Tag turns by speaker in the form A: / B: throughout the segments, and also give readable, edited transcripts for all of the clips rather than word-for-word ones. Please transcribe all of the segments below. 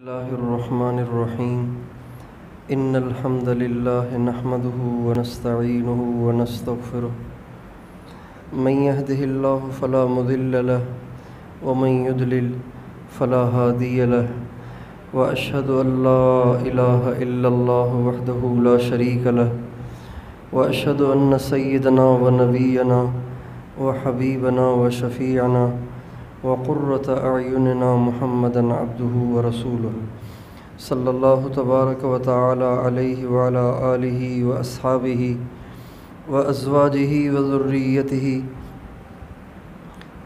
A: الله الرحمن الرحيم إن الحمد لله نحمده ونستعينه ونستغفره من يهده الله فلا مضل له ومن يضلل فلا هادي له وأشهد أن لا إله إلا الله وحده لا شريك له وأشهد أن سيدنا ونبينا وحبيبنا وشفيعنا وقرة أعيننا محمدًا عبده ورسوله صلى الله تبارك وتعالى عليه وعلى آله وأصحابه وأزواجه وذريته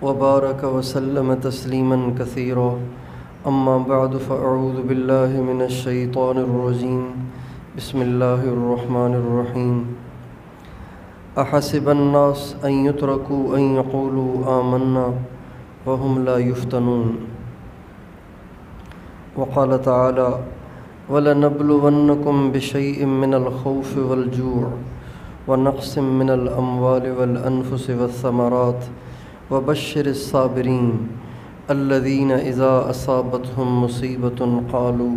A: وبارك وسلم تسليمًا كثيرا أما بعد فأعوذ بالله من الشيطان الرجيم بسم الله الرحمن الرحيم أحسب الناس أن يتركوا أن يقولوا آمنا وهم لا يفتنون وقال تعالى وَلَنَبْلُوَنَّكُمْ بِشَيْءٍ مِّنَ الْخَوْفِ وَالْجُوعِ وَنَقْصٍ مِّنَ الْأَمْوَالِ وَالْأَنفُسِ وَالثَّمَرَاتِ وَبَشِّرِ الصَّابِرِينَ الَّذِينَ إِذَا أَصَابَتْهُم مُّصِيبَةٌ قَالُوا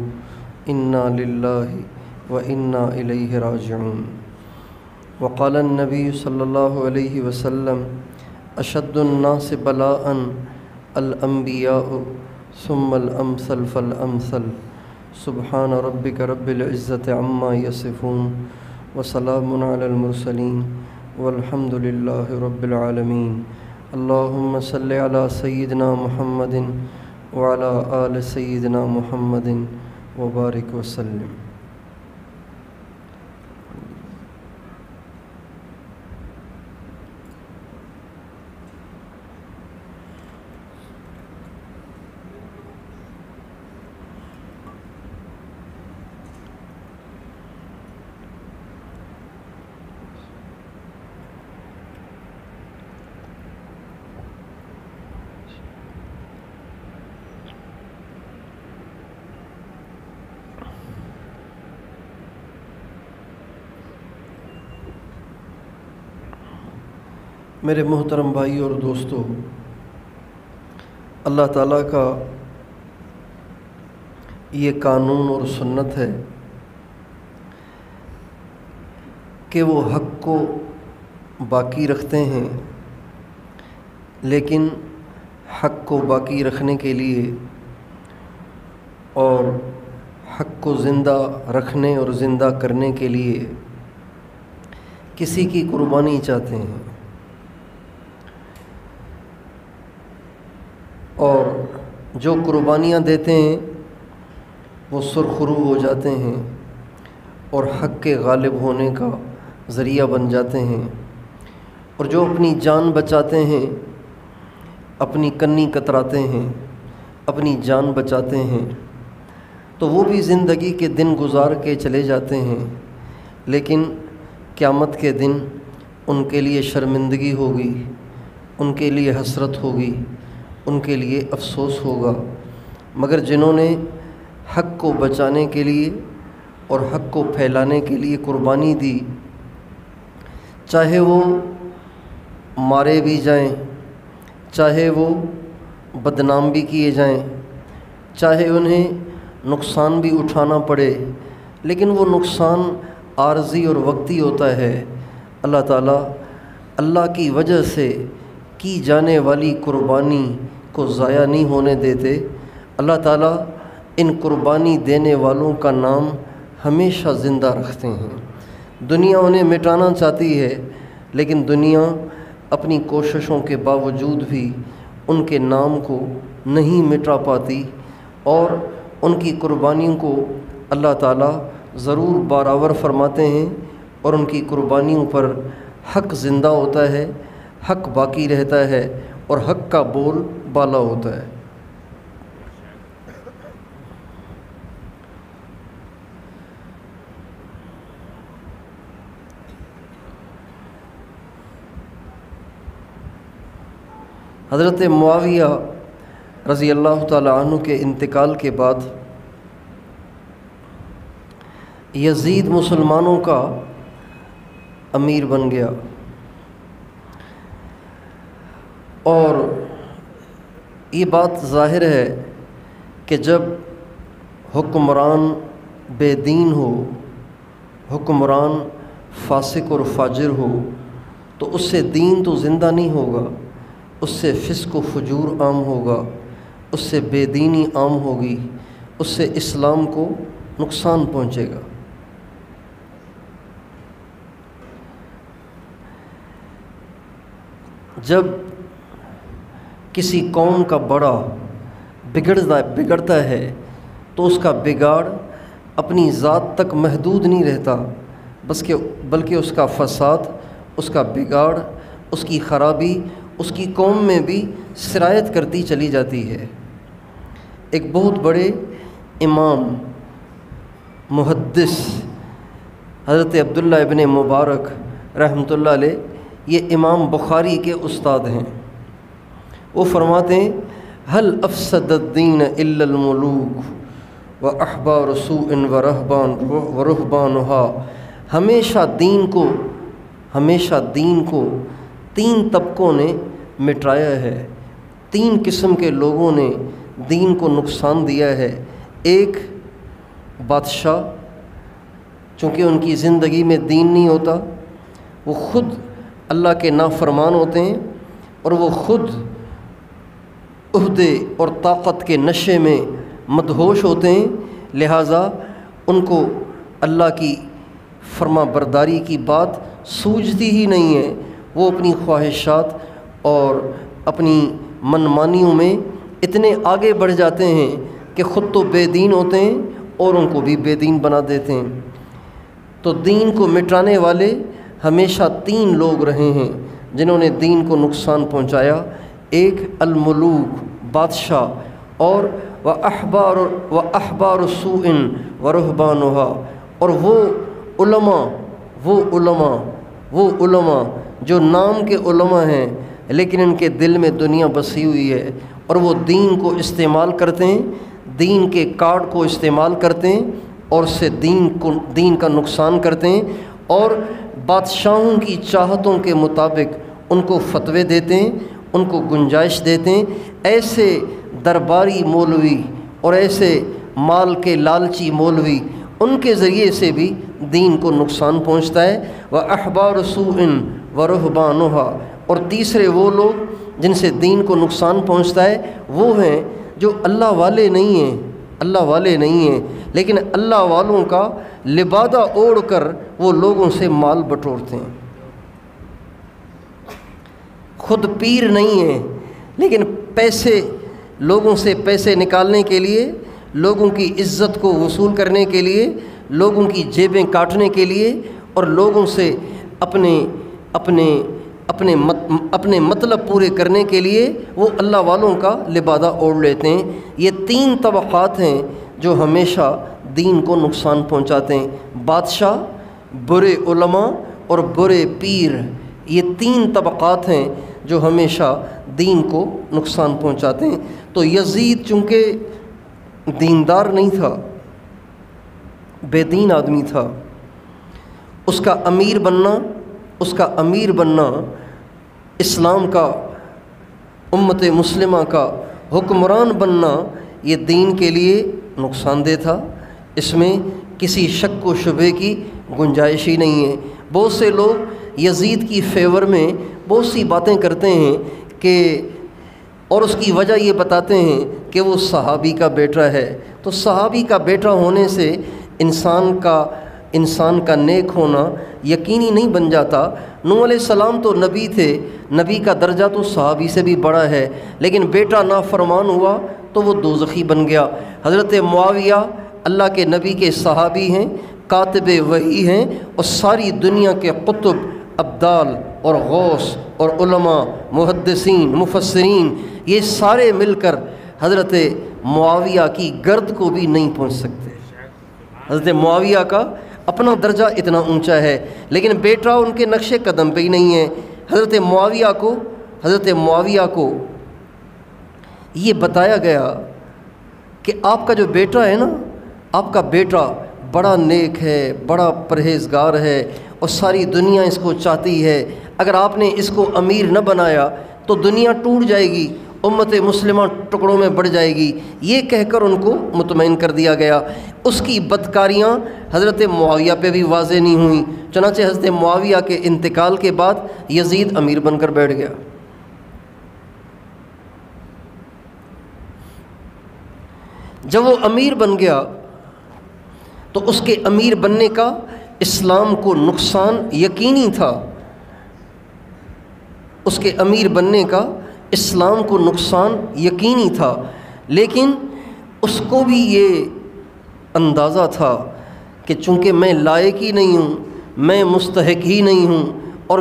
A: إِنَّا لِلَّهِ وَإِنَّا إِلَيْهِ رَاجِعُونَ وقال النبي صلى الله عليه وسلم أشد الناس بلاءً الأنبياء ثم الأمثل فالأمثل سبحان ربك رب العزة عما يصفون وسلام على المرسلين والحمد لله رب العالمين اللهم صل على سيدنا محمد وعلى آل سيدنا محمد وبارك وسلم. میرے محترم بھائی اور دوستو، اللہ تعالیٰ کا یہ قانون اور سنت ہے کہ وہ حق کو باقی رکھتے ہیں، لیکن حق کو باقی رکھنے کے لیے اور حق کو زندہ رکھنے اور زندہ کرنے کے لیے کسی کی قربانی چاہتے ہیں، اور جو قربانیاں دیتے ہیں وہ سرخرو ہو جاتے ہیں اور حق کے غالب ہونے کا ذریعہ بن جاتے ہیں، اور جو اپنی جان بچاتے ہیں، اپنی کنی کتراتے ہیں، اپنی جان بچاتے ہیں، تو وہ بھی زندگی کے دن گزار کے چلے جاتے ہیں، لیکن قیامت کے دن ان کے لیے شرمندگی ہوگی، ان کے لیے حسرت ہوگی، ان کے لیے افسوس ہوگا۔ مگر جنہوں نے حق کو بچانے کے لیے اور حق کو پھیلانے کے لیے قربانی دی، چاہے وہ مارے بھی جائیں، چاہے وہ بدنام بھی کیے جائیں، چاہے انہیں نقصان بھی اٹھانا پڑے، لیکن وہ نقصان عارضی اور وقتی ہوتا ہے۔ اللہ تعالیٰ اللہ کی وجہ سے کی جانے والی قربانی کو ضائع نہیں ہونے دیتے۔ اللہ تعالیٰ ان قربانی دینے والوں کا نام ہمیشہ زندہ رکھتے ہیں۔ دنیا انہیں مٹانا چاہتی ہے، لیکن دنیا اپنی کوششوں کے باوجود بھی ان کے نام کو نہیں مٹا پاتی، اور ان کی قربانیوں کو اللہ تعالیٰ ضرور برابر فرماتے ہیں، اور ان کی قربانیوں پر حق زندہ ہوتا ہے، حق باقی رہتا ہے، اور حق کا بول بالا ہوتا ہے۔ حضرت معاویہ رضی اللہ تعالیٰ عنہ کے انتقال کے بعد یزید مسلمانوں کا امیر بن گیا، اور یہ بات ظاہر ہے کہ جب حکمران بے دین ہو، حکمران فاسق اور فاجر ہو تو اس سے دین تو زندہ نہیں ہوگا، اس سے فسق و فجور عام ہوگا، اس سے بے دینی عام ہوگی، اس سے اسلام کو نقصان پہنچے گا۔ جب کسی قوم کا بڑا بگڑتا ہے تو اس کا بگاڑ اپنی ذات تک محدود نہیں رہتا، بلکہ اس کا فساد، اس کا بگاڑ، اس کی خرابی اس کی قوم میں بھی سرایت کرتی چلی جاتی ہے۔ ایک بہت بڑے امام محدث حضرت عبداللہ ابن مبارک رحمۃ اللہ علیہ، یہ امام بخاری کے استاد ہیں۔ وہ فرماتے ہیں هل افسد الدین الا الملوک واحبار سوء ورهبانها، ہمیشہ دین کو تین طبقوں نے مٹایا ہے، تین قسم کے لوگوں نے دین کو نقصان دیا ہے۔ ایک بادشاہ، چونکہ ان کی زندگی میں دین نہیں ہوتا، وہ خود اللہ کے نافرمان ہوتے ہیں اور وہ خود عہدے اور طاقت کے نشے میں مدہوش ہوتے ہیں، لہٰذا ان کو اللہ کی فرما برداری کی بات سوجتی ہی نہیں ہے۔ وہ اپنی خواہشات اور اپنی منمانیوں میں اتنے آگے بڑھ جاتے ہیں کہ خود تو بے دین ہوتے ہیں اور ان کو بھی بے دین بنا دیتے ہیں۔ تو دین کو مٹانے والے ہمیشہ تین لوگ رہے ہیں جنہوں نے دین کو نقصان پہنچایا۔ ایک الملوک، بادشاہ، اور احبار سوء ورهبانها، اور وہ علماء جو نام کے علماء ہیں لیکن ان کے دل میں دنیا بسی ہوئی ہے، اور وہ دین کو استعمال کرتے ہیں، دین کے کارڈ کو استعمال کرتے ہیں اور اس سے دین کا نقصان کرتے ہیں، اور بادشاہوں کی چاہتوں کے مطابق ان کو فتوے دیتے ہیں، ان کو گنجائش دیتے ہیں۔ ایسے درباری مولوی اور ایسے مال کے لالچی مولوی، ان کے ذریعے سے بھی دین کو نقصان پہنچتا ہے۔ وَأَحْبَارُ سُوءٍ وَرُهْبَانُهَا، اور تیسرے وہ لوگ جن سے دین کو نقصان پہنچتا ہے وہ ہیں جو اللہ والے نہیں ہیں لیکن اللہ والوں کا لبادہ اوڑھ کر وہ لوگوں سے مال بٹورتے ہیں۔ خود پیر نہیں ہیں لیکن لوگوں سے پیسے نکالنے کے لیے، لوگوں کی عزت کو وصول کرنے کے لیے، لوگوں کی جیبیں کاٹنے کے لیے اور لوگوں سے اپنے مطلب پورے کرنے کے لیے وہ اللہ والوں کا لبادہ اوڑھ لیتے ہیں۔ یہ تین طبقات ہیں جو ہمیشہ دین کو نقصان پہنچاتے ہیں، بادشاہ، برے علماء اور برے پیر۔ یہ تین طبقات ہیں جو ہمیشہ دین کو نقصان پہنچاتے ہیں۔ تو یزید چونکہ دیندار نہیں تھا، بے دین آدمی تھا، اس کا امیر بننا اسلام کا، امت مسلمہ کا حکمران بننا، یہ دین کے لیے نقصان دہ تھا، اس میں کسی شک و شبے کی گنجائش ہی نہیں ہے۔ بہت سے لوگ یزید کی فیور میں بہت سی باتیں کرتے ہیں اور اس کی وجہ یہ بتاتے ہیں کہ وہ صحابی کا بیٹا ہے۔ تو صحابی کا بیٹا ہونے سے انسان کا نیک ہونا یقینی نہیں بن جاتا۔ نوح علیہ السلام تو نبی تھے، نبی کا درجہ تو صحابی سے بھی بڑا ہے، لیکن بیٹا نافرمان ہوا تو وہ دوزخی بن گیا۔ حضرت معاویہ اللہ کے نبی کے صحابی ہیں، کاتب وحی ہیں، اور ساری دنیا کے قطب، ابدال اور غوث اور علماء، محدثین، مفسرین، یہ سارے مل کر حضرت معاویہ کی گرد کو بھی نہیں پہنچ سکتے۔ حضرت معاویہ کا اپنا درجہ اتنا اونچا ہے لیکن بیٹا ان کے نقش قدم پہ ہی نہیں ہے۔ حضرت معاویہ کو یہ بتایا گیا کہ آپ کا جو بیٹا ہے نا، آپ کا بیٹا بڑا نیک ہے، بڑا پرہیزگار ہے اور ساری دنیا اس کو چاہتی ہے، اگر آپ نے اس کو امیر نہ بنایا تو دنیا ٹوٹ جائے گی امت مسلمہ ٹکڑوں میں بڑھ جائے گی، یہ کہہ کر ان کو مطمئن کر دیا گیا۔ اس کی بدکاریاں حضرت معاویہ پہ بھی واضح نہیں ہوئیں، چنانچہ حضرت معاویہ کے انتقال کے بعد یزید امیر بن کر بیٹھ گیا۔ جب وہ امیر بن گیا تو اس کے امیر بننے کا اسلام کو نقصان یقینی تھا، اس کے امیر بننے کا اسلام کو نقصان یقینی تھا، لیکن اس کو بھی یہ اندازہ تھا کہ چونکہ میں لائق ہی نہیں ہوں، میں مستحق ہی نہیں ہوں، اور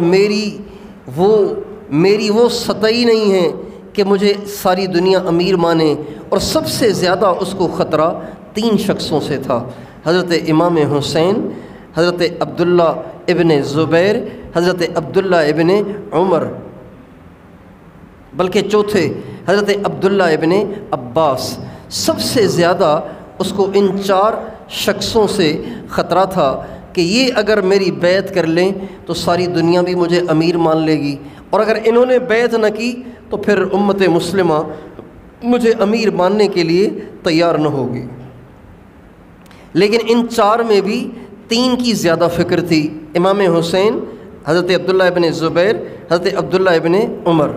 A: میری وہ سطح ہی نہیں ہے کہ مجھے ساری دنیا امیر مانے۔ اور سب سے زیادہ اس کو خطرہ 3 شخصوں سے تھا، حضرت امام حسین، حضرت عبداللہ ابن زبیر، حضرت عبداللہ ابن عمر، بلکہ چوتھے حضرت عبداللہ ابن عباس۔ سب سے زیادہ اس کو ان 4 شخصوں سے خطرہ تھا کہ یہ اگر میری بیعت کر لیں تو ساری دنیا بھی مجھے امیر مان لے گی، اور اگر انہوں نے بیعت نہ کی تو پھر امت مسلمہ مجھے امیر ماننے کے لیے تیار نہ ہوگی۔ لیکن ان 4 میں بھی 3 کی زیادہ فکر تھی، امام حسین، حضرت عبداللہ ابن زبیر، حضرت عبداللہ ابن عمر۔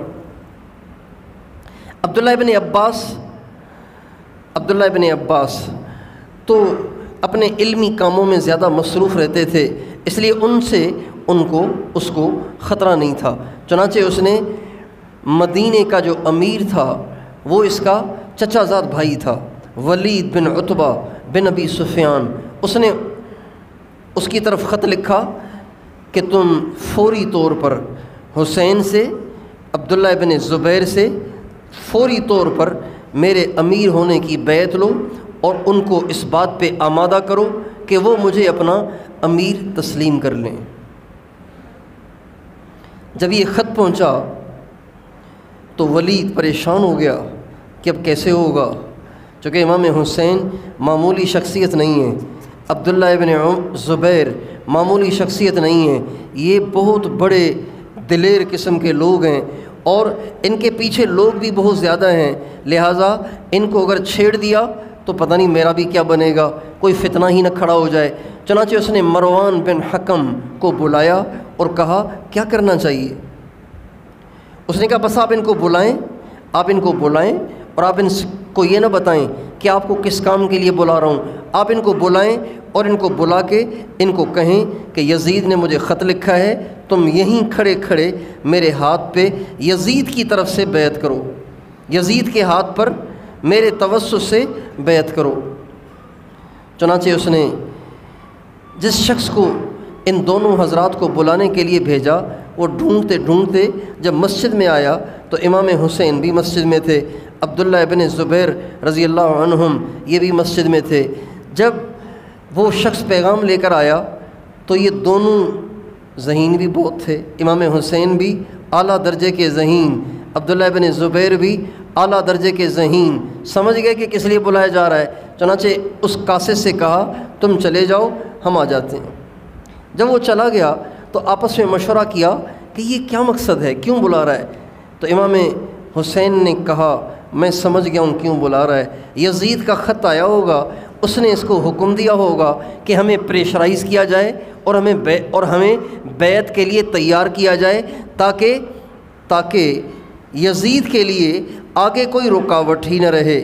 A: عبداللہ ابن عباس تو اپنے علمی کاموں میں زیادہ مصروف رہتے تھے، اس لیے اس کو خطرہ نہیں تھا۔ چنانچہ اس نے مدینے کا جو امیر تھا وہ اس کا چچا زاد بھائی تھا، ولید بن عتبہ بن ابی سفیان۔ اس نے اس کی طرف خط لکھا کہ تم فوری طور پر حسین سے، عبداللہ ابن زبیر سے فوری طور پر میرے امیر ہونے کی بیعت لو، اور ان کو اس بات پہ آمادہ کرو کہ وہ مجھے اپنا امیر تسلیم کر لیں۔ جب یہ خط پہنچا تو ولید پریشان ہو گیا کہ اب کیسے ہوگا، چونکہ امام حسین معمولی شخصیت نہیں ہے، عبداللہ ابن زبیر معمولی شخصیت نہیں ہے، یہ بہت بڑے دلیر قسم کے لوگ ہیں، اور ان کے پیچھے لوگ بھی بہت زیادہ ہیں، لہٰذا ان کو اگر چھیڑ دیا تو پتہ نہیں میرا بھی کیا بنے گا، کوئی فتنہ ہی نہ کھڑا ہو جائے۔ چنانچہ اس نے مروان بن حکم کو بلایا اور کہا کیا کرنا چاہیے۔ اس نے کہا بس آپ ان کو بلائیں اور آپ ان کو یہ نہ بتائیں کہ آپ کو کس کام کے لیے بلا رہا ہوں، آپ ان کو بلائیں اور ان کو بلا کے ان کو کہیں کہ یزید نے مجھے خط لکھا ہے، تم یہیں کھڑے کھڑے میرے ہاتھ پہ یزید کی طرف سے بیعت کرو، یزید کے ہاتھ پر میرے توسط سے بیعت کرو۔ چنانچہ اس نے جس شخص کو ان دونوں حضرات کو بلانے کے لیے بھیجا، وہ ڈھونڈتے ڈھونڈتے جب مسجد میں آیا تو امام حسین بھی مسجد میں تھے، عبداللہ ابن زبیر رضی اللہ عنہم یہ بھی مسجد میں تھے۔ جب وہ شخص پیغام لے کر آیا تو یہ دونوں ذہین بھی بہت تھے، امام حسین بھی اعلیٰ درجے کے ذہین، عبداللہ ابن زبیر بھی اعلیٰ درجے کے ذہین، سمجھ گئے کہ کس لیے بلایا جا رہا ہے۔ چنانچہ اس قاصد سے کہا تم چلے جاؤ، ہم آ جاتے ہیں۔ جب وہ چلا گیا تو آپس میں مشورہ کیا کہ یہ کیا مقصد ہے، کیوں بلا رہا ہے؟ تو امام حسین نے کہا میں سمجھ گیا ہوں کیوں بلا رہا ہے، یزید کا خط آیا ہوگا، اس نے اس کو حکم دیا ہوگا کہ ہمیں پریشرائز کیا جائے اور ہمیں بیعت کے لیے تیار کیا جائے تاکہ یزید کے لیے آگے کوئی رکاوٹ ہی نہ رہے۔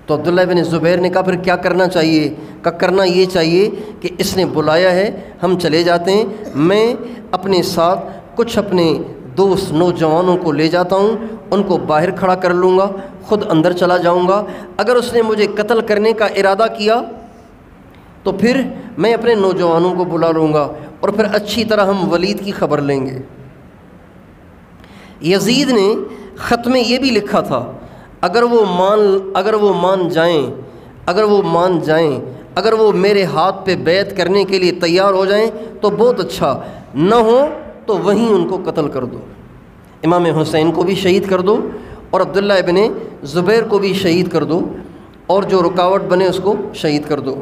A: تو عبداللہ بن زبیر نے کہا پھر کیا کرنا چاہیے؟ کرنا یہ چاہیے کہ اس نے بلایا ہے، ہم چلے جاتے ہیں، میں اپنے ساتھ کچھ اپنے دوست نوجوانوں کو لے جاتا ہوں، ان کو باہر کھڑا کر لوں گا، خود اندر چلا جاؤں گا، اگر اس نے مجھے قتل کرنے کا ارادہ کیا تو پھر میں اپنے نوجوانوں کو بلا لوں گا اور پھر اچھی طرح ہم ولید کی خبر لیں گے۔ یزید نے خط میں یہ بھی لکھا تھا اگر وہ مان جائیں اگر وہ میرے ہاتھ پہ بیعت کرنے کے لیے تیار ہو جائیں تو بہت اچھا، نہ ہو تو وہیں ان کو قتل کر دو، امام حسین کو بھی شہید کر دو اور عبداللہ ابن زبیر کو بھی شہید کر دو، اور جو رکاوٹ بنے اس کو شہید کر دو۔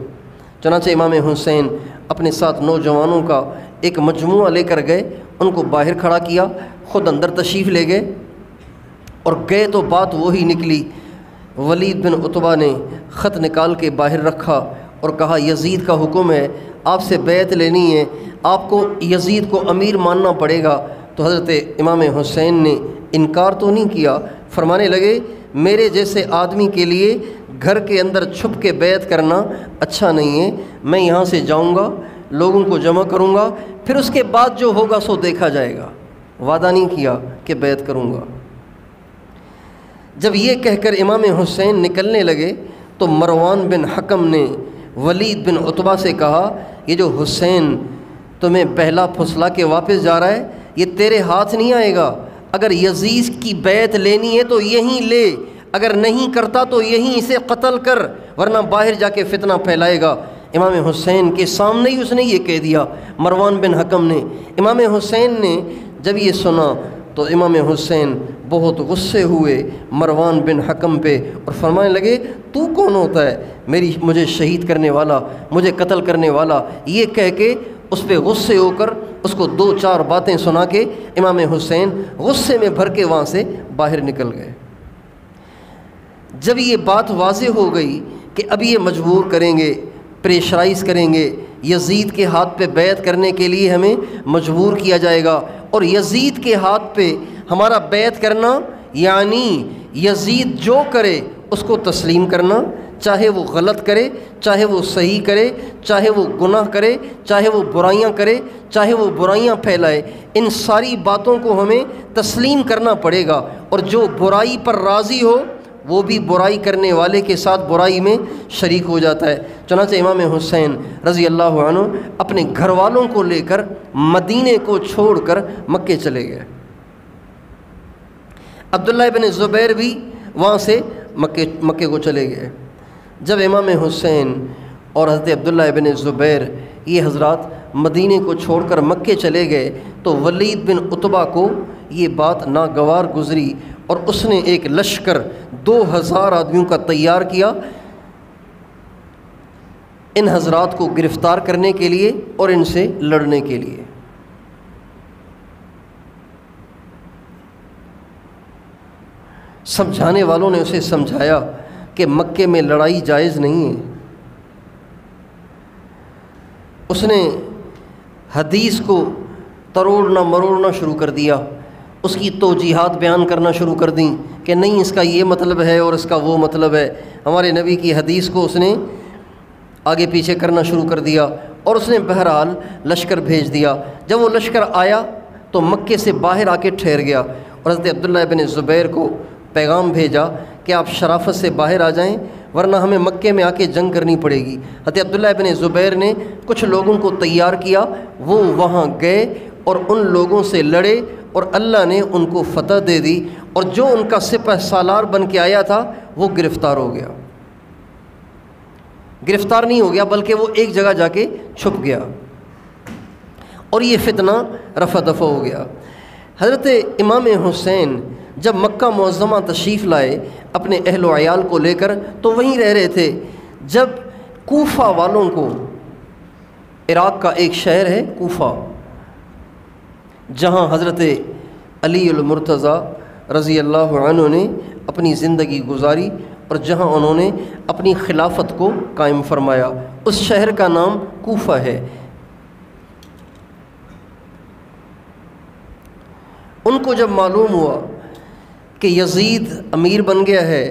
A: چنانچہ امام حسین اپنے ساتھ نوجوانوں کا ایک مجموعہ لے کر گئے، ان کو باہر کھڑا کیا، خود اندر تشریف لے گئے۔ اور گئے تو بات وہی نکلی۔ ولید بن عتبہ نے خط نکال کے باہر رکھا اور کہا یزید کا حکم ہے، آپ سے بیعت لینی ہے، آپ کو یزید کو امیر ماننا پڑے گا۔ تو حضرت امام حسین نے انکار تو نہیں کیا، فرمانے لگے میرے جیسے آدمی کے لیے گھر کے اندر چھپ کے بیعت کرنا اچھا نہیں ہے، میں یہاں سے جاؤں گا، لوگوں کو جمع کروں گا، پھر اس کے بعد جو ہوگا سو دیکھا جائے گا۔ وعدہ نہیں کیا کہ بیعت کروں گا۔ جب یہ کہہ کر امام حسین نکلنے لگے تو مروان بن حکم نے ولید بن عتبہ سے کہا یہ جو حسین تمہیں بہلا پھسلا کے واپس جا رہا ہے یہ تیرے ہاتھ نہیں آئے گا، اگر یزید کی بیعت لینی ہے تو یہیں لے، اگر نہیں کرتا تو یہیں اسے قتل کر، ورنہ باہر جا کے فتنہ پھیلائے گا۔ امام حسین کے سامنے ہی اس نے یہ کہہ دیا، مروان بن حکم نے۔ امام حسین نے جب یہ سنا تو امام حسین بہت غصے ہوئے مروان بن حکم پہ اور فرمانے لگے تو کون ہوتا ہے مجھے شہید کرنے والا، مجھے قتل کرنے والا؟ یہ کہہ کے اس پہ غصے ہو کر اس کو 2-4 باتیں سنا کے امام حسین غصے میں بھر کے وہاں سے باہر نکل گئے۔ جب یہ بات واضح ہو گئی کہ اب یہ مجبور کریں گے، پریشرائز کریں گے، یزید کے ہاتھ پہ بیعت کرنے کے لیے ہمیں مجبور کیا جائے گا، اور یزید کے ہاتھ پہ ہمارا بیعت کرنا یعنی یزید جو کرے اس کو تسلیم کرنا، چاہے وہ غلط کرے، چاہے وہ صحیح کرے، چاہے وہ گناہ کرے، چاہے وہ برائیاں کرے، چاہے وہ برائیاں پھیلائے، ان ساری باتوں کو ہمیں تسلیم کرنا پڑے گا، اور جو برائی پر راضی ہو وہ بھی برائی کرنے والے کے ساتھ برائی میں شریک ہو جاتا ہے۔ چنانچہ امام حسین رضی اللہ عنہ اپنے گھر والوں کو لے کر مدینے کو چھوڑ کر مکے چلے گئے۔ عبداللہ ابن زبیر بھی وہاں سے مکے کو چلے گئے۔ جب امام حسین اور حضرت عبداللہ ابن زبیر یہ حضرات مدینے کو چھوڑ کر مکے چلے گئے تو ولید بن عتبہ کو یہ بات ناگوار گزری، اور اس نے ایک لشکر 2000 آدمیوں کا تیار کیا ان حضرات کو گرفتار کرنے کے لیے اور ان سے لڑنے کے لیے۔ سمجھانے والوں نے اسے سمجھایا کہ مکے میں لڑائی جائز نہیں ہے۔ اس نے حدیث کو تروڑنا مروڑنا شروع کر دیا، اس کی توجیحات بیان کرنا شروع کر دیں کہ نہیں اس کا یہ مطلب ہے اور اس کا وہ مطلب ہے۔ ہمارے نبی کی حدیث کو اس نے آگے پیچھے کرنا شروع کر دیا، اور اس نے بہرحال لشکر بھیج دیا۔ جب وہ لشکر آیا تو مکے سے باہر آ کے ٹھہر گیا، اور حضرت عبداللہ ابن زبیر کو پیغام بھیجا کہ آپ شرافت سے باہر آ جائیں ورنہ ہمیں مکے میں آ کے جنگ کرنی پڑے گی۔ حضرت عبداللہ ابن زبیر نے کچھ لوگوں کو تیار کیا، وہ وہاں گئے اور ان لوگوں سے لڑے، اور اللہ نے ان کو فتح دے دی، اور جو ان کا سپہ سالار بن کے آیا تھا وہ گرفتار ہو گیا۔ گرفتار نہیں ہو گیا بلکہ وہ ایک جگہ جا کے چھپ گیا، اور یہ فتنہ رفع دفع ہو گیا۔ حضرت امام حسین جب مکہ معظمہ تشریف لائے اپنے اہل و عیال کو لے کر تو وہیں رہ رہے تھے، جب کوفہ والوں کو، عراق کا ایک شہر ہے کوفہ جہاں حضرت علی المرتضیٰ رضی اللہ عنہ نے اپنی زندگی گزاری اور جہاں انہوں نے اپنی خلافت کو قائم فرمایا، اس شہر کا نام کوفہ ہے۔ ان کو جب معلوم ہوا کہ یزید امیر بن گیا ہے،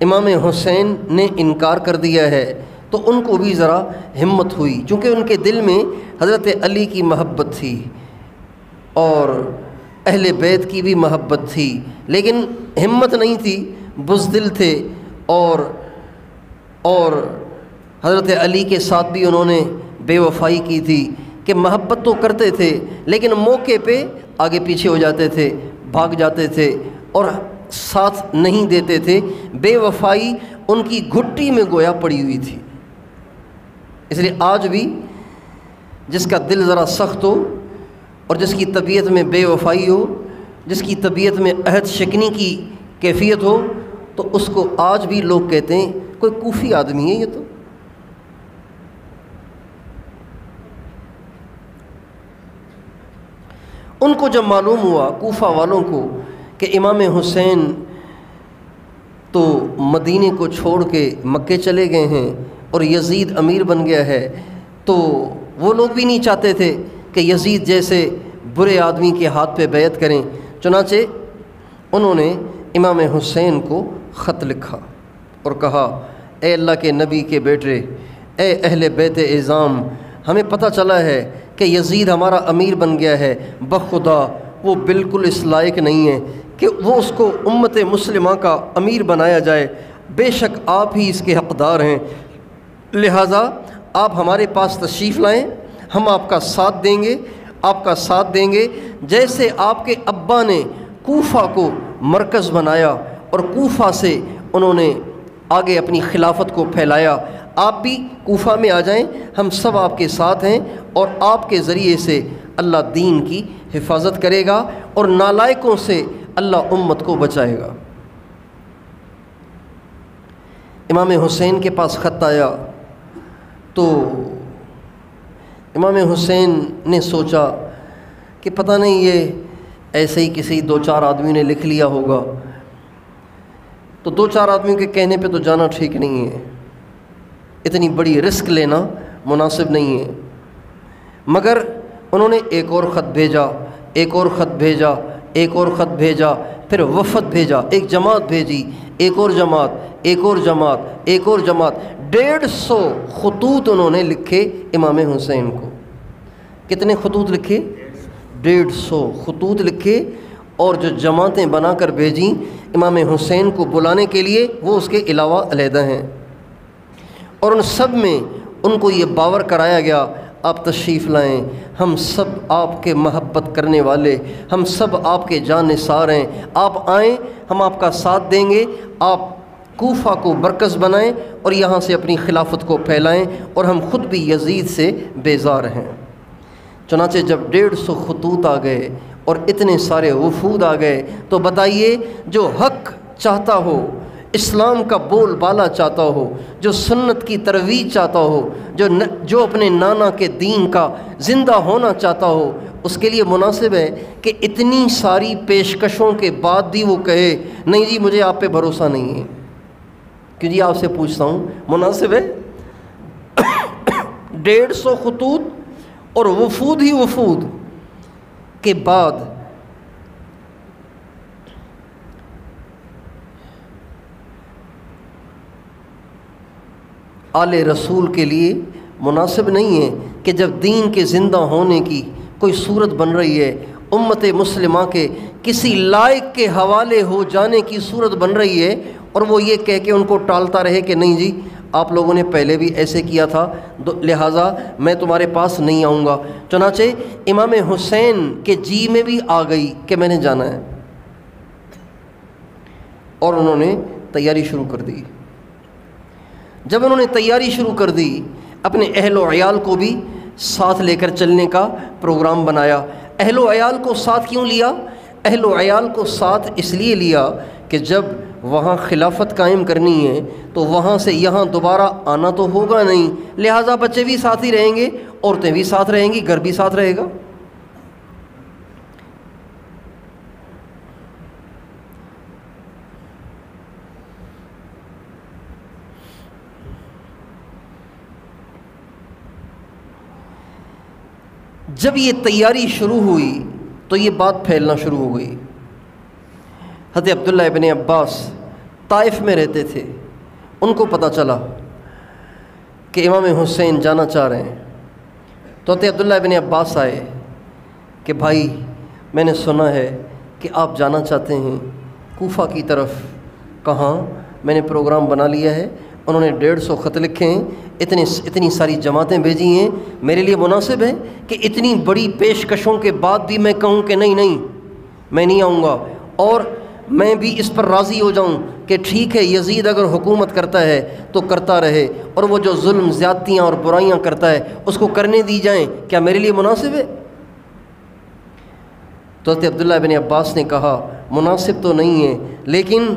A: امام حسین نے انکار کر دیا ہے، تو ان کو بھی ذرا ہمت ہوئی، چونکہ ان کے دل میں حضرت علی کی محبت تھی اور اہل بیت کی بھی محبت تھی، لیکن ہمت نہیں تھی، بزدل تھے، اور حضرت علی کے ساتھ بھی انہوں نے بے وفائی کی تھی کہ محبت تو کرتے تھے لیکن موقع پہ آگے پیچھے ہو جاتے تھے، بھاگ جاتے تھے اور ساتھ نہیں دیتے تھے۔ بے وفائی ان کی گھٹی میں گویا پڑی ہوئی تھی۔ اس لیے آج بھی جس کا دل ذرا سخت ہو اور جس کی طبیعت میں بے وفائی ہو، جس کی طبیعت میں عہد شکنی کی کیفیت ہو، تو اس کو آج بھی لوگ کہتے ہیں کوئی کوفی آدمی ہے یہ تو۔ ان کو جب معلوم ہوا کوفہ والوں کو کہ امام حسین تو مدینے کو چھوڑ کے مکے چلے گئے ہیں اور یزید امیر بن گیا ہے، تو وہ لوگ بھی نہیں چاہتے تھے کہ یزید جیسے برے آدمی کے ہاتھ پہ بیعت کریں۔ چنانچہ انہوں نے امام حسین کو خط لکھا اور کہا، اے اللہ کے نبی کے بیٹے، اے اہل بیت اعظام، ہمیں پتہ چلا ہے کہ یزید ہمارا امیر بن گیا ہے، بخدا وہ بالکل اس لائق نہیں ہے کہ وہ اس کو امت مسلمہ کا امیر بنایا جائے، بے شک آپ ہی اس کے حقدار ہیں، لہٰذا آپ ہمارے پاس تشریف لائیں، ہم آپ کا ساتھ دیں گے، آپ کا ساتھ دیں گے۔ جیسے آپ کے ابا نے کوفہ کو مرکز بنایا اور کوفہ سے انہوں نے آگے اپنی خلافت کو پھیلایا، آپ بھی کوفہ میں آ جائیں، ہم سب آپ کے ساتھ ہیں اور آپ کے ذریعے سے اللہ دین کی حفاظت کرے گا اور نالائقوں سے اللہ امت کو بچائے گا۔ امام حسین کے پاس خط آیا تو امام حسین نے سوچا کہ پتہ نہیں یہ ایسے ہی کسی 2-4 آدمیوں نے لکھ لیا ہوگا، تو 2-4 آدمیوں کے کہنے پہ تو جانا ٹھیک نہیں ہے، اتنی بڑی رسک لینا مناسب نہیں ہے۔ مگر انہوں نے ایک اور خط بھیجا، ایک اور خط بھیجا، ایک اور خط بھیجا، پھر وفد بھیجا، ایک جماعت بھیجی، ایک اور جماعت، ایک اور جماعت، ایک اور جماعت، 150 خطوط انہوں نے لکھے امام حسین کو۔ کتنے خطوط لکھے؟ 150 خطوط لکھے، اور جو جماعتیں بنا کر بھیجیں امام حسین کو بلانے کے لیے، وہ اس کے علاوہ علیحدہ ہیں، اور ان سب میں ان کو یہ باور کرایا گیا آپ تشریف لائیں، ہم سب آپ کے محبت کرنے والے، ہم سب آپ کے جان نثار ہیں، آپ آئیں، ہم آپ کا ساتھ دیں گے، آپ کوفہ کو مرکز بنائیں اور یہاں سے اپنی خلافت کو پھیلائیں، اور ہم خود بھی یزید سے بیزار ہیں۔ چنانچہ جب 150 خطوط آ گئے اور اتنے سارے وفود آ گئے، تو بتائیے جو حق چاہتا ہو، اسلام کا بول بالا چاہتا ہو، جو سنت کی ترویج چاہتا ہو، جو اپنے نانا کے دین کا زندہ ہونا چاہتا ہو، اس کے لیے مناسب ہے کہ اتنی ساری پیشکشوں کے بعد بھی وہ کہے نہیں جی مجھے آپ پہ بھروسہ نہیں ہے؟ کہ جی آپ سے پوچھتا ہوں، مناسب ہے؟ 150 خطوط اور وفود ہی وفود کے بعد آل رسول کے لیے مناسب نہیں ہے کہ جب دین کے زندہ ہونے کی کوئی صورت بن رہی ہے، امت مسلمہ کے کسی لائق کے حوالے ہو جانے کی صورت بن رہی ہے، اور وہ یہ کہہ کے ان کو ٹالتا رہے کہ نہیں جی آپ لوگوں نے پہلے بھی ایسے کیا تھا، لہٰذا میں تمہارے پاس نہیں آؤں گا۔ چنانچہ امام حسین کے جی میں بھی آ گئی کہ میں نے جانا ہے، اور انہوں نے تیاری شروع کر دی۔ جب انہوں نے تیاری شروع کر دی، اپنے اہل و عیال کو بھی ساتھ لے کر چلنے کا پروگرام بنایا۔ اہل و عیال کو ساتھ کیوں لیا؟ اہل و عیال کو ساتھ اس لیے لیا کہ جب وہاں خلافت قائم کرنی ہے تو وہاں سے یہاں دوبارہ آنا تو ہوگا نہیں، لہٰذا بچے بھی ساتھ ہی رہیں گے، عورتیں بھی ساتھ رہیں گی، گھر بھی ساتھ رہے گا۔ جب یہ تیاری شروع ہوئی تو یہ بات پھیلنا شروع ہو گئی۔ حضرت عبداللہ ابن عباس طائف میں رہتے تھے، ان کو پتہ چلا کہ امام حسین جانا چاہ رہے ہیں، تو حضرت عبداللہ ابن عباس آئے کہ بھائی میں نے سنا ہے کہ آپ جانا چاہتے ہیں کوفہ کی طرف۔ کہاں؟ میں نے پروگرام بنا لیا ہے، انہوں نے 150 خط لکھے ہیں، اتنی ساری جماعتیں بھیجی ہیں، میرے لیے مناسب ہے کہ اتنی بڑی پیشکشوں کے بعد بھی میں کہوں کہ نہیں میں نہیں آؤں گا، اور میں بھی اس پر راضی ہو جاؤں کہ ٹھیک ہے یزید اگر حکومت کرتا ہے تو کرتا رہے، اور وہ جو ظلم زیادتیاں اور برائیاں کرتا ہے اس کو کرنے دی جائیں، کیا میرے لیے مناسب ہے؟ تو حضرت عبداللہ ابن عباس نے کہا مناسب تو نہیں ہے، لیکن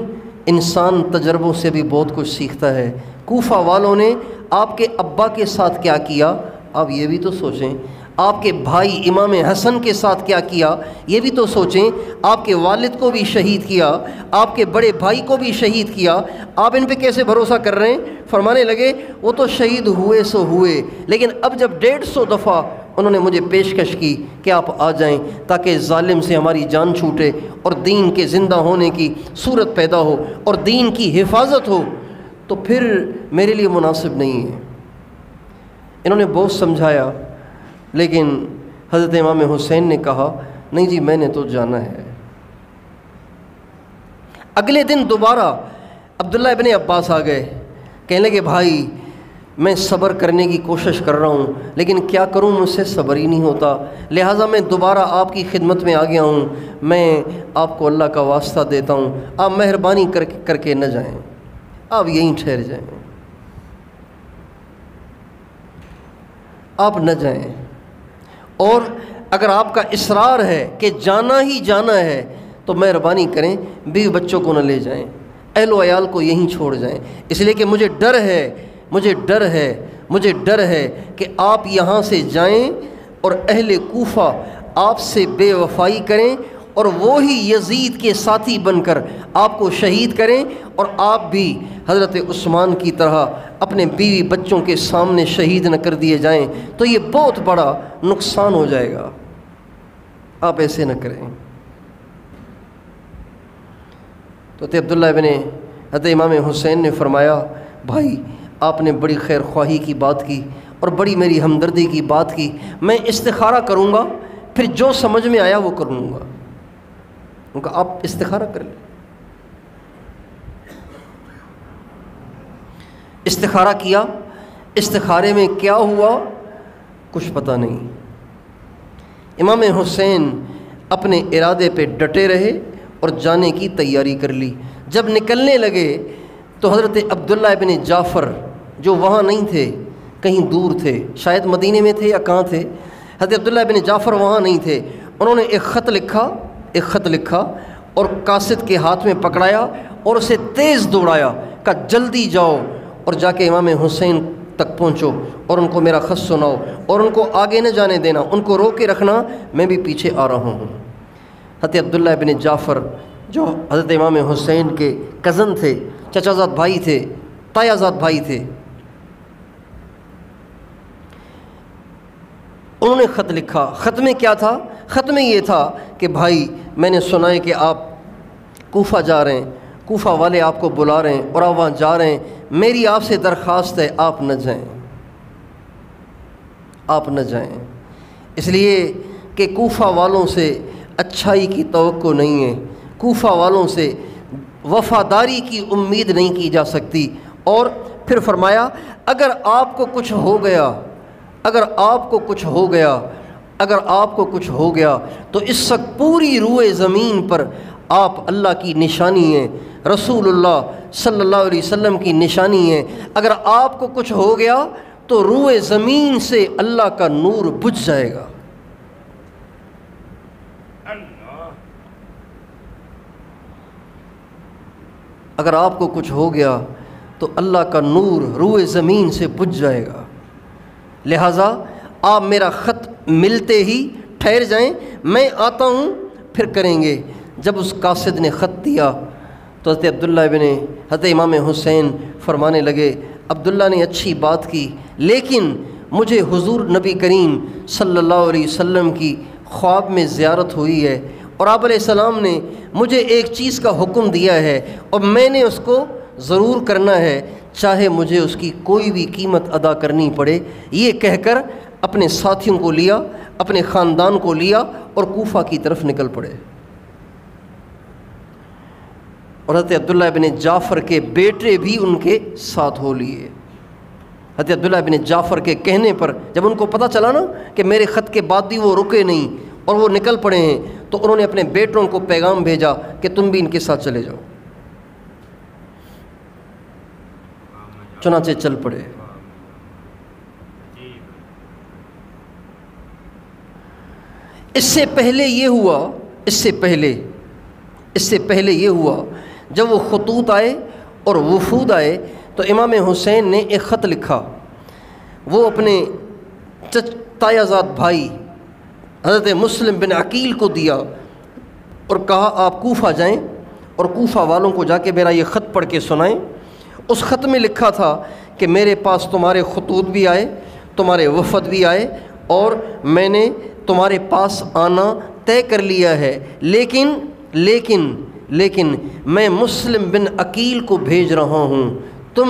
A: انسان تجربوں سے بھی بہت کچھ سیکھتا ہے۔ کوفہ والوں نے آپ کے ابا کے ساتھ کیا کیا، آپ یہ بھی تو سوچیں، آپ کے بھائی امام حسن کے ساتھ کیا کیا یہ بھی تو سوچیں. آپ کے والد کو بھی شہید کیا, آپ کے بڑے بھائی کو بھی شہید کیا, آپ ان پہ کیسے بھروسہ کر رہے ہیں؟ فرمانے لگے وہ تو شہید ہوئے سو ہوئے, لیکن اب جب 150 دفعہ انہوں نے مجھے پیشکش کی کہ آپ آ جائیں تاکہ ظالم سے ہماری جان چھوٹے اور دین کے زندہ ہونے کی صورت پیدا ہو اور دین کی حفاظت ہو, تو پھر میرے لیے مناسب نہیں ہے. انہوں نے بہت سمجھایا, لیکن حضرت امام حسین نے کہا نہیں جی میں نے تو جانا ہے. اگلے دن دوبارہ عبداللہ ابن عباس آ گئے, کہنے لگے بھائی میں صبر کرنے کی کوشش کر رہا ہوں لیکن کیا کروں, مجھ سے صبر ہی نہیں ہوتا, لہٰذا میں دوبارہ آپ کی خدمت میں آ گیا ہوں. میں آپ کو اللہ کا واسطہ دیتا ہوں, آپ مہربانی کر کے نہ جائیں, آپ یہیں ٹھہر جائیں, آپ نہ جائیں. اور اگر آپ کا اصرار ہے کہ جانا ہی جانا ہے تو مہربانی کریں بیوی بچوں کو نہ لے جائیں, اہل و عیال کو یہیں چھوڑ جائیں, اس لیے کہ مجھے ڈر ہے کہ آپ یہاں سے جائیں اور اہل کوفہ آپ سے بے وفائی کریں اور وہی یزید کے ساتھی بن کر آپ کو شہید کریں اور آپ بھی حضرت عثمان کی طرح اپنے بیوی بچوں کے سامنے شہید نہ کر دیے جائیں, تو یہ بہت بڑا نقصان ہو جائے گا, آپ ایسے نہ کریں. تو عبداللہ ابن حضرت امام حسین نے فرمایا بھائی آپ نے بڑی خیر خواہی کی بات کی اور بڑی میری ہمدردی کی بات کی, میں استخارہ کروں گا, پھر جو سمجھ میں آیا وہ کروں گا. ان کا آپ استخارہ کر لیں. استخارہ کیا, استخارے میں کیا ہوا کچھ پتہ نہیں. امام حسین اپنے ارادے پہ ڈٹے رہے اور جانے کی تیاری کر لی. جب نکلنے لگے تو حضرت عبداللہ ابن جعفر جو وہاں نہیں تھے, کہیں دور تھے, شاید مدینے میں تھے یا کہاں تھے, حضرت عبداللہ ابن جعفر وہاں نہیں تھے. انہوں نے ایک خط لکھا اور قاصد کے ہاتھ میں پکڑایا اور اسے تیز دوڑایا, کہا جلدی جاؤ اور جا کے امام حسین تک پہنچو اور ان کو میرا خط سناؤ اور ان کو آگے نہ جانے دینا, ان کو روک کے رکھنا, میں بھی پیچھے آ رہا ہوں. حضرت عبداللہ ابن جعفر جو حضرت امام حسین کے کزن تھے, چچا زاد بھائی تھے, تایا زاد بھائی تھے, انہوں نے خط لکھا. خط میں کیا تھا؟ خط میں یہ تھا کہ بھائی میں نے سنا ہے کہ آپ کوفہ جا رہے ہیں, کوفہ والے آپ کو بلا رہے ہیں اور آپ وہاں جا رہے ہیں, میری آپ سے درخواست ہے آپ نہ جائیں, آپ نہ جائیں, اس لیے کہ کوفہ والوں سے اچھائی کی توقع نہیں ہے, کوفہ والوں سے وفاداری کی امید نہیں کی جا سکتی. اور پھر فرمایا اگر آپ کو کچھ ہو گیا تو اس وقت پوری روئے زمین پر آپ اللہ کی نشانی ہیں, رسول اللہ صلی اللہ علیہ وسلم کی نشانی ہے. اگر آپ کو کچھ ہو گیا تو روئے زمین سے اللہ کا نور بجھ جائے گا. اگر آپ کو کچھ ہو گیا تو اللہ کا نور روئے زمین سے بجھ جائے گا, لہٰذا آپ میرا خط ملتے ہی ٹھہر جائیں, میں آتا ہوں پھر کریں گے. جب اس قاصد نے خط دیا تو حضرت امام حسین فرمانے لگے عبداللہ نے اچھی بات کی, لیکن مجھے حضور نبی کریم صلی اللہ علیہ وسلم کی خواب میں زیارت ہوئی ہے اور آپ علیہ السلام نے مجھے ایک چیز کا حکم دیا ہے اور میں نے اس کو ضرور کرنا ہے, چاہے مجھے اس کی کوئی بھی قیمت ادا کرنی پڑے. یہ کہہ کر اپنے ساتھیوں کو لیا, اپنے خاندان کو لیا اور کوفہ کی طرف نکل پڑے. اور حضرت عبداللہ ابن جعفر کے بیٹے بھی ان کے ساتھ ہو لیے. حضرت عبداللہ ابن جعفر کے کہنے پر جب ان کو پتہ چلا نا کہ میرے خط کے بعد بھی وہ رکے نہیں اور وہ نکل پڑے ہیں, تو انہوں نے اپنے بیٹوں کو پیغام بھیجا کہ تم بھی ان کے ساتھ چلے جاؤ. چنانچہ چل پڑے. اس سے پہلے یہ ہوا جب وہ خطوط آئے اور وفود آئے تو امام حسین نے ایک خط لکھا. وہ اپنے تایازاد بھائی حضرت مسلم بن عقیل کو دیا اور کہا آپ کوفہ جائیں اور کوفہ والوں کو جا کے میرا یہ خط پڑھ کے سنائیں۔ اس خط میں لکھا تھا کہ میرے پاس تمہارے خطوط بھی آئے، تمہارے وفد بھی آئے، اور میں نے تمہارے پاس آنا طے کر لیا ہے، لیکن میں مسلم بن عقیل کو بھیج رہا ہوں، تم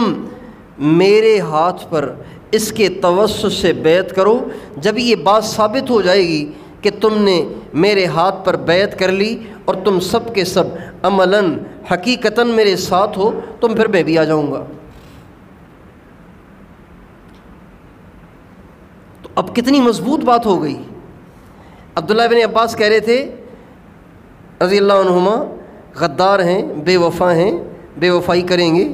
A: میرے ہاتھ پر اس کے توسط سے بیعت کرو۔ جب یہ بات ثابت ہو جائے گی کہ تم نے میرے ہاتھ پر بیعت کر لی اور تم سب کے سب عملاً حقیقتاً میرے ساتھ ہو، تم پھر میں بھی آ جاؤں گا۔ تو اب کتنی مضبوط بات ہو گئی۔ عبداللہ بن عباس کہہ رہے تھے رضی اللہ عنہما غدار ہیں، بے وفا ہیں، بے وفائی کریں گے۔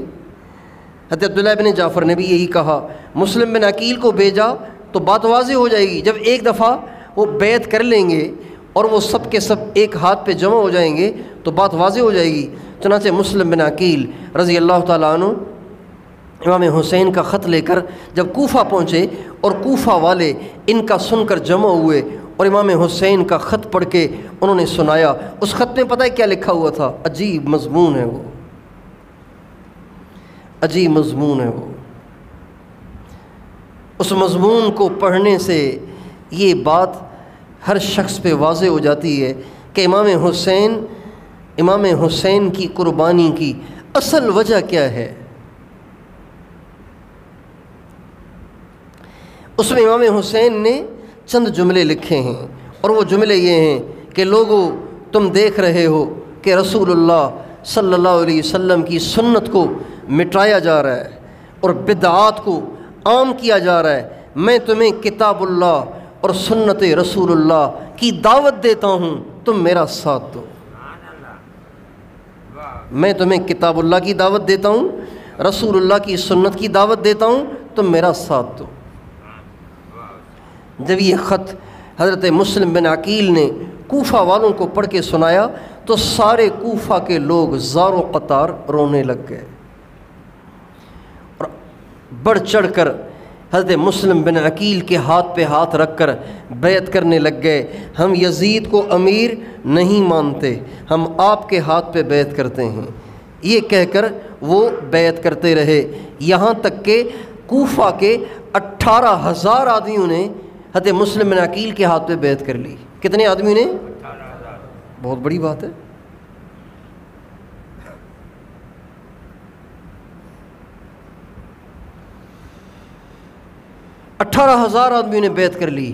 A: حضرت عبداللہ بن جعفر نے بھی یہی کہا، مسلم بن عقیل کو بھیجا تو بات واضح ہو جائے گی، جب ایک دفعہ وہ بیعت کر لیں گے اور وہ سب کے سب ایک ہاتھ پہ جمع ہو جائیں گے تو بات واضح ہو جائے گی۔ چنانچہ مسلم بن عقیل رضی اللہ تعالیٰ عنہ امام حسین کا خط لے کر جب کوفہ پہنچے اور کوفہ والے ان کا سن کر جمع ہوئے اور امام حسین کا خط پڑھ کے انہوں نے سنایا۔ اس خط میں پتہ ہے کیا لکھا ہوا تھا؟ عجیب مضمون ہے وہ، عجیب مضمون ہے وہ۔ اس مضمون کو پڑھنے سے یہ بات ہر شخص پہ واضح ہو جاتی ہے کہ امام حسین کی قربانی کی اصل وجہ کیا ہے۔ اس میں امام حسین نے چند جملے لکھے ہیں، اور وہ جملے یہ ہیں کہ لوگو تم دیکھ رہے ہو کہ رسول اللہ صلی اللہ علیہ وسلم کی سنت کو مٹایا جا رہا ہے اور بدعات کو عام کیا جا رہا ہے۔ میں تمہیں کتاب اللہ اور سنت رسول اللہ کی دعوت دیتا ہوں، تم میرا ساتھ دو۔ میں تمہیں کتاب اللہ کی دعوت دیتا ہوں، رسول اللہ کی سنت کی دعوت دیتا ہوں، تم میرا ساتھ دو۔ جب یہ خط حضرت مسلم بن عقیل نے کوفہ والوں کو پڑھ کے سنایا تو سارے کوفہ کے لوگ زار و قطار رونے لگ گئے اور بڑھ چڑھ کر حضرت مسلم بن عقیل کے ہاتھ پہ ہاتھ رکھ کر بیعت کرنے لگ گئے۔ ہم یزید کو امیر نہیں مانتے، ہم آپ کے ہاتھ پہ بیعت کرتے ہیں، یہ کہہ کر وہ بیعت کرتے رہے، یہاں تک کہ کوفہ کے 18,000 آدمیوں نے حضرت مسلم بن عقیل کے ہاتھ پہ بیعت کر لی۔ کتنے آدمی نے؟ بہت بڑی بات ہے۔ 18,000 آدمیوں نے بیعت کر لی۔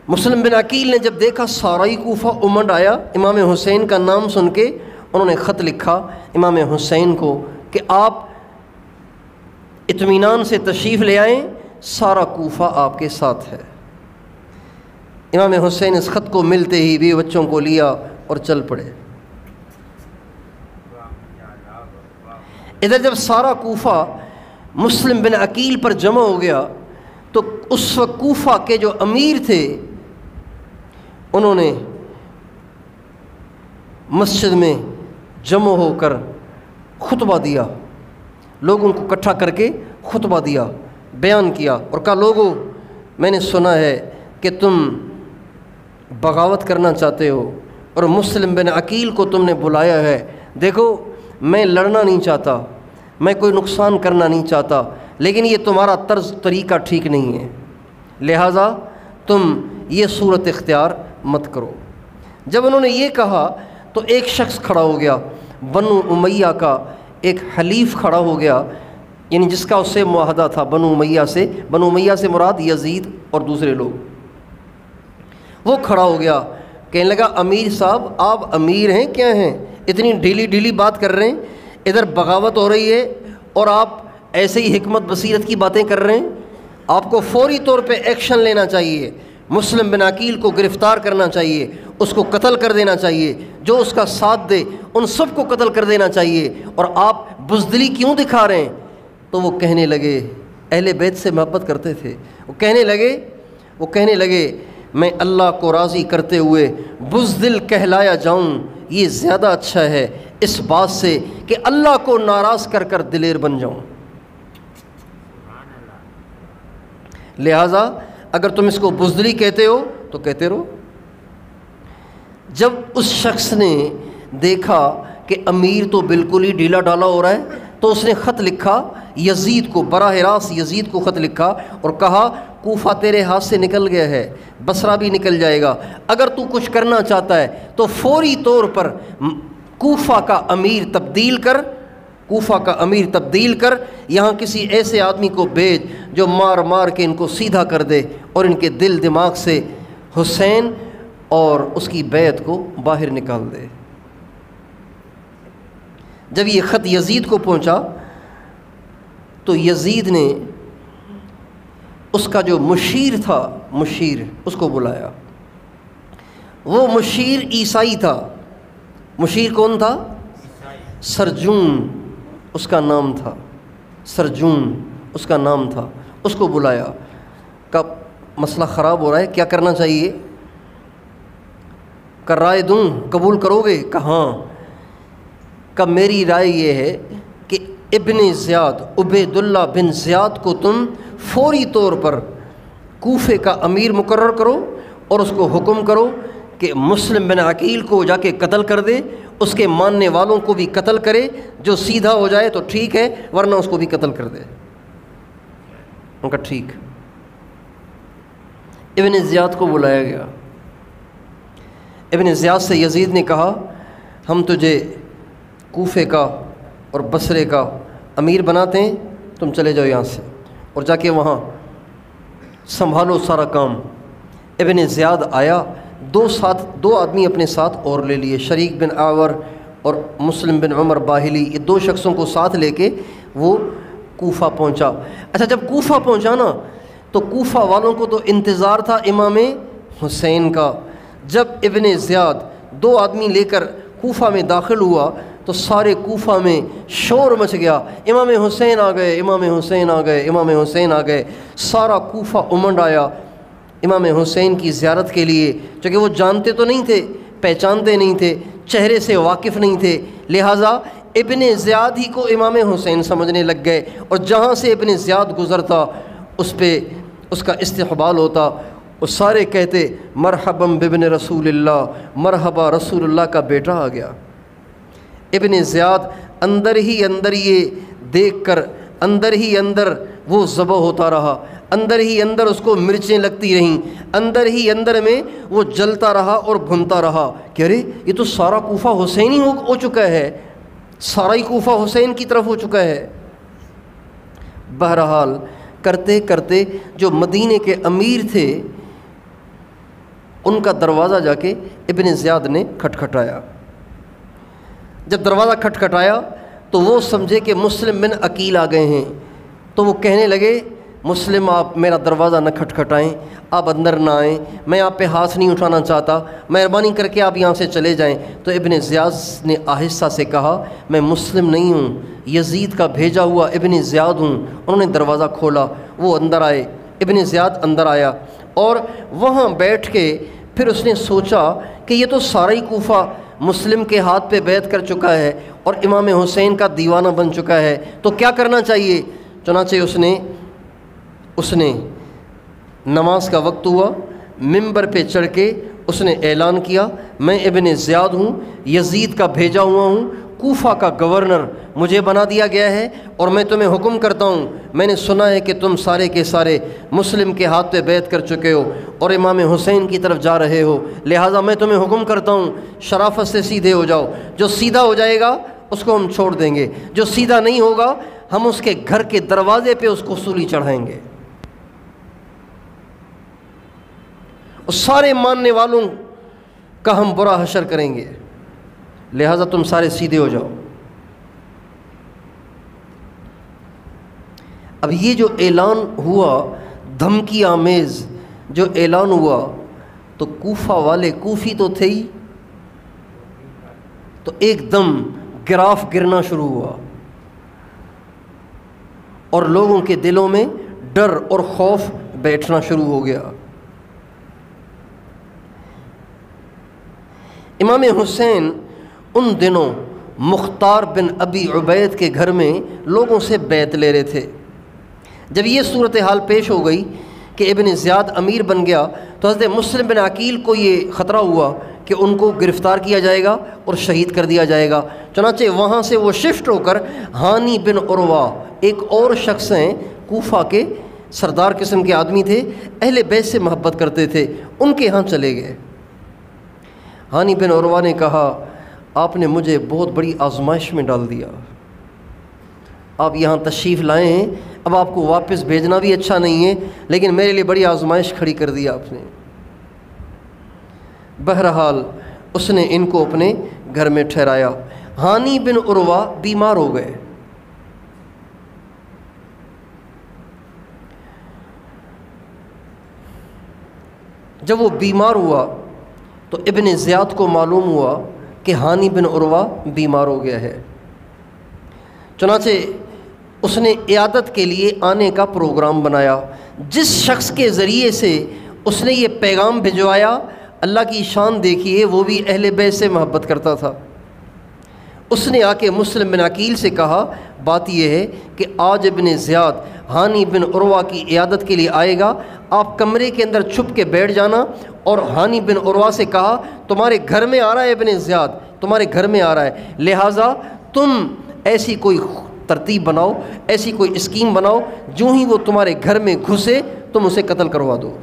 A: مسلم بن عقیل نے جب دیکھا سارا ہی کوفہ امنڈ آیا، امام حسین کا نام سن کے انہوں نے خط لکھا امام حسین کو کہ آپ اطمینان سے تشریف لے آئیں، سارا کوفہ آپ کے ساتھ ہے۔ امام حسین اس خط کو ملتے ہی بیوی بچوں کو لیا اور چل پڑے۔ ادھر جب سارا کوفہ مسلم بن عقیل پر جمع ہو گیا تو اس وقت کوفہ کے جو امیر تھے انہوں نے مسجد میں جمع ہو کر خطبہ دیا، لوگوں کو اکٹھا کر کے خطبہ دیا، بیان کیا اور کہا لوگو میں نے سنا ہے کہ تم بغاوت کرنا چاہتے ہو اور مسلم بن عقیل کو تم نے بلایا ہے۔ دیکھو میں لڑنا نہیں چاہتا، میں کوئی نقصان کرنا نہیں چاہتا، لیکن یہ تمہارا طرز طریقہ ٹھیک نہیں ہے، لہٰذا تم یہ صورت اختیار مت کرو۔ جب انہوں نے یہ کہا تو ایک شخص کھڑا ہو گیا، بنو امیہ کا ایک حلیف کھڑا ہو گیا، یعنی جس کا اس سے معاہدہ تھا بنو امیہ سے مراد یزید اور دوسرے لوگ۔ وہ کھڑا ہو گیا، کہنے لگا امیر صاحب آپ امیر ہیں کیا ہیں، اتنی ڈھیلی بات کر رہے ہیں، ادھر بغاوت ہو رہی ہے اور آپ ایسے ہی حکمت بصیرت کی باتیں کر رہے ہیں، آپ کو فوری طور پہ ایکشن لینا چاہیے، مسلم بن عقیل کو گرفتار کرنا چاہیے، اس کو قتل کر دینا چاہیے، جو اس کا ساتھ دے ان سب کو قتل کر دینا چاہیے، اور آپ بزدلی کیوں دکھا رہے ہیں؟ تو وہ کہنے لگے، اہل بیت سے محبت کرتے تھے، وہ کہنے لگے میں اللہ کو راضی کرتے ہوئے بزدل کہلایا جاؤں یہ زیادہ اچھا ہے اس بات سے کہ اللہ کو ناراض کر کر دلیر بن جاؤں۔ لہٰذا اگر تم اس کو بزدلی کہتے ہو تو کہتے رہو۔ جب اس شخص نے دیکھا کہ امیر تو بالکل ہی ڈھیلا ڈالا ہو رہا ہے تو اس نے خط لکھا یزید کو، براہ راست یزید کو خط لکھا اور کہا کوفہ تیرے ہاتھ سے نکل گیا ہے، بصرہ بھی نکل جائے گا، اگر تو کچھ کرنا چاہتا ہے تو فوری طور پر کوفہ کا امیر تبدیل کر، کوفہ کا امیر تبدیل کر، یہاں کسی ایسے آدمی کو بھیج جو مار مار کے ان کو سیدھا کر دے اور ان کے دل دماغ سے حسین اور اس کی بیعت کو باہر نکال دے۔ جب یہ خط یزید کو پہنچا تو یزید نے اس کا جو مشیر تھا، مشیر اس کو بلایا۔ وہ مشیر عیسائی تھا۔ مشیر کون تھا؟ سرجون اس کا نام تھا، سرجون اس کا نام تھا۔ اس کو بلایا، کہا مسئلہ خراب ہو رہا ہے، کیا کرنا چاہیے؟ کہ رائے دوں، قبول کرو گے؟ کہ ہاں۔ کہ میری رائے یہ ہے کہ ابن زیاد، عبید اللہ بن زیاد کو تم فوری طور پر کوفے کا امیر مقرر کرو اور اس کو حکم کرو کہ مسلم بن عقیل کو جا کے قتل کر دے، اس کے ماننے والوں کو بھی قتل کرے، جو سیدھا ہو جائے تو ٹھیک ہے ورنہ اس کو بھی قتل کر دے۔ ان کا ٹھیک۔ ابن زیاد کو بلایا گیا۔ ابن زیاد سے یزید نے کہا ہم تجھے کوفے کا اور بصرے کا امیر بناتے ہیں، تم چلے جاؤ یہاں سے اور جا کے وہاں سنبھالو سارا کام۔ ابن زیاد آیا، دو آدمی اپنے ساتھ اور لے لیے، شریک بن آور اور مسلم بن عمر باہلی، یہ دو شخصوں کو ساتھ لے کے وہ کوفہ پہنچا۔ اچھا جب کوفہ پہنچا نا تو کوفہ والوں کو تو انتظار تھا امام حسین کا۔ جب ابن زیاد دو آدمی لے کر کوفہ میں داخل ہوا تو سارے کوفہ میں شور مچ گیا، امام حسین آ گئے، امام حسین آ گئے، امام حسین آ گئے۔ سارا کوفہ امنڈ آیا امام حسین کی زیارت کے لیے، چونکہ وہ جانتے تو نہیں تھے، پہچانتے نہیں تھے، چہرے سے واقف نہیں تھے، لہٰذا ابن زیاد ہی کو امام حسین سمجھنے لگ گئے، اور جہاں سے ابن زیاد گزرتا اس پہ اس کا استقبال ہوتا، اور سارے کہتے مرحبا بابن رسول اللہ، مرحبا رسول اللہ کا بیٹا آ گیا۔ ابن زیاد اندر ہی اندر یہ دیکھ کر اندر ہی اندر وہ ذبح ہوتا رہا، اندر ہی اندر اس کو مرچیں لگتی رہیں، اندر ہی اندر میں وہ جلتا رہا اور بھنتا رہا کہ ارے یہ تو سارا کوفہ حسین ہی ہو چکا ہے، سارا ہی کوفہ حسین کی طرف ہو چکا ہے۔ بہرحال کرتے کرتے جو مدینے کے امیر تھے ان کا دروازہ جا کے ابن زیاد نے کھٹکھٹایا۔ جب دروازہ کھٹکھٹایا تو وہ سمجھے کہ مسلم بن عقیل آ گئے ہیں، تو وہ کہنے لگے مسلم آپ میرا دروازہ نہ کھٹکھٹائیں، آپ اندر نہ آئیں، میں آپ پہ ہاتھ نہیں اٹھانا چاہتا، مہربانی کر کے آپ یہاں سے چلے جائیں۔ تو ابن زیاد نے آہستہ سے کہا میں مسلم نہیں ہوں، یزید کا بھیجا ہوا ابن زیاد ہوں۔ انہوں نے دروازہ کھولا، وہ اندر آئے، ابن زیاد اندر آیا اور وہاں بیٹھ کے پھر اس نے سوچا کہ یہ تو سارا ہی کوفہ مسلم کے ہاتھ پہ بیعت کر چکا ہے اور امام حسین کا دیوانہ بن چکا ہے، تو کیا کرنا چاہیے؟ چنانچہ اس نے نماز کا وقت ہوا، منبر پہ چڑھ کے اس نے اعلان کیا میں ابن زیاد ہوں، یزید کا بھیجا ہوا ہوں، کوفہ کا گورنر مجھے بنا دیا گیا ہے، اور میں تمہیں حکم کرتا ہوں، میں نے سنا ہے کہ تم سارے کے سارے مسلم کے ہاتھ پہ بیعت کر چکے ہو اور امام حسین کی طرف جا رہے ہو، لہٰذا میں تمہیں حکم کرتا ہوں شرافت سے سیدھے ہو جاؤ، جو سیدھا ہو جائے گا اس کو ہم چھوڑ دیں گے، جو سیدھا نہیں ہوگا ہم اس کے گھر کے دروازے پہ اس کو سولی چڑھائیں گے، اور سارے ماننے والوں کا ہم برا حشر کریں گے، لہٰذا تم سارے سیدھے ہو جاؤ۔ اب یہ جو اعلان ہوا، دھمکی آمیز جو اعلان ہوا، تو کوفہ والے کوفی تو تھے ہی، تو ایک دم گراف گرنا شروع ہوا اور لوگوں کے دلوں میں ڈر اور خوف بیٹھنا شروع ہو گیا۔ امام حسین ان دنوں مختار بن ابی عبید کے گھر میں لوگوں سے بیعت لے رہے تھے۔ جب یہ صورتحال پیش ہو گئی کہ ابن زیاد امیر بن گیا تو حضرت مسلم بن عقیل کو یہ خطرہ ہوا کہ ان کو گرفتار کیا جائے گا اور شہید کر دیا جائے گا۔ چنانچہ وہاں سے وہ شفٹ ہو کر ہانی بن عروہ، ایک اور شخص ہیں کوفہ کے سردار قسم کے آدمی تھے، اہل بیت سے محبت کرتے تھے، ان کے ہاں چلے گئے۔ ہانی بن عروہ نے کہا آپ نے مجھے بہت بڑی آزمائش میں ڈال دیا، آپ یہاں تشریف لائے ہیں، اب آپ کو واپس بھیجنا بھی اچھا نہیں ہے، لیکن میرے لیے بڑی آزمائش کھڑی کر دی آپ نے۔ بہرحال اس نے ان کو اپنے گھر میں ٹھہرایا۔ ہانی بن عروہ بیمار ہو گئے۔ جب وہ بیمار ہوا تو ابن زیاد کو معلوم ہوا کہ ہانی بن عروہ بیمار ہو گیا ہے، چنانچہ اس نے عیادت کے لیے آنے کا پروگرام بنایا۔ جس شخص کے ذریعے سے اس نے یہ پیغام بھجوایا، اللہ کی شان دیکھیے، وہ بھی اہل بیت سے محبت کرتا تھا۔ اس نے آ کے مسلم بن عقیل سے کہا بات یہ ہے کہ آج ابن زیاد ہانی بن عروہ کی عیادت کے لیے آئے گا، آپ کمرے کے اندر چھپ کے بیٹھ جانا، اور ہانی بن عروہ سے کہا تمہارے گھر میں آ رہا ہے ابن زیاد، تمہارے گھر میں آ رہا ہے، لہٰذا تم ایسی کوئی ترتیب بناؤ، ایسی کوئی اسکیم بناؤ، جو ہی وہ تمہارے گھر میں گھسے تم اسے قتل کروا دو۔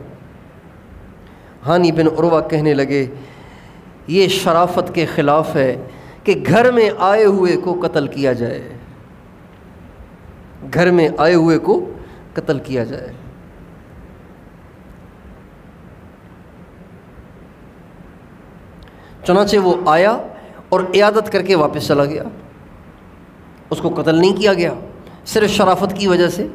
A: ہانی بن عروہ کہنے لگے یہ شرافت کے خلاف ہے کہ گھر میں آئے ہوئے کو قتل کیا جائے، گھر میں آئے ہوئے کو قتل کیا جائے۔ چنانچہ وہ آیا اور عیادت کر کے واپس چلا گیا، اس کو قتل نہیں کیا گیا، صرف شرافت کی وجہ سے۔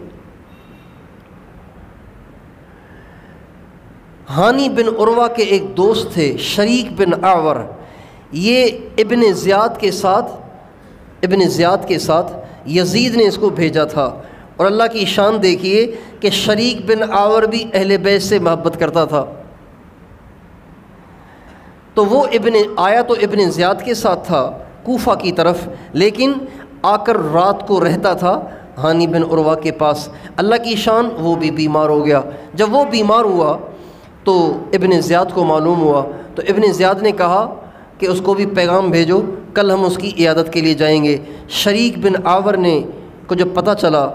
A: ہانی بن عروہ کے ایک دوست تھے شریک بن اعور، یہ ابن زیاد کے ساتھ یزید نے اس کو بھیجا تھا، اور اللہ کی شان دیکھیے کہ شریک بن اعور بھی اہل بیت سے محبت کرتا تھا۔ تو وہ آیا تو ابن زیاد کے ساتھ تھا کوفہ کی طرف، لیکن آ کر رات کو رہتا تھا ہانی بن عروہ کے پاس۔ اللہ کی شان وہ بھی بیمار ہو گیا۔ جب وہ بیمار ہوا تو ابن زیاد کو معلوم ہوا، تو ابن زیاد نے کہا کہ اس کو بھی پیغام بھیجو، کل ہم اس کی عیادت کے لیے جائیں گے۔ شریک بن اعور نے کو جب پتہ چلا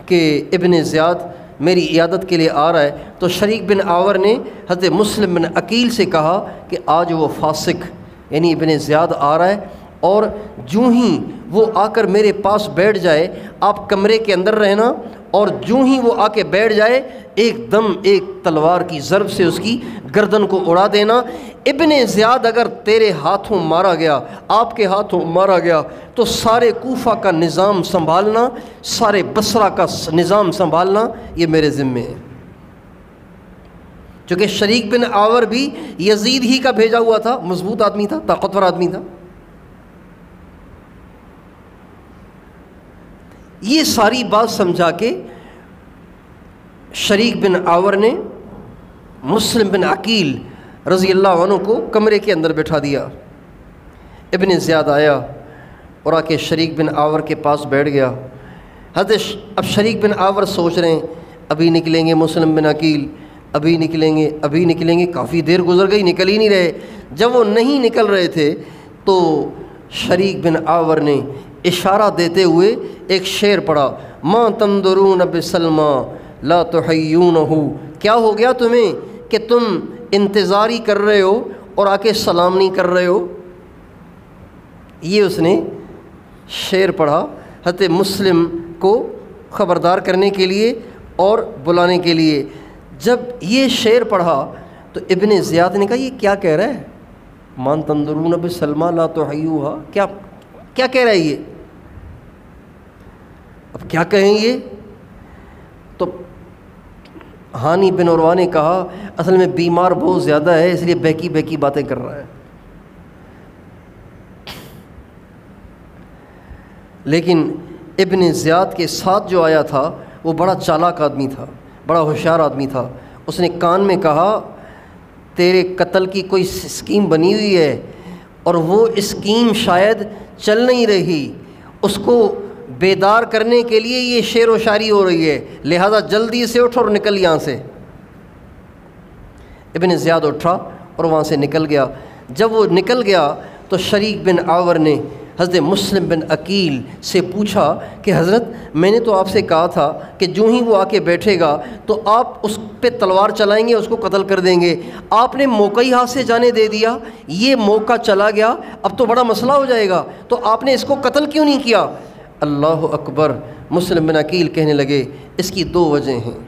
A: کہ ابن زیاد میری عیادت کے لیے آ رہا ہے، تو شریک بن اعور نے حضرت مسلم بن عقیل سے کہا کہ آج وہ فاسق یعنی ابن زیاد آ رہا ہے، اور جو ہی وہ آ کر میرے پاس بیٹھ جائے آپ کمرے کے اندر رہنا، اور جو ہی وہ آ کے بیٹھ جائے ایک دم ایک تلوار کی ضرب سے اس کی گردن کو اڑا دینا۔ ابن زیاد اگر تیرے ہاتھوں مارا گیا، آپ کے ہاتھوں مارا گیا، تو سارے کوفہ کا نظام سنبھالنا، سارے بصرہ کا نظام سنبھالنا یہ میرے ذمے ہے۔ چونکہ شریک بن اعور بھی یزید ہی کا بھیجا ہوا تھا، مضبوط آدمی تھا، طاقتور آدمی تھا۔ یہ ساری بات سمجھا کے شریک بن اعور نے مسلم بن عقیل رضی اللہ عنہ کو کمرے کے اندر بٹھا دیا۔ ابن زیاد آیا اور آ کے شریک بن اعور کے پاس بیٹھ گیا۔ اب شریک بن اعور سوچ رہے ہیں ابھی نکلیں گے مسلم بن عقیل، ابھی نکلیں گے، کافی دیر گزر گئی، نکل ہی نہیں رہے۔ جب وہ نہیں نکل رہے تھے تو شریک بن اعور نے اشارہ دیتے ہوئے ایک شعر پڑھا، ما تنظرون بسلمى لا تحیونہ، کیا ہو گیا تمہیں کہ تم انتظار ہی کر رہے ہو اور آ کے سلام نہیں کر رہے ہو۔ یہ اس نے شعر پڑھا حضرت مسلم کو خبردار کرنے کے لیے اور بلانے کے لیے۔ جب یہ شعر پڑھا تو ابن زیاد نے کہا یہ کیا کہہ رہا ہے، مان تنظرون بسلمى لا تحیوہا، کیا کہہ رہا ہے یہ، اب کیا کہیں یہ؟ تو ہانی بن عروہ نے کہا اصل میں بیمار بہت زیادہ ہے، اس لیے بہکی باتیں کر رہا ہے۔ لیکن ابن زیاد کے ساتھ جو آیا تھا وہ بڑا چالاک آدمی تھا، بڑا ہوشیار آدمی تھا۔ اس نے کان میں کہا تیرے قتل کی کوئی اسکیم بنی ہوئی ہے، اور وہ اسکیم شاید چل نہیں رہی، اس کو بیدار کرنے کے لیے یہ شعر و شاعری ہو رہی ہے، لہذا جلدی سے اٹھ اور نکل یہاں سے۔ ابن زیاد اٹھا اور وہاں سے نکل گیا۔ جب وہ نکل گیا تو شریک بن عاور نے حضرت مسلم بن عقیل سے پوچھا کہ حضرت میں نے تو آپ سے کہا تھا کہ جو ہی وہ آ کے بیٹھے گا تو آپ اس پہ تلوار چلائیں گے، اس کو قتل کر دیں گے، آپ نے موقع ہی ہاتھ سے جانے دے دیا، یہ موقع چلا گیا، اب تو بڑا مسئلہ ہو جائے گا، تو آپ نے اس کو قتل کیوں نہیں کیا؟ اللہ اکبر۔ مسلم بن عقیل کہنے لگے اس کی دو وجہ ہیں،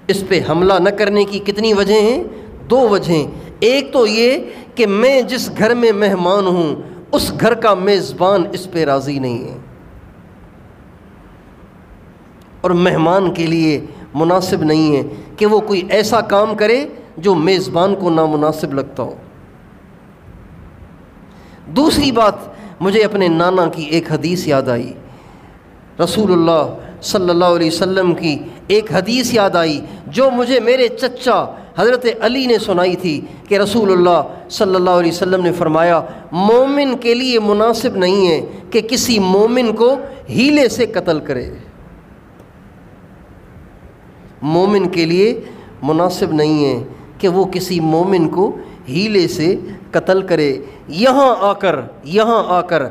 A: اس پہ حملہ نہ کرنے کی کتنی وجہ ہیں؟ دو وجہیں۔ ایک تو یہ کہ میں جس گھر میں مہمان ہوں اس گھر کا میزبان اس پہ راضی نہیں ہے، اور مہمان کے لیے مناسب نہیں ہے کہ وہ کوئی ایسا کام کرے جو میزبان کو نامناسب لگتا ہو۔ دوسری بات، مجھے اپنے نانا کی ایک حدیث یاد آئی، رسول اللہ صلی اللہ علیہ وسلم کی ایک حدیث یاد آئی جو مجھے میرے چچا حضرت علی نے سنائی تھی کہ رسول اللہ صلی اللہ علیہ وسلم نے فرمایا مومن کے لیے مناسب نہیں ہے کہ کسی مومن کو ہیلے سے قتل کرے، مومن کے لیے مناسب نہیں ہے کہ وہ کسی مومن کو ہیلے سے قتل کرے۔ یہاں آ کر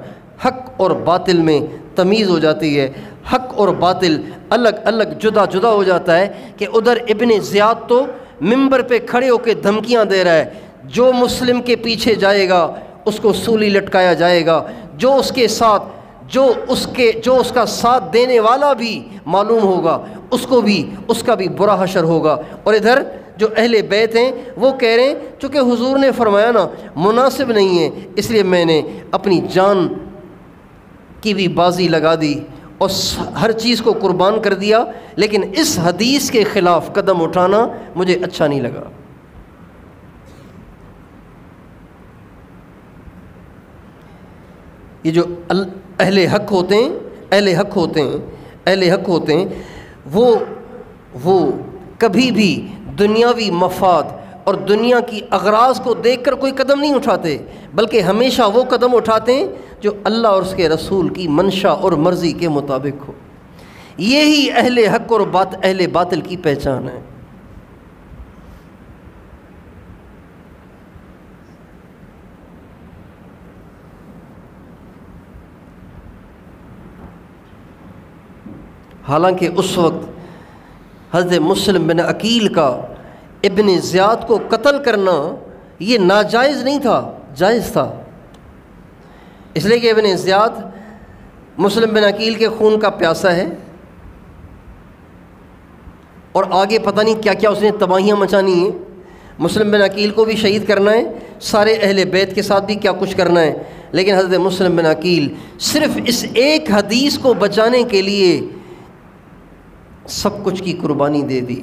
A: حق اور باطل میں تمیز ہو جاتی ہے، حق اور باطل الگ الگ جدا جدا ہو جاتا ہے کہ ادھر ابن زیاد تو ممبر پہ کھڑے ہو کے دھمکیاں دے رہا ہے، جو مسلم کے پیچھے جائے گا اس کو سولی لٹکایا جائے گا، جو اس کے ساتھ جو اس کا ساتھ دینے والا بھی معلوم ہوگا اس کا بھی برا حشر ہوگا۔ اور ادھر جو اہل بیت ہیں وہ کہہ رہے ہیں چونکہ حضور نے فرمایا نا مناسب نہیں ہے، اس لیے میں نے اپنی جان کی بھی بازی لگا دی اور ہر چیز کو قربان کر دیا، لیکن اس حدیث کے خلاف قدم اٹھانا مجھے اچھا نہیں لگا۔ یہ جو اہل حق ہوتے ہیں وہ کبھی بھی دنیاوی مفاد اور دنیا کی اغراض کو دیکھ کر کوئی قدم نہیں اٹھاتے، بلکہ ہمیشہ وہ قدم اٹھاتے ہیں جو اللہ اور اس کے رسول کی منشا اور مرضی کے مطابق ہو۔ یہی اہل حق اور اہل باطل کی پہچان ہے۔ حالانکہ اس وقت حضرت مسلم بن عقیل کا ابن زیاد کو قتل کرنا یہ ناجائز نہیں تھا، جائز تھا، اس لیے کہ ابن زیاد مسلم بن عقیل کے خون کا پیاسا ہے، اور آگے پتہ نہیں کیا کیا اس نے تباہیاں مچانی ہیں، مسلم بن عقیل کو بھی شہید کرنا ہے، سارے اہل بیت کے ساتھ بھی کیا کچھ کرنا ہے، لیکن حضرت مسلم بن عقیل صرف اس ایک حدیث کو بچانے کے لیے سب کچھ کی قربانی دے دی۔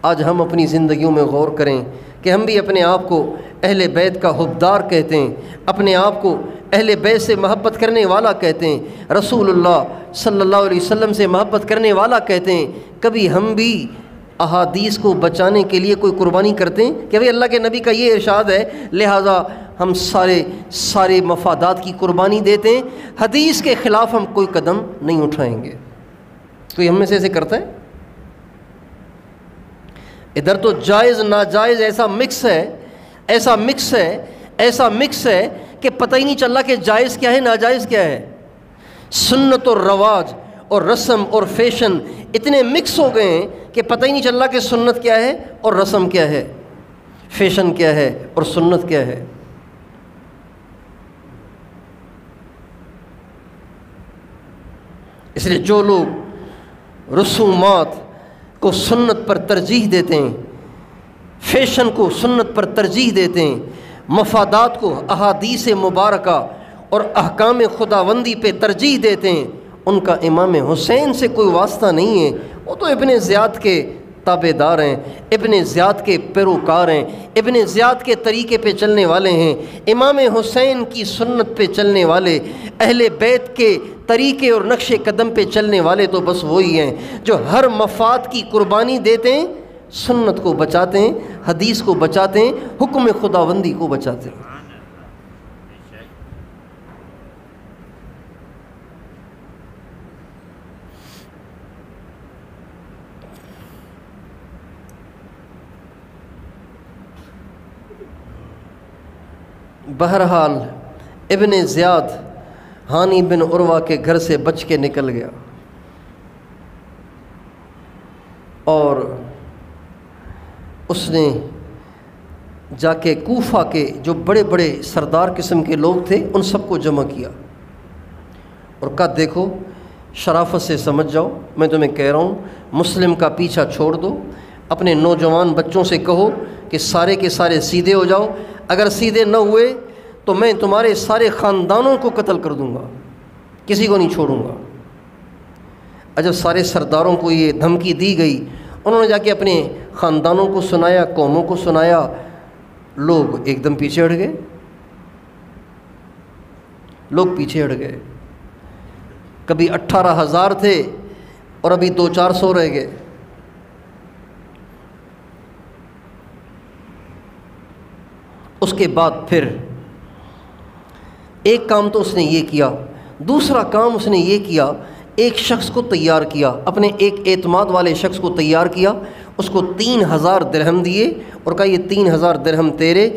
A: آج ہم اپنی زندگیوں میں غور کریں کہ ہم بھی اپنے آپ کو اہل بیت کا حبدار کہتے ہیں، اپنے آپ کو اہل بیت سے محبت کرنے والا کہتے ہیں، رسول اللہ صلی اللہ علیہ وسلم سے محبت کرنے والا کہتے ہیں، کبھی ہم بھی احادیث کو بچانے کے لیے کوئی قربانی کرتے ہیں کہ بھئی اللہ کے نبی کا یہ ارشاد ہے لہٰذا ہم سارے مفادات کی قربانی دیتے ہیں، حدیث کے خلاف ہم کوئی قدم نہیں اٹھائیں گے؟ کوئی ہم میں سے ایسے کرتا ہے؟ ادھر تو جائز ناجائز ایسا مکس ہے کہ پتہ ہی نہیں چل رہا کہ جائز کیا ہے ناجائز کیا ہے۔ سنت اور رواج اور رسم اور فیشن اتنے مکس ہو گئے ہیں کہ پتہ ہی نہیں چل رہا کہ سنت کیا ہے اور رسم کیا ہے، فیشن کیا ہے اور سنت کیا ہے۔ اس لیے جو لوگ رسومات کو سنت پر ترجیح دیتے ہیں، فیشن کو سنت پر ترجیح دیتے ہیں، مفادات کو احادیث مبارکہ اور احکام خداوندی پہ ترجیح دیتے ہیں، ان کا امام حسین سے کوئی واسطہ نہیں ہے، وہ تو ابن زیاد کے تابع دار ہیں، ابن زیاد کے پیروکار ہیں، ابن زیاد کے طریقے پہ چلنے والے ہیں، امام حسین کی سنت پہ چلنے والے، اہل بیت کے طریقے اور نقش قدم پہ چلنے والے تو بس وہی ہیں جو ہر مفاد کی قربانی دیتے ہیں، سنت کو بچاتے ہیں، حدیث کو بچاتے ہیں، حکم خداوندی کو بچاتے ہیں۔ بہرحال ابن زیاد ہانی بن عروہ کے گھر سے بچ کے نکل گیا اور اس نے جا کے کوفہ کے جو بڑے بڑے سردار قسم کے لوگ تھے ان سب کو جمع کیا اور کہا دیکھو شرافت سے سمجھ جاؤ، میں تمہیں کہہ رہا ہوں مسلم کا پیچھا چھوڑ دو، اپنے نوجوان بچوں سے کہو کہ سارے کے سارے سیدھے ہو جاؤ، اگر سیدھے نہ ہوئے تو میں تمہارے سارے خاندانوں کو قتل کر دوں گا، کسی کو نہیں چھوڑوں گا۔ جب سارے سرداروں کو یہ دھمکی دی گئی، انہوں نے جا کے اپنے خاندانوں کو سنایا، قوموں کو سنایا، لوگ ایک دم پیچھے ہٹ گئے، لوگ پیچھے ہٹ گئے۔ کبھی 18,000 تھے اور ابھی 200-400 رہ گئے۔ اس کے بعد پھر ایک کام تو اس نے یہ کیا، دوسرا کام اس نے یہ کیا، ایک شخص کو تیار کیا، اپنے ایک اعتماد والے شخص کو تیار کیا، اس کو 3,000 درہم دیے اور کہا یہ 3,000 درہم تیرے،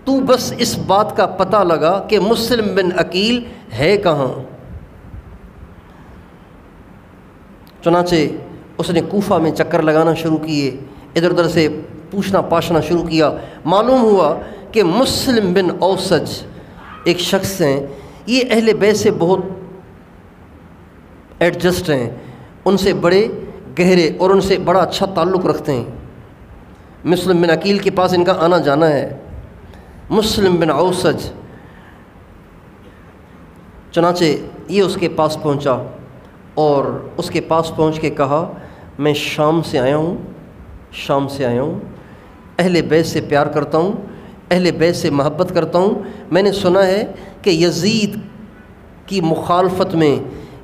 A: تو بس اس بات کا پتہ لگا کہ مسلم بن عقیل ہے کہاں۔ چنانچہ اس نے کوفہ میں چکر لگانا شروع کیے، ادھر ادھر سے پوچھنا پاشنا شروع کیا۔ معلوم ہوا کہ مسلم بن اوسج ایک شخص ہیں، یہ اہل بیت سے بہت ایڈجسٹ ہیں، ان سے بڑے گہرے اور ان سے بڑا اچھا تعلق رکھتے ہیں۔ مسلم بن عقیل کے پاس ان کا آنا جانا ہے۔ مسلم بن اوسج چنانچہ یہ اس کے پاس پہنچا اور اس کے پاس پہنچ کے کہا میں شام سے آیا ہوں، اہل بیت سے پیار کرتا ہوں، اہل بیت سے محبت کرتا ہوں، میں نے سنا ہے کہ یزید کی مخالفت میں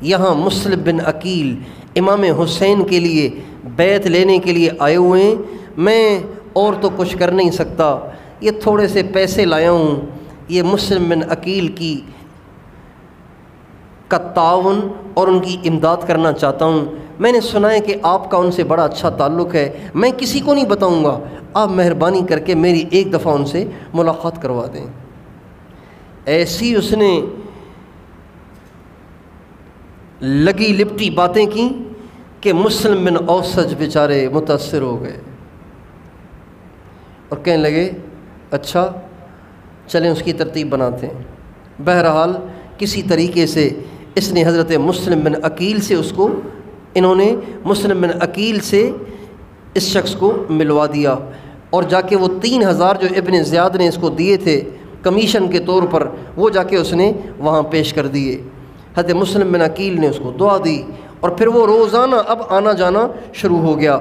A: یہاں مسلم بن عقیل امام حسین کے لیے بیعت لینے کے لیے آئے ہوئے ہیں، میں اور تو کچھ کر نہیں سکتا، یہ تھوڑے سے پیسے لایا ہوں، یہ مسلم بن عقیل کا تعاون اور ان کی امداد کرنا چاہتا ہوں، میں نے سنا ہے کہ آپ کا ان سے بڑا اچھا تعلق ہے، میں کسی کو نہیں بتاؤں گا، آپ مہربانی کر کے میری ایک دفعہ ان سے ملاقات کروا دیں۔ ایسی اس نے لگی لپٹی باتیں کی کہ مسلم بن اوسج بیچارے متاثر ہو گئے اور کہنے لگے اچھا چلیں اس کی ترتیب بناتے ہیں۔ بہرحال کسی طریقے سے اس نے حضرت مسلم بن عقیل سے انہوں نے مسلم بن عقیل سے اس شخص کو ملوا دیا اور جا کے وہ 3,000 جو ابن زیاد نے اس کو دیے تھے کمیشن کے طور پر، وہ جا کے اس نے وہاں پیش کر دیے۔ حضرت مسلم بن عقیل نے اس کو دعا دی اور پھر وہ روزانہ اب آنا جانا شروع ہو گیا۔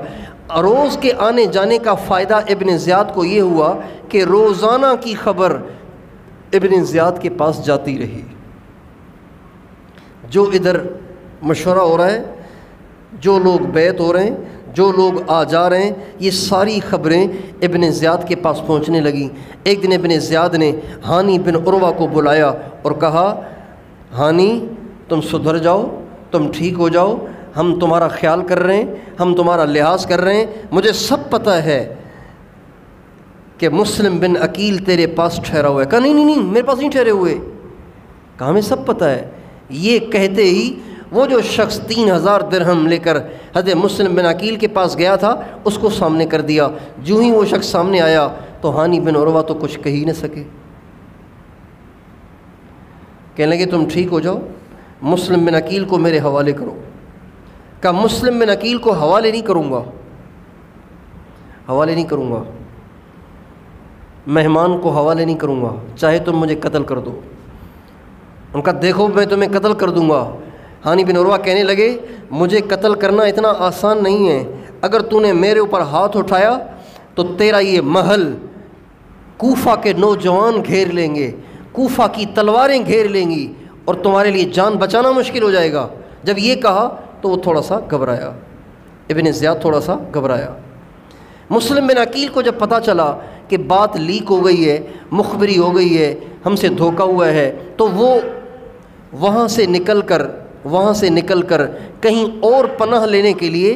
A: روز کے آنے جانے کا فائدہ ابن زیاد کو یہ ہوا کہ روزانہ کی خبر ابن زیاد کے پاس جاتی رہی، جو ادھر مشورہ ہو رہا ہے، جو لوگ بیعت ہو رہے ہیں، جو لوگ آ جا رہے ہیں، یہ ساری خبریں ابن زیاد کے پاس پہنچنے لگیں۔ ایک دن ابن زیاد نے ہانی بن عروہ کو بلایا اور کہا ہانی تم سدھر جاؤ، تم ٹھیک ہو جاؤ، ہم تمہارا خیال کر رہے ہیں، ہم تمہارا لحاظ کر رہے ہیں، مجھے سب پتہ ہے کہ مسلم بن عقیل تیرے پاس ٹھہرا ہوا ہے۔ کہا نہیں میرے پاس نہیں ٹھہرے ہوئے، کہا ہمیں سب پتہ ہے۔ یہ کہتے ہی وہ جو شخص 3,000 درہم لے کر حضرت مسلم بن عقیل کے پاس گیا تھا اس کو سامنے کر دیا۔ جو ہی وہ شخص سامنے آیا تو ہانی بن عروہ تو کچھ کہہ ہی نہ سکے، کہنے لگے تم ٹھیک ہو جاؤ، مسلم بن عقیل کو میرے حوالے کرو۔ کہا مسلم بن عقیل کو حوالے نہیں کروں گا، مہمان کو حوالے نہیں کروں گا، چاہے تم مجھے قتل کر دو۔ ان کا دیکھو میں تمہیں قتل کر دوں گا۔ ہانی بن عروہ کہنے لگے مجھے قتل کرنا اتنا آسان نہیں ہے، اگر تو نے میرے اوپر ہاتھ اٹھایا تو تیرا یہ محل کوفہ کے نوجوان گھیر لیں گے، کوفہ کی تلواریں گھیر لیں گی اور تمہارے لیے جان بچانا مشکل ہو جائے گا۔ جب یہ کہا تو وہ تھوڑا سا گھبرایا، ابن زیاد تھوڑا سا گھبرایا۔ مسلم بن عقیل کو جب پتہ چلا کہ بات لیک ہو گئی ہے، مخبری ہو گئی ہے، ہم سے دھوکہ ہوا ہے، تو وہ وہاں سے نکل کر کہیں اور پناہ لینے کے لیے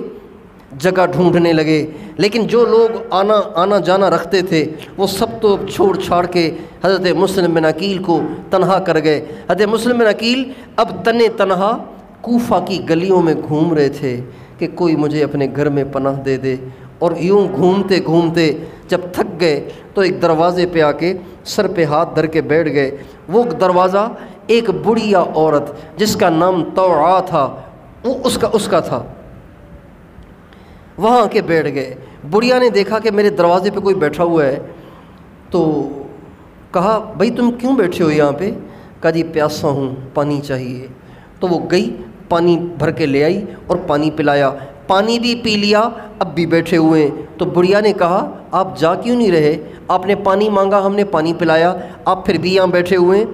A: جگہ ڈھونڈنے لگے، لیکن جو لوگ آنا جانا رکھتے تھے وہ سب تو چھوڑ چھاڑ کے حضرت مسلم بن عقیل کو تنہا کر گئے۔ حضرت مسلم بن عقیل اب تنہا کوفہ کی گلیوں میں گھوم رہے تھے کہ کوئی مجھے اپنے گھر میں پناہ دے دے، اور یوں گھومتے گھومتے جب تھک گئے تو ایک دروازے پہ آ کے سر پہ ہاتھ دھر کے بیٹھ گئے۔ وہ دروازہ ایک بڑھیا عورت جس کا نام توعا تھا، وہ اس کا تھا، وہاں کے بیٹھ گئے۔ بڑھیا نے دیکھا کہ میرے دروازے پہ کوئی بیٹھا ہوا ہے تو کہا بھائی تم کیوں بیٹھے ہو یہاں پہ؟ کہا جی پیاسا ہوں، پانی چاہیے۔ تو وہ گئی، پانی بھر کے لے آئی اور پانی پلایا، پانی بھی پی لیا، اب بھی بیٹھے ہوئے ہیں۔ تو بڑھیا نے کہا آپ جا کیوں نہیں رہے؟ آپ نے پانی مانگا، ہم نے پانی پلایا، آپ پھر بھی یہاں بیٹھے ہوئے ہیں۔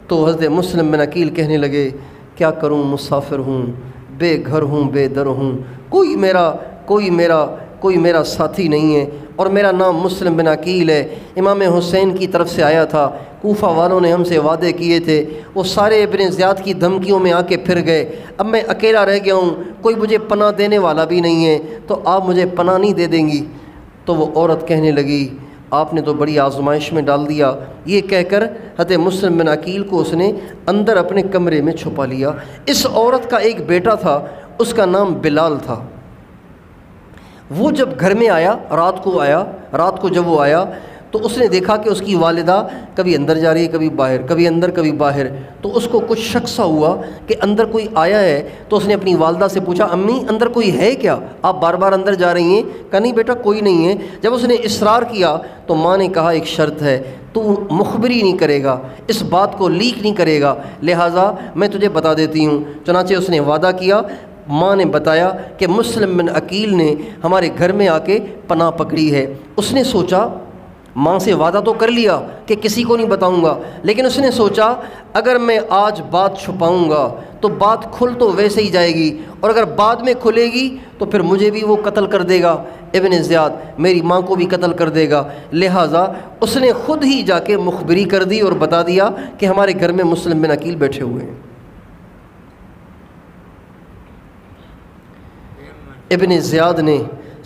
A: تو حضرت مسلم بن عقیل کہنے لگے کیا کروں، مسافر ہوں، بے گھر ہوں، بے در ہوں، کوئی میرا ساتھی نہیں ہے، اور میرا نام مسلم بن عقیل ہے، امام حسین کی طرف سے آیا تھا، کوفہ والوں نے ہم سے وعدے کیے تھے، وہ سارے ابن زیاد کی دھمکیوں میں آ کے پھر گئے، اب میں اکیلا رہ گیا ہوں، کوئی مجھے پناہ دینے والا بھی نہیں ہے، تو آپ مجھے پناہ نہیں دے دیں گی؟ تو وہ عورت کہنے لگی آپ نے تو بڑی آزمائش میں ڈال دیا۔ یہ کہہ کر حضرت مسلم بن عقیل کو اس نے اندر اپنے کمرے میں چھپا لیا۔ اس عورت کا ایک بیٹا تھا، اس کا نام بلال تھا۔ وہ جب گھر میں آیا، رات کو جب وہ آیا تو اس نے دیکھا کہ اس کی والدہ کبھی اندر جا رہی ہے، کبھی باہر، کبھی اندر کبھی باہر۔ تو اس کو کچھ شک سا ہوا کہ اندر کوئی آیا ہے، تو اس نے اپنی والدہ سے پوچھا امی اندر کوئی ہے کیا؟ آپ بار بار اندر جا رہی ہیں؟ کہا نہیں بیٹا کوئی نہیں ہے۔ جب اس نے اصرار کیا تو ماں نے کہا ایک شرط ہے، تو مخبری نہیں کرے گا، اس بات کو لیک نہیں کرے گا، لہٰذا میں تجھے بتا دیتی ہوں۔ چنانچہ اس نے وعدہ کیا۔ ماں نے بتایا کہ مسلم بن عقیل نے ہمارے گھر میں آ کے پناہ پکڑی ہے۔ اس نے سوچا، ماں سے وعدہ تو کر لیا کہ کسی کو نہیں بتاؤں گا، لیکن اس نے سوچا اگر میں آج بات چھپاؤں گا تو بات کھل تو ویسے ہی جائے گی، اور اگر بعد میں کھلے گی تو پھر مجھے بھی وہ قتل کر دے گا، ابن زیاد میری ماں کو بھی قتل کر دے گا، لہٰذا اس نے خود ہی جا کے مخبری کر دی اور بتا دیا کہ ہمارے گھر میں مسلم بن عقیل بیٹھے ہوئے ہیں۔ ابن زیاد نے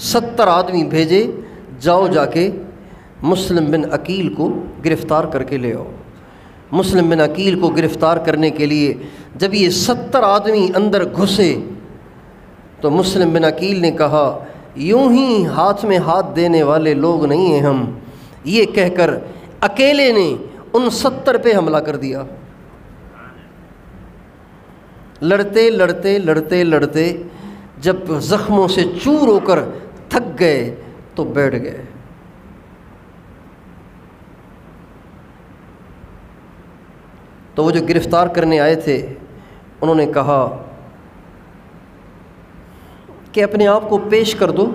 A: 70 آدمی بھیجے، جاؤ جا کے مسلم بن عقیل کو گرفتار کر کے لے آؤ۔ مسلم بن عقیل کو گرفتار کرنے کے لیے جب یہ 70 آدمی اندر گھسے تو مسلم بن عقیل نے کہا یوں ہی ہاتھ میں ہاتھ دینے والے لوگ نہیں ہیں ہم، یہ کہہ کر اکیلے نے ان 70 پہ حملہ کر دیا۔ لڑتے لڑتے لڑتے لڑتے جب زخموں سے چور ہو کر تھک گئے تو بیٹھ گئے۔ تو وہ جو گرفتار کرنے آئے تھے انہوں نے کہا کہ اپنے آپ کو پیش کر دو،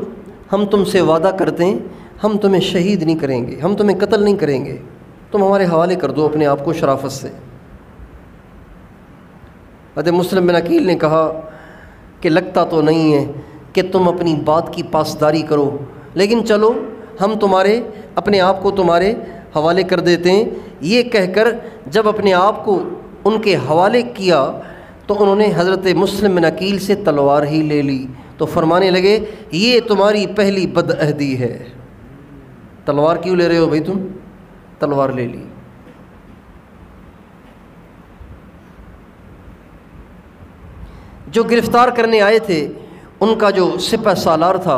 A: ہم تم سے وعدہ کرتے ہیں ہم تمہیں شہید نہیں کریں گے، ہم تمہیں قتل نہیں کریں گے، تم ہمارے حوالے کر دو اپنے آپ کو شرافت سے۔ حضرت مسلم بن عقیل نے کہا کہ لگتا تو نہیں ہے کہ تم اپنی بات کی پاسداری کرو، لیکن چلو ہم اپنے آپ کو تمہارے حوالے کر دیتے ہیں۔ یہ کہہ کر جب اپنے آپ کو ان کے حوالے کیا تو انہوں نے حضرت مسلم بن عقیل سے تلوار ہی لے لی، تو فرمانے لگے یہ تمہاری پہلی بدعہدی ہے، تلوار کیوں لے رہے ہو بھائی تم؟ تلوار لے لی۔ جو گرفتار کرنے آئے تھے ان کا جو سپہ سالار تھا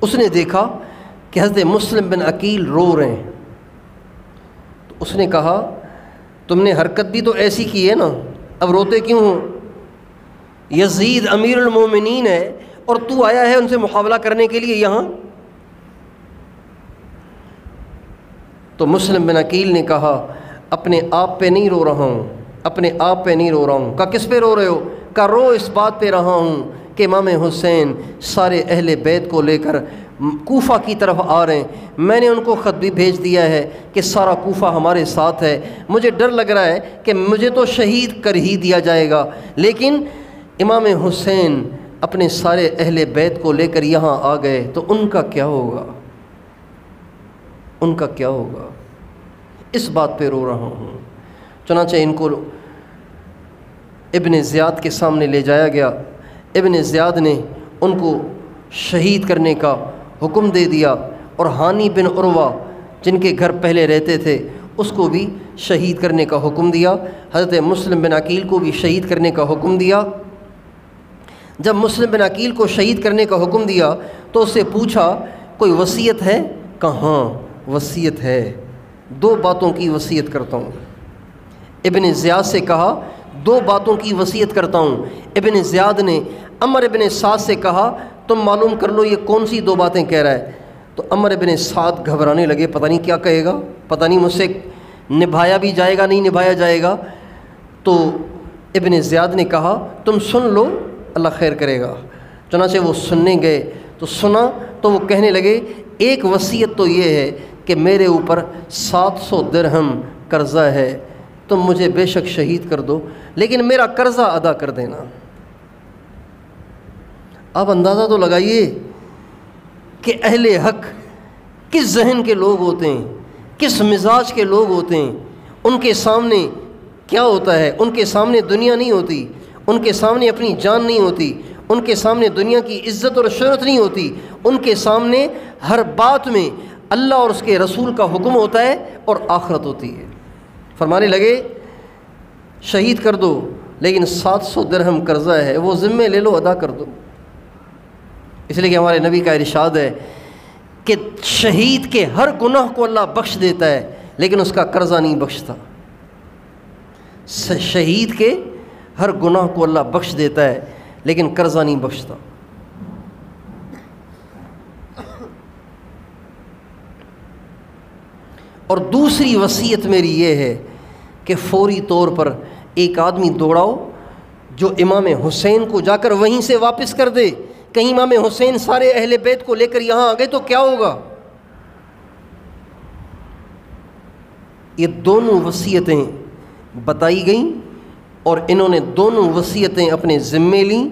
A: اس نے دیکھا کہ حضرت مسلم بن عقیل رو رہے ہیں، تو اس نے کہا تم نے حرکت بھی تو ایسی کی ہے نا، اب روتے کیوں ہو؟ یزید امیر المومنین ہے اور تو آیا ہے ان سے مقابلہ کرنے کے لیے یہاں؟ تو مسلم بن عقیل نے کہا اپنے آپ پہ نہیں رو رہا ہوں، اپنے آپ پہ نہیں رو رہا ہوں۔ کہا کس پہ رو رہے ہو؟ کہا رو اس بات پہ رہا ہوں کہ امام حسین سارے اہل بیت کو لے کر کوفہ کی طرف آ رہے ہیں، میں نے ان کو خط بھی بھیج دیا ہے کہ سارا کوفہ ہمارے ساتھ ہے، مجھے ڈر لگ رہا ہے کہ مجھے تو شہید کر ہی دیا جائے گا، لیکن امام حسین اپنے سارے اہل بیت کو لے کر یہاں آ گئے تو ان کا کیا ہوگا؟ ان کا کیا ہوگا؟ اس بات پہ رو رہا ہوں۔ چنانچہ ان کو ابن زیاد کے سامنے لے جایا گیا۔ ابن زیاد نے ان کو شہید کرنے کا حکم دے دیا، اور ہانی بن عروہ جن کے گھر پہلے رہتے تھے اس کو بھی شہید کرنے کا حکم دیا، حضرت مسلم بن عقیل کو بھی شہید کرنے کا حکم دیا۔ جب مسلم بن عقیل کو شہید کرنے کا حکم دیا تو اس سے پوچھا کوئی وصیت ہے؟ کہاں وصیت ہے، 2 باتوں کی وصیت کرتا ہوں۔ ابن زیاد سے کہا 2 باتوں کی وصیت کرتا ہوں۔ ابن زیاد نے عمر ابن سعد سے کہا تم معلوم کر لو یہ کون سی 2 باتیں کہہ رہا ہے۔ تو عمر ابن سعد گھبرانے لگے، پتہ نہیں کیا کہے گا، پتہ نہیں مجھ سے نبھایا بھی جائے گا نہیں نبھایا جائے گا۔ تو ابن زیاد نے کہا تم سن لو اللہ خیر کرے گا۔ چنانچہ وہ سننے گئے تو سنا تو وہ کہنے لگے ایک وصیت تو یہ ہے کہ میرے اوپر 700 درہم قرضہ ہے، تم مجھے بے شک شہید کر دو لیکن میرا قرضہ ادا کر دینا۔ آپ اندازہ تو لگائیے کہ اہل حق کس ذہن کے لوگ ہوتے ہیں، کس مزاج کے لوگ ہوتے ہیں۔ ان کے سامنے کیا ہوتا ہے؟ ان کے سامنے دنیا نہیں ہوتی، ان کے سامنے اپنی جان نہیں ہوتی، ان کے سامنے دنیا کی عزت اور شہرت نہیں ہوتی، ان کے سامنے ہر بات میں اللہ اور اس کے رسول کا حکم ہوتا ہے اور آخرت ہوتی ہے۔ فرمانے لگے شہید کر دو لیکن 700 درہم قرضہ ہے وہ ذمے لے لو، ادا کر دو۔ اس لیے کہ ہمارے نبی کا ارشاد ہے کہ شہید کے ہر گناہ کو اللہ بخش دیتا ہے لیکن اس کا قرضہ نہیں بخشتا۔ شہید کے ہر گناہ کو اللہ بخش دیتا ہے لیکن قرضہ نہیں بخشتا۔ اور دوسری وصیت میری یہ ہے کہ فوری طور پر ایک آدمی دوڑاؤ جو امام حسین کو جا کر وہیں سے واپس کر دے۔ کہیں امام حسین سارے اہل بیت کو لے کر یہاں آ گئے تو کیا ہوگا؟ یہ دونوں وصیتیں بتائی گئیں اور انہوں نے دونوں وصیتیں اپنے ذمے لیں،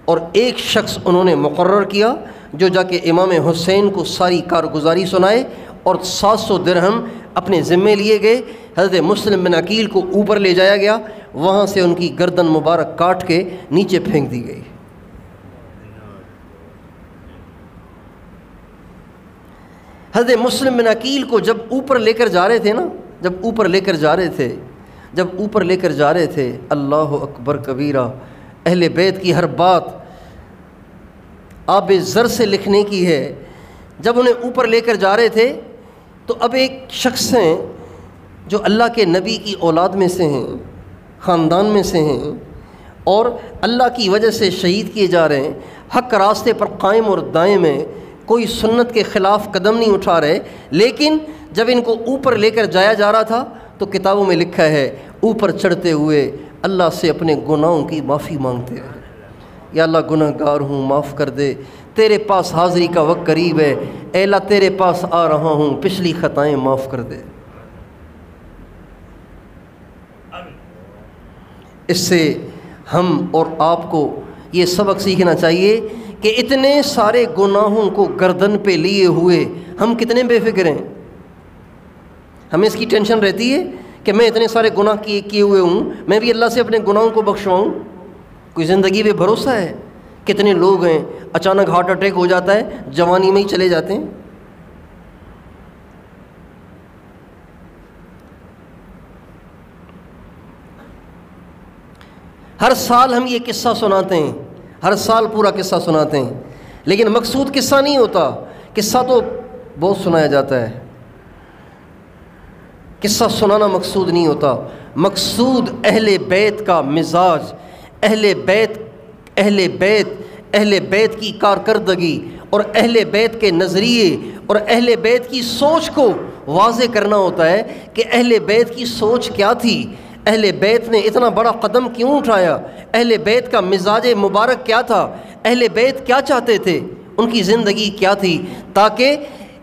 A: اور ایک شخص انہوں نے مقرر کیا جو جا کے امام حسین کو ساری کارگزاری سنائے، اور 700 درہم اپنے ذمے لیے گئے۔ حضرت مسلم بن عقیل کو اوپر لے جایا گیا، وہاں سے ان کی گردن مبارک کاٹ کے نیچے پھینک دی گئی۔ حضرت مسلم بن عقیل کو جب اوپر لے کر جا رہے تھے جب اوپر لے کر جا رہے تھے اللہ اکبر کبیرہ، اہل بیت کی ہر بات آب زر سے لکھنے کی ہے۔ جب انہیں اوپر لے کر جا رہے تھے تو اب ایک شخص ہیں جو اللہ کے نبی کی اولاد میں سے ہیں، خاندان میں سے ہیں، اور اللہ کی وجہ سے شہید کیے جا رہے ہیں، حق راستے پر قائم اور دائم ہیں، کوئی سنت کے خلاف قدم نہیں اٹھا رہے۔ لیکن جب ان کو اوپر لے کر جایا جا رہا تھا تو کتابوں میں لکھا ہے اوپر چڑھتے ہوئے اللہ سے اپنے گناہوں کی معافی مانگتے رہے، یا اللہ گناہ گار ہوں معاف کر دے، تیرے پاس حاضری کا وقت قریب ہے، اے اللہ تیرے پاس آ رہا ہوں، پچھلی خطائیں معاف کر دے۔ اس سے ہم اور آپ کو یہ سبق سیکھنا چاہیے کہ اتنے سارے گناہوں کو گردن پہ لیے ہوئے ہم کتنے بے فکر ہیں۔ ہمیں اس کی ٹینشن رہتی ہے کہ میں اتنے سارے گناہ کیے ہوئے ہوں، میں بھی اللہ سے اپنے گناہوں کو بخشواؤں۔ کوئی زندگی پہ بھروسہ ہے؟ کتنے لوگ ہیں اچانک ہارٹ اٹیک ہو جاتا ہے، جوانی میں ہی چلے جاتے ہیں۔ ہر سال ہم یہ قصہ سناتے ہیں، ہر سال پورا قصہ سناتے ہیں، لیکن مقصود قصہ نہیں ہوتا۔ قصہ تو بہت سنایا جاتا ہے، قصہ سنانا مقصود نہیں ہوتا۔ مقصود اہل بیت کا مزاج، اہل بیت کی کارکردگی اور اہل بیت کے نظریے اور اہل بیت کی سوچ کو واضح کرنا ہوتا ہے کہ اہل بیت کی سوچ کیا تھی، اہل بیت نے اتنا بڑا قدم کیوں اٹھایا، اہل بیت کا مزاج مبارک کیا تھا، اہل بیت کیا چاہتے تھے، ان کی زندگی کیا تھی، تاکہ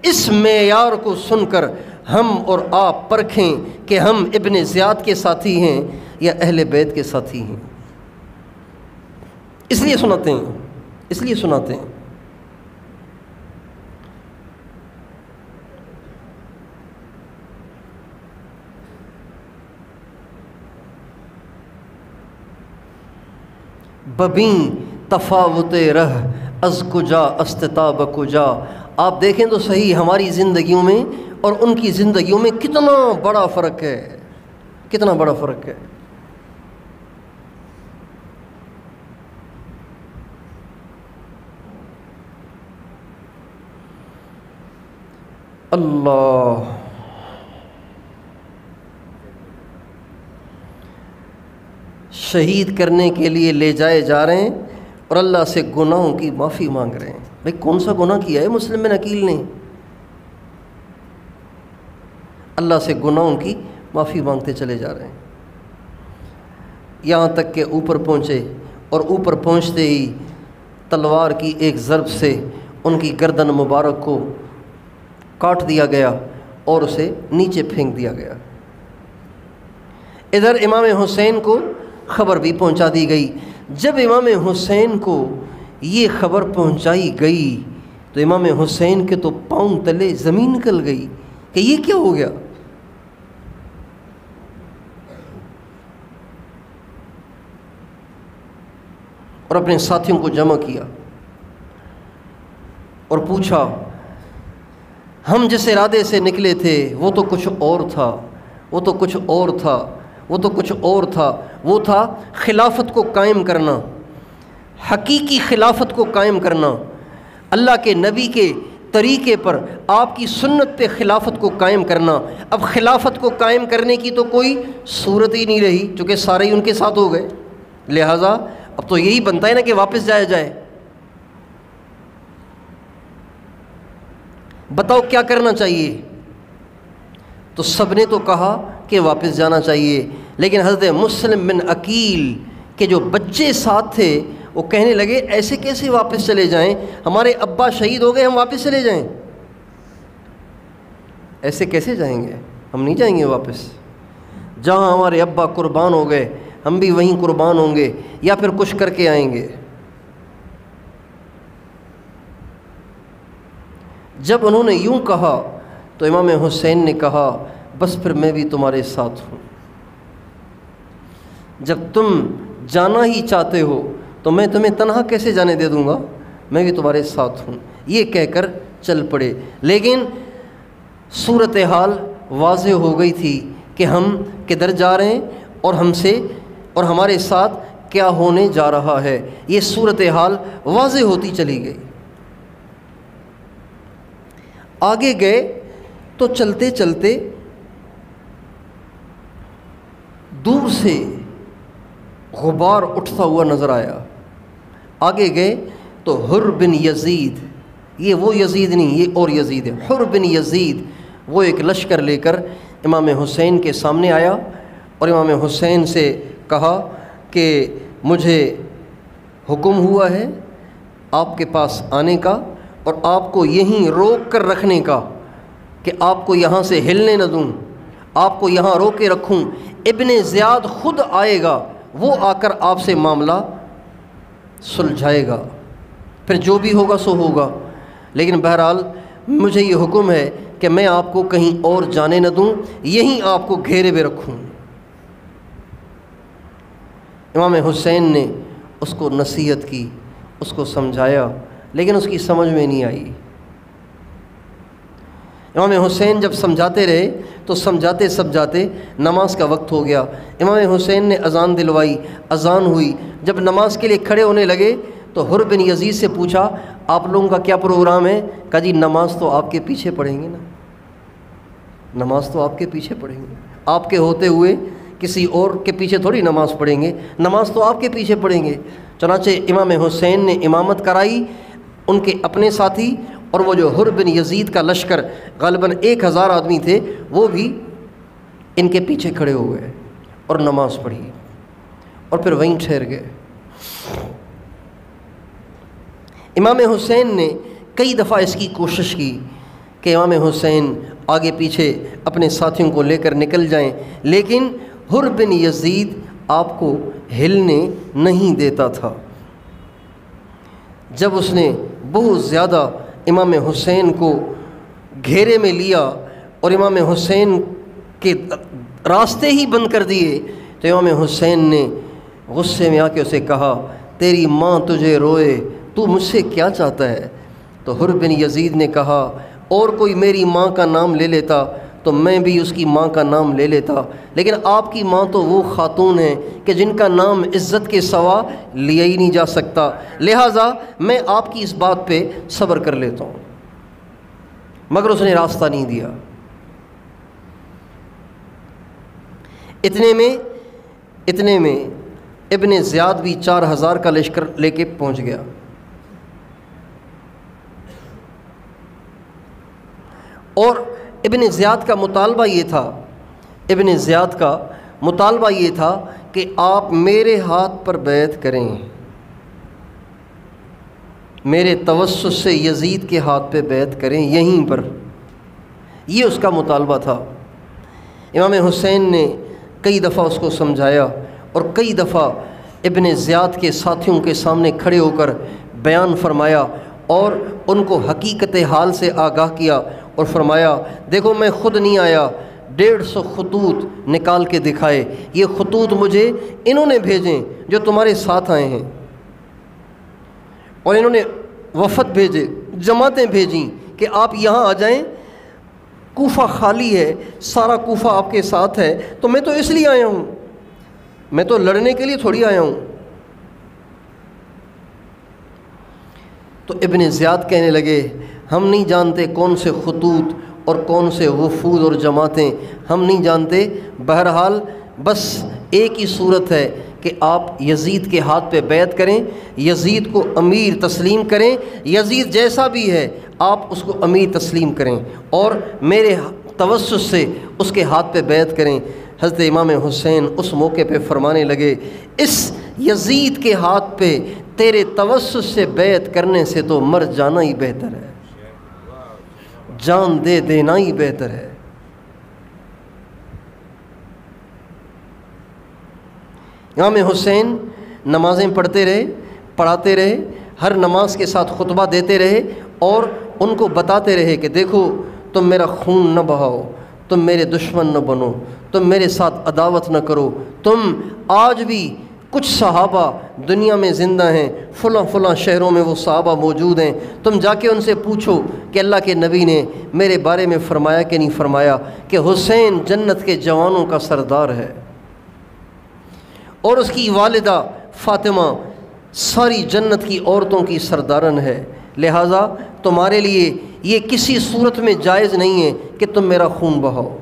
A: اس معیار کو سن کر ہم اور آپ پرکھیں کہ ہم ابن زیاد کے ساتھی ہیں یا اہل بیت کے ساتھی ہیں۔ اس لیے سناتے ہیں۔ ببیں تفاوت رہ از کجا استتاب کجا۔ آپ دیکھیں تو صحیح ہماری زندگیوں میں اور ان کی زندگیوں میں کتنا بڑا فرق ہے، کتنا بڑا فرق ہے۔ اللہ شہید کرنے کے لیے لے جائے جا رہے ہیں اور اللہ سے گناہوں کی معافی مانگ رہے ہیں۔ بھئی کون سا گناہ کیا ہے مسلم بن عقیل نے؟ اللہ سے گناہوں کی معافی مانگتے چلے جا رہے ہیں، یہاں تک کہ اوپر پہنچے، اور اوپر پہنچتے ہی تلوار کی ایک ضرب سے ان کی گردن مبارک کو کاٹ دیا گیا اور اسے نیچے پھینک دیا گیا۔ ادھر امام حسین کو خبر بھی پہنچا دی گئی۔ جب امام حسین کو یہ خبر پہنچائی گئی تو امام حسین کے تو پاؤں تلے زمین نکل گئی کہ یہ کیا ہو گیا۔ اور اپنے ساتھیوں کو جمع کیا اور پوچھا، ہم جس ارادے سے نکلے تھے وہ تو کچھ اور تھا، وہ تو کچھ اور تھا، وہ تو کچھ اور تھا، وہ تھا خلافت کو قائم کرنا، حقیقی خلافت کو قائم کرنا، اللہ کے نبی کے طریقے پر، آپ کی سنت پہ خلافت کو قائم کرنا۔ اب خلافت کو قائم کرنے کی تو کوئی صورت ہی نہیں رہی، چونکہ سارے ہی ان کے ساتھ ہو گئے، لہٰذا اب تو یہی بنتا ہے نا کہ واپس جایا جائے۔ بتاؤ کیا کرنا چاہیے؟ تو سب نے تو کہا کہ واپس جانا چاہیے، لیکن حضرت مسلم بن عقیل کے جو بچے ساتھ تھے وہ کہنے لگے ایسے کیسے واپس چلے جائیں، ہمارے ابا شہید ہو گئے، ہم واپس چلے جائیں؟ ایسے کیسے جائیں گے، ہم نہیں جائیں گے واپس۔ جہاں ہمارے ابا قربان ہو گئے ہم بھی وہیں قربان ہوں گے یا پھر کچھ کر کے آئیں گے۔ جب انہوں نے یوں کہا تو امام حسین نے کہا بس پھر میں بھی تمہارے ساتھ ہوں، جب تم جانا ہی چاہتے ہو تو میں تمہیں تنہا کیسے جانے دے دوں گا، میں بھی تمہارے ساتھ ہوں، یہ کہہ کر چل پڑے۔ لیکن صورتحال واضح ہو گئی تھی کہ ہم کدھر جا رہے ہیں اور ہم سے اور ہمارے ساتھ کیا ہونے جا رہا ہے، یہ صورتحال واضح ہوتی چلی گئی۔ آگے گئے تو چلتے چلتے دور سے غبار اٹھتا ہوا نظر آیا۔ آگے گئے تو حر بن یزید، یہ وہ یزید نہیں، یہ اور یزید ہے، حر بن یزید، وہ ایک لشکر لے کر امام حسین کے سامنے آیا اور امام حسین سے کہا کہ مجھے حکم ہوا ہے آپ کے پاس آنے کا اور آپ کو یہیں روک کر رکھنے کا، کہ آپ کو یہاں سے ہلنے نہ دوں، آپ کو یہاں روک کے رکھوں، ابن زیاد خود آئے گا، وہ آ کر آپ سے معاملہ سلجھائے گا، پھر جو بھی ہوگا سو ہوگا، لیکن بہرحال مجھے یہ حکم ہے کہ میں آپ کو کہیں اور جانے نہ دوں، یہیں آپ کو گھیرے میں رکھوں۔ امام حسین نے اس کو نصیحت کی، اس کو سمجھایا، لیکن اس کی سمجھ میں نہیں آئی۔ امام حسین جب سمجھاتے رہے تو سمجھاتے سمجھاتے نماز کا وقت ہو گیا۔ امام حسین نے اذان دلوائی، اذان ہوئی، جب نماز کے لیے کھڑے ہونے لگے تو حر بن یزید سے پوچھا آپ لوگوں کا کیا پروگرام ہے؟ کہا جی نماز تو آپ کے پیچھے پڑھیں گے نا، نماز تو آپ کے پیچھے پڑھیں گے، آپ کے ہوتے ہوئے کسی اور کے پیچھے تھوڑی نماز پڑھیں گے، نماز تو آپ کے پیچھے پڑھیں گے۔ چنانچہ امام حسین نے امامت کرائی، ان کے اپنے ساتھی اور وہ جو حر بن یزید کا لشکر غالباً 1000 آدمی تھے وہ بھی ان کے پیچھے کھڑے ہوئے اور نماز پڑھی اور پھر وہیں ٹھہر گئے۔ امام حسین نے کئی دفعہ اس کی کوشش کی کہ امام حسین آگے پیچھے اپنے ساتھیوں کو لے کر نکل جائیں، لیکن حر بن یزید آپ کو ہلنے نہیں دیتا تھا۔ جب اس نے بہت زیادہ امام حسین کو گھیرے میں لیا اور امام حسین کے راستے ہی بند کر دیے تو امام حسین نے غصے میں آ کے اسے کہا تیری ماں تجھے روئے تو مجھ سے کیا چاہتا ہے؟ تو حر بن یزید نے کہا اور کوئی میری ماں کا نام لے لیتا تو میں بھی اس کی ماں کا نام لے لیتا، لیکن آپ کی ماں تو وہ خاتون ہیں کہ جن کا نام عزت کے سوا لیا ہی نہیں جا سکتا، لہٰذا میں آپ کی اس بات پہ صبر کر لیتا ہوں۔ مگر اس نے راستہ نہیں دیا۔ اتنے میں ابن زیاد بھی 4000 کا لشکر لے کے پہنچ گیا، اور ابن زیاد کا مطالبہ یہ تھا کہ آپ میرے ہاتھ پر بیعت کریں، میرے توسط سے یزید کے ہاتھ پہ بیعت کریں یہیں پر، یہ اس کا مطالبہ تھا۔ امام حسین نے کئی دفعہ اس کو سمجھایا اور کئی دفعہ ابن زیاد کے ساتھیوں کے سامنے کھڑے ہو کر بیان فرمایا اور ان کو حقیقت حال سے آگاہ کیا اور فرمایا دیکھو میں خود نہیں آیا، 150 خطوط نکال کے دکھائے، یہ خطوط مجھے انہوں نے بھیجیں جو تمہارے ساتھ آئے ہیں، اور انہوں نے وفد بھیجے، جماعتیں بھیجیں کہ آپ یہاں آ جائیں، کوفہ خالی ہے، سارا کوفہ آپ کے ساتھ ہے، تو میں تو اس لیے آیا ہوں، میں تو لڑنے کے لیے تھوڑی آیا ہوں۔ تو ابن زیاد کہنے لگے ہم نہیں جانتے کون سے خطوط اور کون سے وفود اور جماعتیں، ہم نہیں جانتے، بہرحال بس ایک ہی صورت ہے کہ آپ یزید کے ہاتھ پہ بیعت کریں، یزید کو امیر تسلیم کریں، یزید جیسا بھی ہے آپ اس کو امیر تسلیم کریں اور میرے توسط سے اس کے ہاتھ پہ بیعت کریں۔ حضرت امام حسین اس موقع پہ فرمانے لگے اس یزید کے ہاتھ پہ تیرے توسط سے بیعت کرنے سے تو مر جانا ہی بہتر ہے، جان دے دینا ہی بہتر ہے۔ امام حسین نمازیں پڑھاتے رہے، ہر نماز کے ساتھ خطبہ دیتے رہے اور ان کو بتاتے رہے کہ دیکھو تم میرا خون نہ بہاؤ، تم میرے دشمن نہ بنو، تم میرے ساتھ عداوت نہ کرو، تم آج بھی کچھ صحابہ دنیا میں زندہ ہیں، فلاں شہروں میں وہ صحابہ موجود ہیں، تم جا کے ان سے پوچھو کہ اللہ کے نبی نے میرے بارے میں فرمایا کہ نہیں فرمایا کہ حسین جنت کے جوانوں کا سردار ہے اور اس کی والدہ فاطمہ ساری جنت کی عورتوں کی سردارن ہے، لہٰذا تمہارے لیے یہ کسی صورت میں جائز نہیں ہے کہ تم میرا خون بہاؤ۔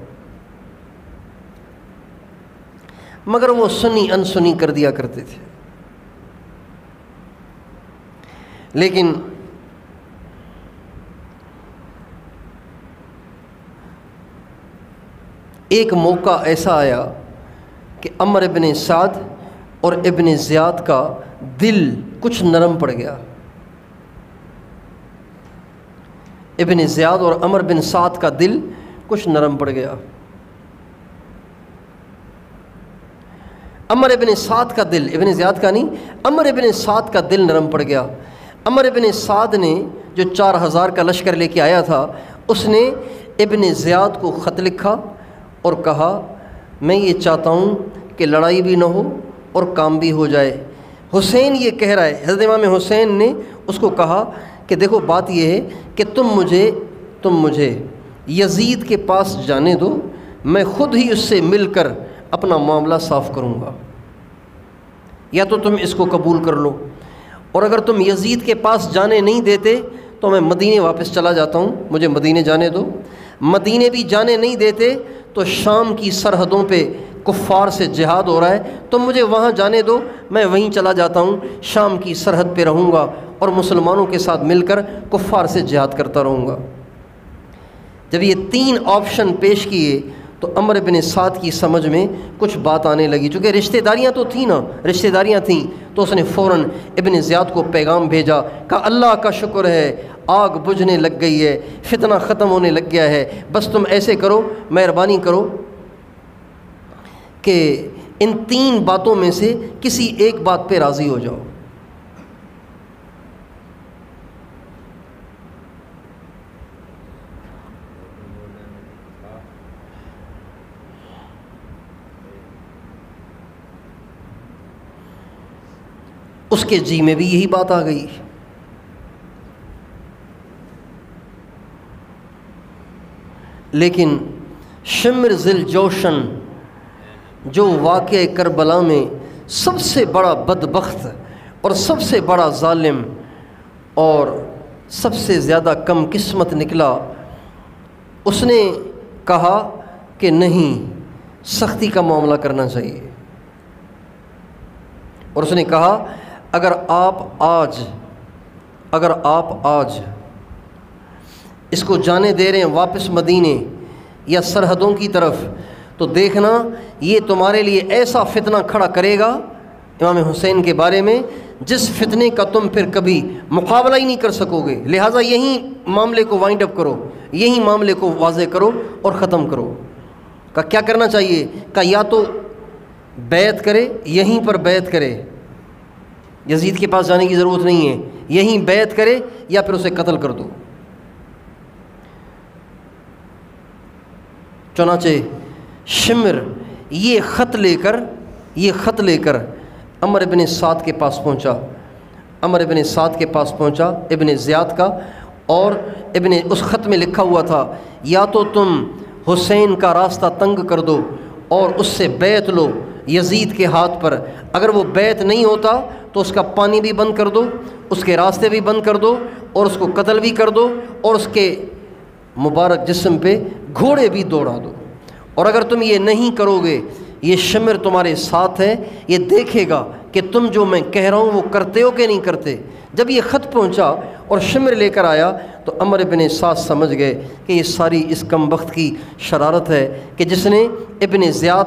A: مگر وہ سنی انسنی کر دیا کرتے تھے۔ لیکن ایک موقع ایسا آیا کہ عمر بن سعد اور ابن زیاد کا دل کچھ نرم پڑ گیا۔ ابن زیاد اور عمر بن سعد کا دل کچھ نرم پڑ گیا۔ عمر ابن سعد کا دل، ابن زیاد کا نہیں، عمر ابن سعد کا دل نرم پڑ گیا۔ عمر ابن سعد نے جو 4000 کا لشکر لے کے آیا تھا، اس نے ابن زیاد کو خط لکھا اور کہا میں یہ چاہتا ہوں کہ لڑائی بھی نہ ہو اور کام بھی ہو جائے۔ حسین یہ کہہ رہا ہے، حضرت امام حسین نے اس کو کہا کہ دیکھو بات یہ ہے کہ تم مجھے یزید کے پاس جانے دو، میں خود ہی اس سے مل کر اپنا معاملہ صاف کروں گا، یا تو تم اس کو قبول کر لو، اور اگر تم یزید کے پاس جانے نہیں دیتے تو میں مدینے واپس چلا جاتا ہوں، مجھے مدینے جانے دو۔ مدینے بھی جانے نہیں دیتے تو شام کی سرحدوں پہ کفار سے جہاد ہو رہا ہے، تم مجھے وہاں جانے دو، میں وہیں چلا جاتا ہوں، شام کی سرحد پہ رہوں گا اور مسلمانوں کے ساتھ مل کر کفار سے جہاد کرتا رہوں گا۔ جب یہ 3 آپشن پیش کیے تو عمر بن سعد کی سمجھ میں کچھ بات آنے لگی، چونکہ رشتہ داریاں تھیں تو اس نے فوراً ابن زیاد کو پیغام بھیجا، کہا اللہ کا شکر ہے آگ بجھنے لگ گئی ہے، فتنہ ختم ہونے لگ گیا ہے، بس تم ایسے کرو، مہربانی کرو کہ ان 3 باتوں میں سے کسی ایک بات پہ راضی ہو جاؤ۔ اس کے جی میں بھی یہی بات آ گئی۔ لیکن شمر ذل جوشن جو واقعہ کربلا میں سب سے بڑا بدبخت اور سب سے بڑا ظالم اور سب سے زیادہ کم قسمت نکلا، اس نے کہا کہ نہیں، سختی کا معاملہ کرنا چاہیے، اور اس نے کہا اگر آپ آج اس کو جانے دے رہے ہیں واپس مدینے یا سرحدوں کی طرف، تو دیکھنا یہ تمہارے لیے ایسا فتنہ کھڑا کرے گا امام حسین کے بارے میں جس فتنے کا تم پھر کبھی مقابلہ ہی نہیں کر سکو گے، لہٰذا یہیں معاملے کو وائنڈ اپ کرو، یہیں معاملے کو واضح کرو اور ختم کرو۔ کہ کیا کرنا چاہیے؟ کہ یا تو بیعت کرے، یہیں پر بیعت کرے، یزید کے پاس جانے کی ضرورت نہیں ہے، یہیں بیعت کرے یا پھر اسے قتل کر دو۔ چنانچہ شمر یہ خط لے کر عمر بن سعد کے پاس پہنچا، ابن زیاد کا، اور اس خط میں لکھا ہوا تھا یا تو تم حسین کا راستہ تنگ کر دو اور اس سے بیعت لو یزید کے ہاتھ پر، اگر وہ بیعت نہیں ہوتا تو اس کا پانی بھی بند کر دو، اس کے راستے بھی بند کر دو اور اس کو قتل بھی کر دو اور اس کے مبارک جسم پہ گھوڑے بھی دوڑا دو، اور اگر تم یہ نہیں کرو گے یہ شمر تمہارے ساتھ ہے، یہ دیکھے گا کہ تم جو میں کہہ رہا ہوں وہ کرتے ہو کہ نہیں کرتے۔ جب یہ خط پہنچا اور شمر لے کر آیا تو عمر بن سعد سمجھ گئے کہ یہ ساری اس کم بخت کی شرارت ہے کہ جس نے ابن زیاد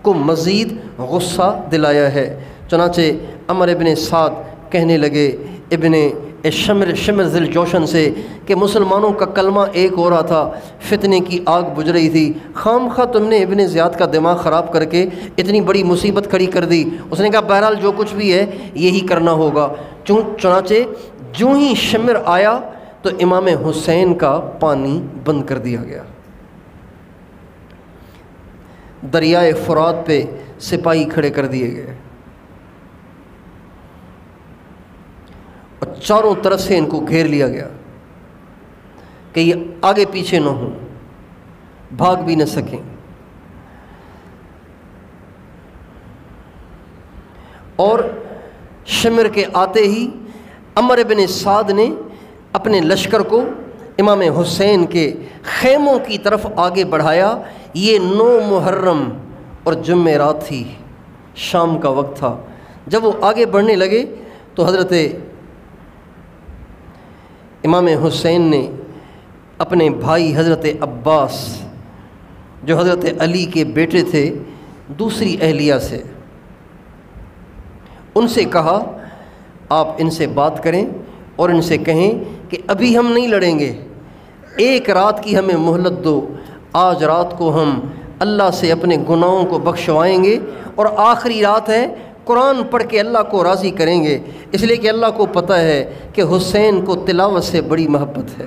A: کو مزید غصہ دلایا ہے۔ چنانچہ عمر بن سعد کہنے لگے شمر ذل جوشن سے کہ مسلمانوں کا کلمہ ایک ہو رہا تھا، فتنے کی آگ بجھ رہی تھی، خام خواہ تم نے ابن زیاد کا دماغ خراب کر کے اتنی بڑی مصیبت کھڑی کر دی۔ اس نے کہا بہرحال جو کچھ بھی ہے یہی کرنا ہوگا۔ چنانچہ جو ہی شمر آیا تو امام حسین کا پانی بند کر دیا گیا۔ دریائے فرات پہ سپاہی کھڑے کر دیے گئے اور چاروں طرف سے ان کو گھیر لیا گیا کہ یہ آگے پیچھے نہ ہوں، بھاگ بھی نہ سکیں۔ اور شمر کے آتے ہی عمر بن سعد نے اپنے لشکر کو امام حسین کے خیموں کی طرف آگے بڑھایا۔ یہ 9 محرم اور جمعرات تھی، شام کا وقت تھا۔ جب وہ آگے بڑھنے لگے تو حضرت امام حسین نے اپنے بھائی حضرت عباس جو حضرت علی کے بیٹے تھے دوسری اہلیہ سے، ان سے کہا آپ ان سے بات کریں اور ان سے کہیں کہ ابھی ہم نہیں لڑیں گے، ایک رات کی ہمیں مہلت دو، آج رات کو ہم اللہ سے اپنے گناہوں کو بخشوائیں گے اور آخری رات ہے، قرآن پڑھ کے اللہ کو راضی کریں گے، اس لیے کہ اللہ کو پتہ ہے کہ حسین کو تلاوت سے بڑی محبت ہے۔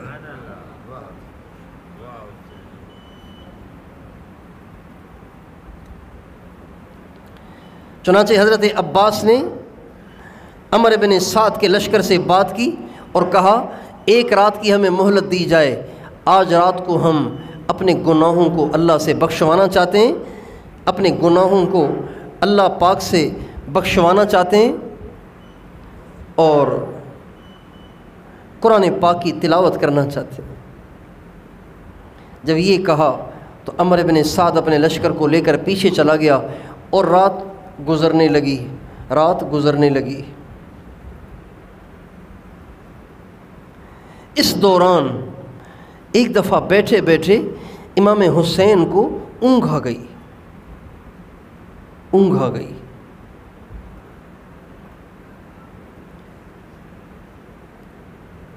A: چنانچہ حضرت عباس نے عمر بن سعد کے لشکر سے بات کی اور کہا ایک رات کی ہمیں مہلت دی جائے، آج رات کو ہم اپنے گناہوں کو اللہ سے بخشوانا چاہتے ہیں، اپنے گناہوں کو اللہ پاک سے بخشوانا چاہتے ہیں اور قرآن پاک کی تلاوت کرنا چاہتے ہیں۔ جب یہ کہا تو عمر بن سعد اپنے لشکر کو لے کر پیچھے چلا گیا اور رات گزرنے لگی۔ اس دوران ایک دفعہ بیٹھے بیٹھے امام حسین کو اونگ آ گئی۔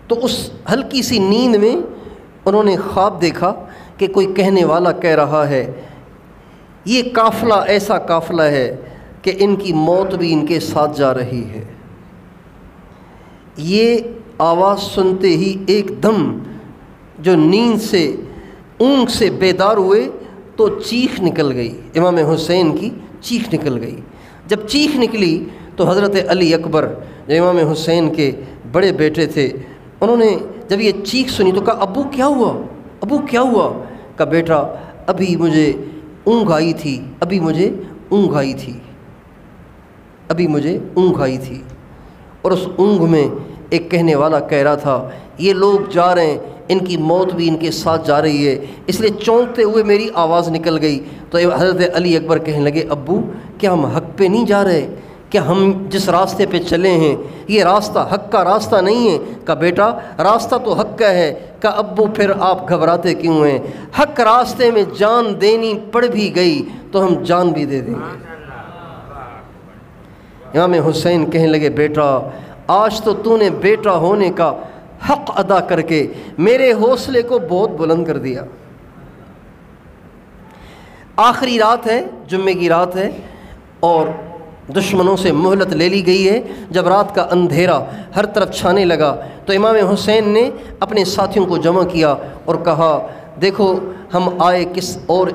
A: تو اس ہلکی سی نیند میں انہوں نے خواب دیکھا کہ کوئی کہنے والا کہہ رہا ہے یہ قافلہ ایسا قافلہ ہے کہ ان کی موت بھی ان کے ساتھ جا رہی ہے۔ یہ آواز سنتے ہی ایک دم جو نیند سے اونگ سے بیدار ہوئے تو چیخ نکل گئی، امام حسین کی چیخ نکل گئی۔ جب چیخ نکلی تو حضرت علی اکبر جو امام حسین کے بڑے بیٹے تھے، انہوں نے جب یہ چیخ سنی تو کہا ابو کیا ہوا، ابو کیا ہوا؟ کہا بیٹا ابھی مجھے اونگ آئی تھی، ابھی مجھے اونگ آئی تھی، ابھی مجھے اونگ آئی تھی، اور اس اونگ میں ایک کہنے والا کہہ رہا تھا یہ لوگ جا رہے ہیں، ان کی موت بھی ان کے ساتھ جا رہی ہے، اس لیے چونکتے ہوئے میری آواز نکل گئی۔ تو حضرت علی اکبر کہنے لگے ابو کیا ہم حق پہ نہیں جا رہے؟ کیا ہم جس راستے پہ چلے ہیں یہ راستہ حق کا راستہ نہیں ہے؟ کہا بیٹا راستہ تو حق کا ہے۔ کہا ابو پھر آپ گھبراتے کیوں ہیں؟ حق راستے میں جان دینی پڑ بھی گئی تو ہم جان بھی دے دیں گے۔ امام حسین کہنے لگے بیٹا آج تو نے بیٹا ہونے کا حق ادا کر کے میرے حوصلے کو بہت بلند کر دیا۔ آخری رات ہے، جمعے کی رات ہے، اور دشمنوں سے مہلت لے لی گئی ہے۔ جب رات کا اندھیرا ہر طرف چھانے لگا تو امام حسین نے اپنے ساتھیوں کو جمع کیا اور کہا دیکھو ہم آئے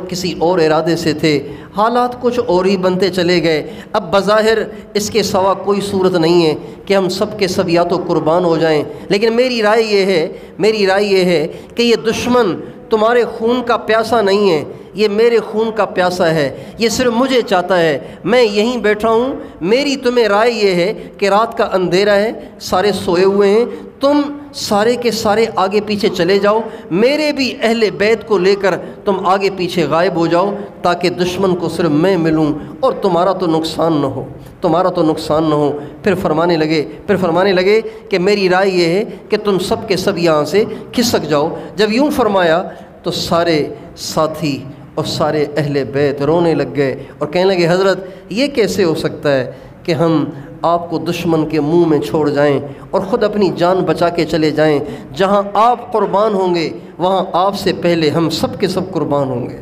A: کسی اور ارادے سے تھے، حالات کچھ اور ہی بنتے چلے گئے، اب بظاہر اس کے سوا کوئی صورت نہیں ہے کہ ہم سب کے سب یا تو قربان ہو جائیں، لیکن میری رائے یہ ہے کہ یہ دشمن تمہارے خون کا پیاسا نہیں ہے، یہ میرے خون کا پیاسا ہے، یہ صرف مجھے چاہتا ہے، میں یہیں بیٹھا ہوں۔ میری تمہیں رائے یہ ہے کہ رات کا اندھیرا ہے، سارے سوئے ہوئے ہیں، تم سارے کے سارے آگے پیچھے چلے جاؤ، میرے بھی اہل بیت کو لے کر تم آگے پیچھے غائب ہو جاؤ تاکہ دشمن کو صرف میں ملوں اور تمہارا تو نقصان نہ ہو۔ پھر فرمانے لگے کہ میری رائے یہ ہے کہ تم سب کے سب یہاں سے کھسک جاؤ۔ جب یوں فرمایا تو سارے ساتھی اور سارے اہل بیت رونے لگ گئے اور کہنے لگے حضرت یہ کیسے ہو سکتا ہے کہ ہم آپ کو دشمن کے منہ میں چھوڑ جائیں اور خود اپنی جان بچا کے چلے جائیں؟ جہاں آپ قربان ہوں گے وہاں آپ سے پہلے ہم سب کے سب قربان ہوں گے۔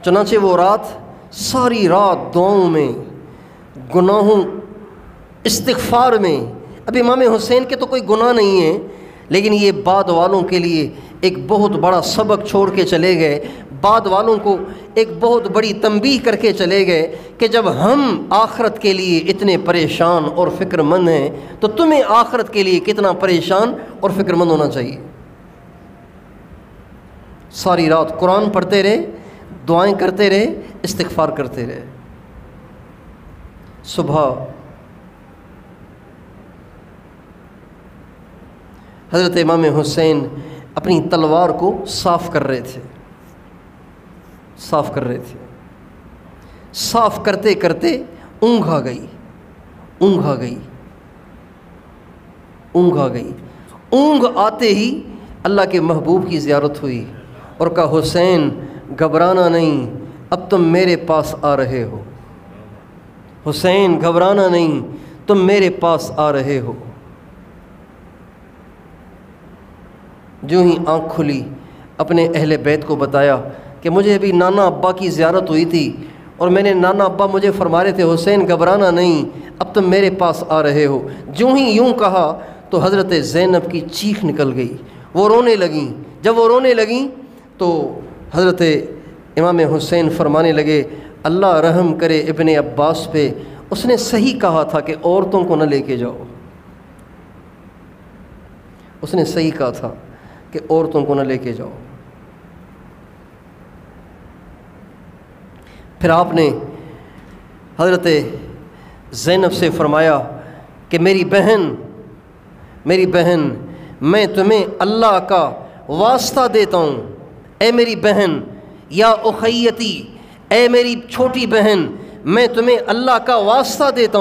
A: چنانچہ وہ رات ساری رات دعاؤں میں، گناہوں، استغفار میں، اب امام حسین کے تو کوئی گناہ نہیں ہے لیکن یہ بعد والوں کے لیے ایک بہت بڑا سبق چھوڑ کے چلے گئے، بعد والوں کو ایک بہت بڑی تنبیہ کر کے چلے گئے کہ جب ہم آخرت کے لیے اتنے پریشان اور فکر مند ہیں تو تمہیں آخرت کے لیے کتنا پریشان اور فکر مند ہونا چاہیے۔ ساری رات قرآن پڑھتے رہے، دعائیں کرتے رہے، استغفار کرتے رہے۔ صبح حضرت امام حسین اپنی تلوار کو صاف کر رہے تھے، صاف کرتے کرتے اونگ آ گئی۔ اونگ آتے ہی اللہ کے محبوب کی زیارت ہوئی اور کہا حسین گھبرانا نہیں، اب تم میرے پاس آ رہے ہو، حسین گھبرانا نہیں، تم میرے پاس آ رہے ہو۔ جو ہی آنکھ کھلی اپنے اہل بیت کو بتایا کہ مجھے ابھی نانا ابا کی زیارت ہوئی تھی اور میں نے نانا ابا مجھے فرما رہے تھے حسین گھبرانا نہیں، اب تم میرے پاس آ رہے ہو۔ جو ہی یوں کہا تو حضرت زینب کی چیخ نکل گئی، وہ رونے لگیں۔ جب وہ رونے لگیں تو حضرت امام حسین فرمانے لگے اللہ رحم کرے ابن عباس پہ، اس نے صحیح کہا تھا کہ عورتوں کو نہ لے کے جاؤ، اس نے صحیح کہا تھا کہ عورتوں کو نہ لے کے جاؤ۔ پھر آپ نے حضرت زینب سے فرمایا کہ میری بہن میں تمہیں اللہ کا واسطہ دیتا ہوں، اے میری بہن، یا اخیتی، اے میری چھوٹی بہن، میں تمہیں اللہ کا واسطہ دیتا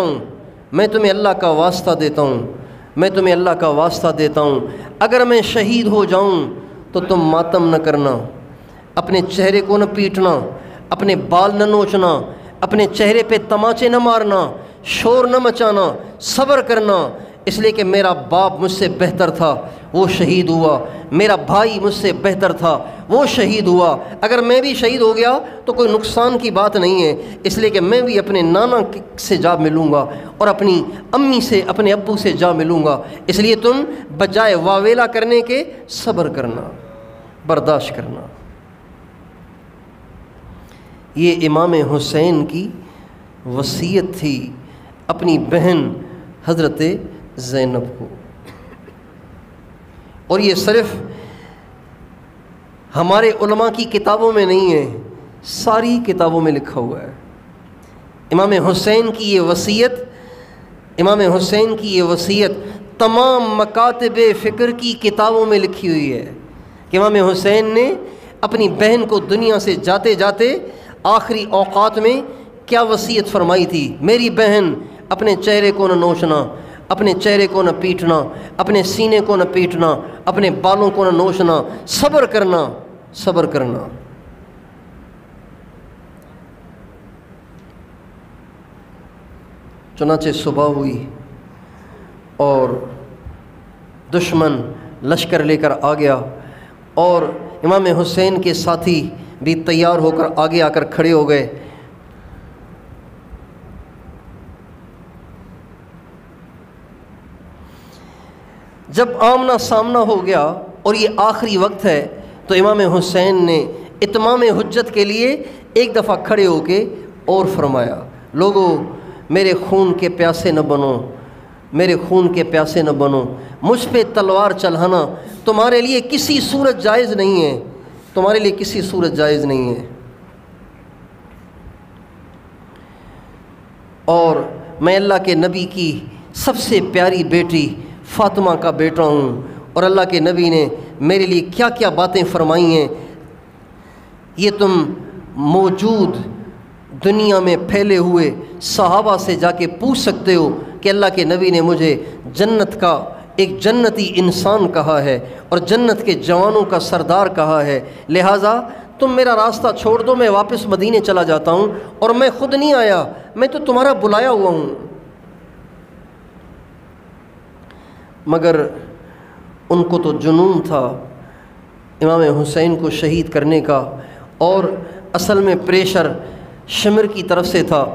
A: ہوں، اگر میں شہید ہو جاؤں تو تم ماتم نہ کرنا، اپنے چہرے کو نہ پیٹنا، اپنے بال نہ نوچنا، اپنے چہرے پہ تماچے نہ مارنا، شور نہ مچانا، صبر کرنا، اس لیے کہ میرا باپ مجھ سے بہتر تھا وہ شہید ہوا، میرا بھائی مجھ سے بہتر تھا وہ شہید ہوا، اگر میں بھی شہید ہو گیا تو کوئی نقصان کی بات نہیں ہے، اس لیے کہ میں بھی اپنے نانا سے جا ملوں گا اور اپنی امی سے، اپنے ابو سے جا ملوں گا، اس لیے تم بجائے واویلا کرنے کے صبر کرنا۔ برداشت کرنا۔ یہ امام حسین کی وصیت تھی اپنی بہن حضرت زینب کو، اور یہ صرف ہمارے علماء کی کتابوں میں نہیں ہے، ساری کتابوں میں لکھا ہوا ہے۔ امام حسین کی یہ وصیت تمام مکاتب فکر کی کتابوں میں لکھی ہوئی ہے کہ امام حسین نے اپنی بہن کو دنیا سے جاتے جاتے آخری اوقات میں کیا وصیت فرمائی تھی۔ میری بہن، اپنے چہرے کو نہ نوچنا، اپنے چہرے کو نہ پیٹنا، اپنے سینے کو نہ پیٹنا، اپنے بالوں کو نہ نوچنا، صبر کرنا، صبر کرنا۔ چنانچہ صبح ہوئی اور دشمن لشکر لے کر آ گیا، اور امام حسین کے ساتھی بھی تیار ہو کر آگے آ کر کھڑے ہو گئے۔ جب آمنا سامنا ہو گیا اور یہ آخری وقت ہے، تو امام حسین نے اتمام حجت کے لیے ایک دفعہ کھڑے ہو کے اور فرمایا، لوگو میرے خون کے پیاسے نہ بنو، میرے خون کے پیاسے نہ بنو، مجھ پہ تلوار چلانا تمہارے لیے کسی صورت جائز نہیں ہے، تمہارے لیے کسی صورت جائز نہیں ہے۔ اور میں اللہ کے نبی کی سب سے پیاری بیٹی فاطمہ کا بیٹا ہوں، اور اللہ کے نبی نے میرے لیے کیا کیا باتیں فرمائی ہیں، یہ تم موجود دنیا میں پھیلے ہوئے صحابہ سے جا کے پوچھ سکتے ہو کہ اللہ کے نبی نے مجھے جنت کا ایک جنتی انسان کہا ہے اور جنت کے جوانوں کا سردار کہا ہے، لہٰذا تم میرا راستہ چھوڑ دو، میں واپس مدینے چلا جاتا ہوں، اور میں خود نہیں آیا، میں تو تمہارا بلایا ہوا ہوں۔ مگر ان کو تو جنون تھا امام حسین کو شہید کرنے کا، اور اصل میں پریشر شمر کی طرف سے تھا،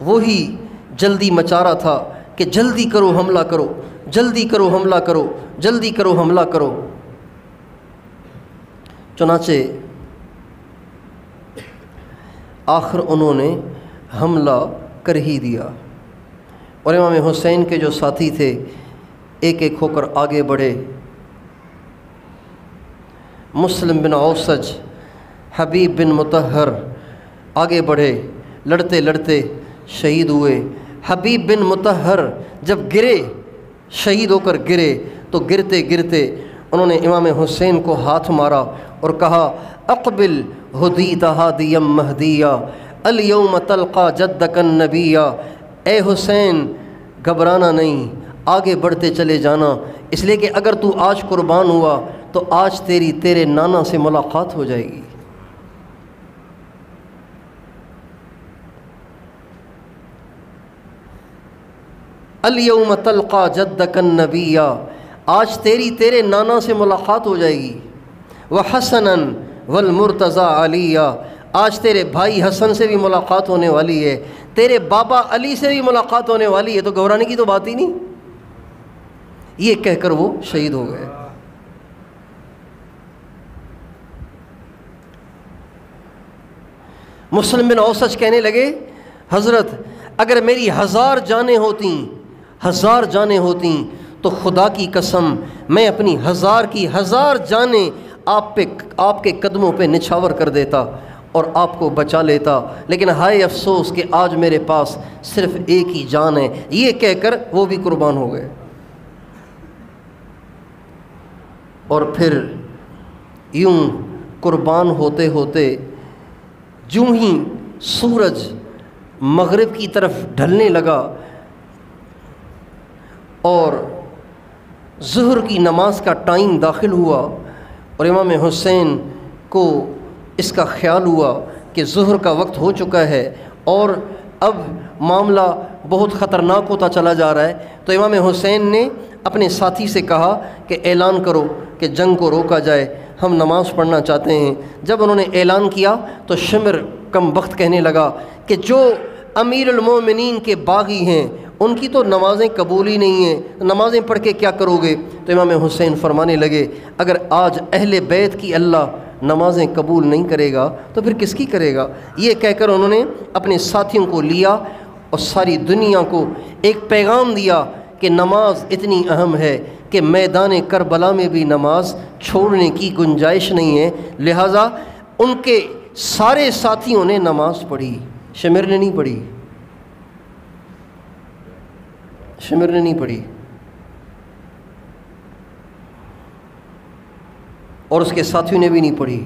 A: وہی جلدی مچا رہا تھا کہ جلدی کرو حملہ کرو، جلدی کرو حملہ کرو، جلدی کرو حملہ کرو۔ چنانچہ آخر انہوں نے حملہ کر ہی دیا، اور امام حسین کے جو ساتھی تھے ایک ایک ہو کر آگے بڑھے۔ مسلم بن اوسج، حبیب بن مطہر آگے بڑھے، لڑتے لڑتے شہید ہوئے۔ حبیب بن مطہر جب گرے، شہید ہو کر گرے، تو گرتے گرتے انہوں نے امام حسین کو ہاتھ مارا اور کہا، اقبل ہدیت ہادیا مہدیا الیوم تلقا جدک النبیا، اے حسین گھبرانا نہیں، آگے بڑھتے چلے جانا، اس لیے کہ اگر تو آج قربان ہوا تو آج تیرے نانا سے ملاقات ہو جائے گی۔ الیوم تلقا جدک النبیا، آج تیرے نانا سے ملاقات ہو جائے گی۔ وحسنا والمرتضی علیہ، آج تیرے بھائی حسن سے بھی ملاقات ہونے والی ہے، تیرے بابا علی سے بھی ملاقات ہونے والی ہے، تو گھبرانے کی تو بات ہی نہیں۔ یہ کہہ کر وہ شہید ہو گئے۔ مسلم بن اوسج کہنے لگے، حضرت اگر میری 1000 جانیں ہوتیں، 1000 جانیں ہوتیں تو خدا کی قسم میں اپنی 1000 کی 1000 جانیں آپ کے قدموں پہ نچھاور کر دیتا اور آپ کو بچا لیتا، لیکن ہائے افسوس کہ آج میرے پاس صرف ایک ہی جان ہے۔ یہ کہہ کر وہ بھی قربان ہو گئے۔ اور پھر یوں قربان ہوتے ہوتے جوں ہی سورج مغرب کی طرف ڈھلنے لگا اور ظہر کی نماز کا ٹائم داخل ہوا، اور امام حسین کو اس کا خیال ہوا کہ ظہر کا وقت ہو چکا ہے اور اب معاملہ بہت خطرناک ہوتا چلا جا رہا ہے، تو امام حسین نے اپنے ساتھی سے کہا کہ اعلان کرو کہ جنگ کو روکا جائے، ہم نماز پڑھنا چاہتے ہیں۔ جب انہوں نے اعلان کیا تو شمر کم بخت کہنے لگا کہ جو امیر المومنین کے باغی ہیں ان کی تو نمازیں قبول ہی نہیں ہیں، نمازیں پڑھ کے کیا کرو گے؟ تو امام حسین فرمانے لگے اگر آج اہل بیت کی اللہ نمازیں قبول نہیں کرے گا تو پھر کس کی کرے گا؟ یہ کہہ کر انہوں نے اپنے ساتھیوں کو لیا اور ساری دنیا کو ایک پیغام دیا کہ نماز اتنی اہم ہے کہ میدان کربلا میں بھی نماز چھوڑنے کی گنجائش نہیں ہے، لہٰذا ان کے سارے ساتھیوں نے نماز پڑھی، شمر نے نہیں پڑھی، شمر نے نہیں پڑھی، اور اس کے ساتھیوں نے بھی نہیں پڑھی۔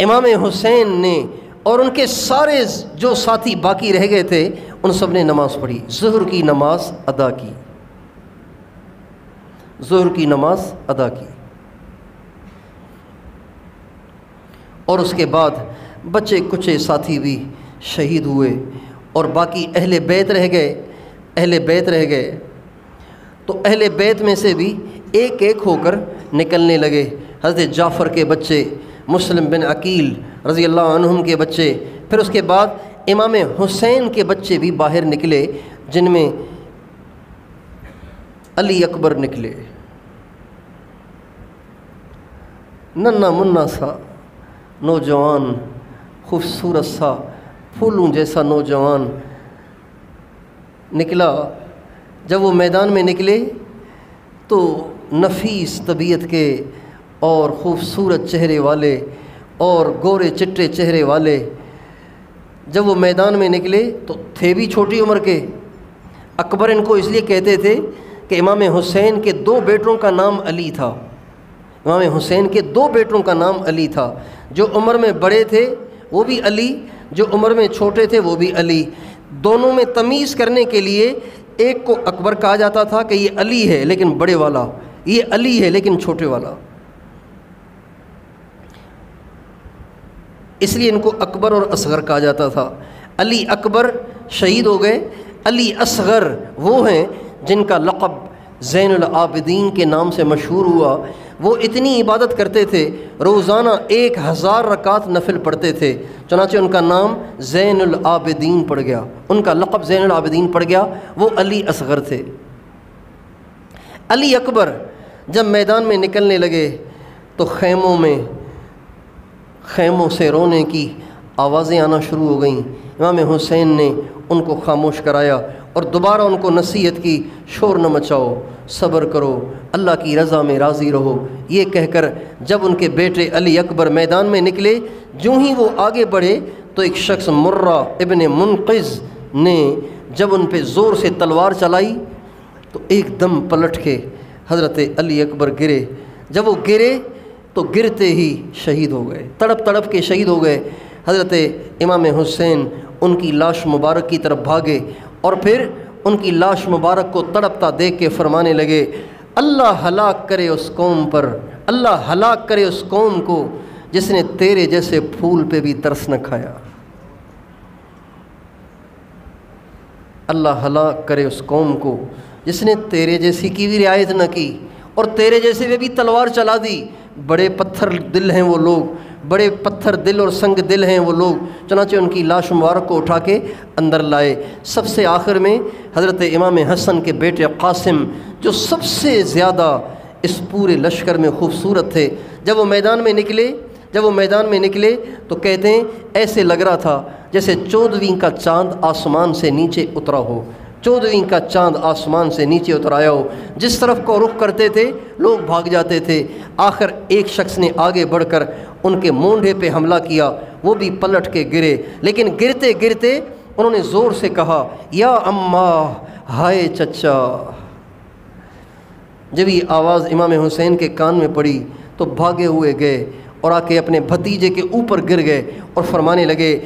A: امام حسین نے اور ان کے سارے جو ساتھی باقی رہ گئے تھے ان سب نے نماز پڑھی، ظہر کی نماز ادا کی، ظہر کی نماز ادا کی، اور اس کے بعد بچے کچے ساتھی بھی شہید ہوئے اور باقی اہل بیت رہ گئے، اہل بیت رہ گئے۔ تو اہل بیت میں سے بھی ایک ایک ہو کر نکلنے لگے، حضرت جعفر کے بچے، مسلم بن عقیل رضی اللہ عنہم کے بچے، پھر اس کے بعد امام حسین کے بچے بھی باہر نکلے، جن میں علی اکبر نکلے، ننھا منھا سا نوجوان، خوبصورت سا پھولوں جیسا نوجوان نکلا۔ جب وہ میدان میں نکلے تو نفیس طبیعت کے اور خوبصورت چہرے والے اور گورے چٹے چہرے والے، جب وہ میدان میں نکلے تو تھے بھی چھوٹی عمر کے۔ اکبر ان کو اس لیے کہتے تھے کہ امام حسین کے 2 بیٹوں کا نام علی تھا، امام حسین کے 2 بیٹوں کا نام علی تھا، جو عمر میں بڑے تھے وہ بھی علی، جو عمر میں چھوٹے تھے وہ بھی علی۔ دونوں میں تمیز کرنے کے لیے ایک کو اکبر کہا جاتا تھا کہ یہ علی ہے لیکن بڑے والا، یہ علی ہے لیکن چھوٹے والا، اس لیے ان کو اکبر اور اصغر کہا جاتا تھا۔ علی اکبر شہید ہو گئے، علی اصغر وہ ہیں جن کا لقب زین العابدین کے نام سے مشہور ہوا۔ وہ اتنی عبادت کرتے تھے، روزانہ 1000 رکعت نفل پڑھتے تھے، چنانچہ ان کا نام زین العابدین پڑ گیا، ان کا لقب زین العابدین پڑ گیا۔ وہ علی اصغر تھے۔ علی اکبر جب میدان میں نکلنے لگے تو خیموں سے رونے کی آوازیں آنا شروع ہو گئیں۔ امام حسین نے ان کو خاموش کرایا اور دوبارہ ان کو نصیحت کی، شور نہ مچاؤ، صبر کرو، اللہ کی رضا میں راضی رہو۔ یہ کہہ کر جب ان کے بیٹے علی اکبر میدان میں نکلے، جو ہی وہ آگے بڑھے تو ایک شخص مرہ ابن منقذ نے جب ان پہ زور سے تلوار چلائی تو ایک دم پلٹ کے حضرت علی اکبر گرے۔ جب وہ گرے تو گرتے ہی شہید ہو گئے، تڑپ تڑپ کے شہید ہو گئے۔ حضرت امام حسین ان کی لاش مبارک کی طرف بھاگے اور پھر ان کی لاش مبارک کو تڑپتا دیکھ کے فرمانے لگے، اللہ ہلاک کرے اس قوم پر، اللہ ہلاک کرے اس قوم کو جس نے تیرے جیسے پھول پہ بھی ترس نہ کھایا، اللہ ہلاک کرے اس قوم کو جس نے تیرے جیسی کی بھی رعایت نہ کی اور تیرے جیسے پہ بھی تلوار چلا دی۔ بڑے پتھر دل ہیں وہ لوگ، بڑے پتھر دل اور سنگ دل ہیں وہ لوگ۔ چنانچہ ان کی لاش مبارک کو اٹھا کے اندر لائے۔ سب سے آخر میں حضرت امام حسن کے بیٹے قاسم، جو سب سے زیادہ اس پورے لشکر میں خوبصورت تھے، جب وہ میدان میں نکلے تو کہتے ہیں ایسے لگ رہا تھا جیسے 14ویں کا چاند آسمان سے نیچے اترا ہو، 14ویں کا چاند آسمان سے نیچے اتر آیا ہو۔ جس طرف کو رخ کرتے تھے لوگ بھاگ جاتے تھے۔ آخر ایک شخص نے آگے بڑھ کر ان کے مونڈھے پہ حملہ کیا، وہ بھی پلٹ کے گرے، لیکن گرتے گرتے انہوں نے زور سے کہا، یا اماں، ہائے چچا۔ جب یہ آواز امام حسین کے کان میں پڑی تو بھاگے ہوئے گئے اور آ کے اپنے بھتیجے کے اوپر گر گئے اور فرمانے لگے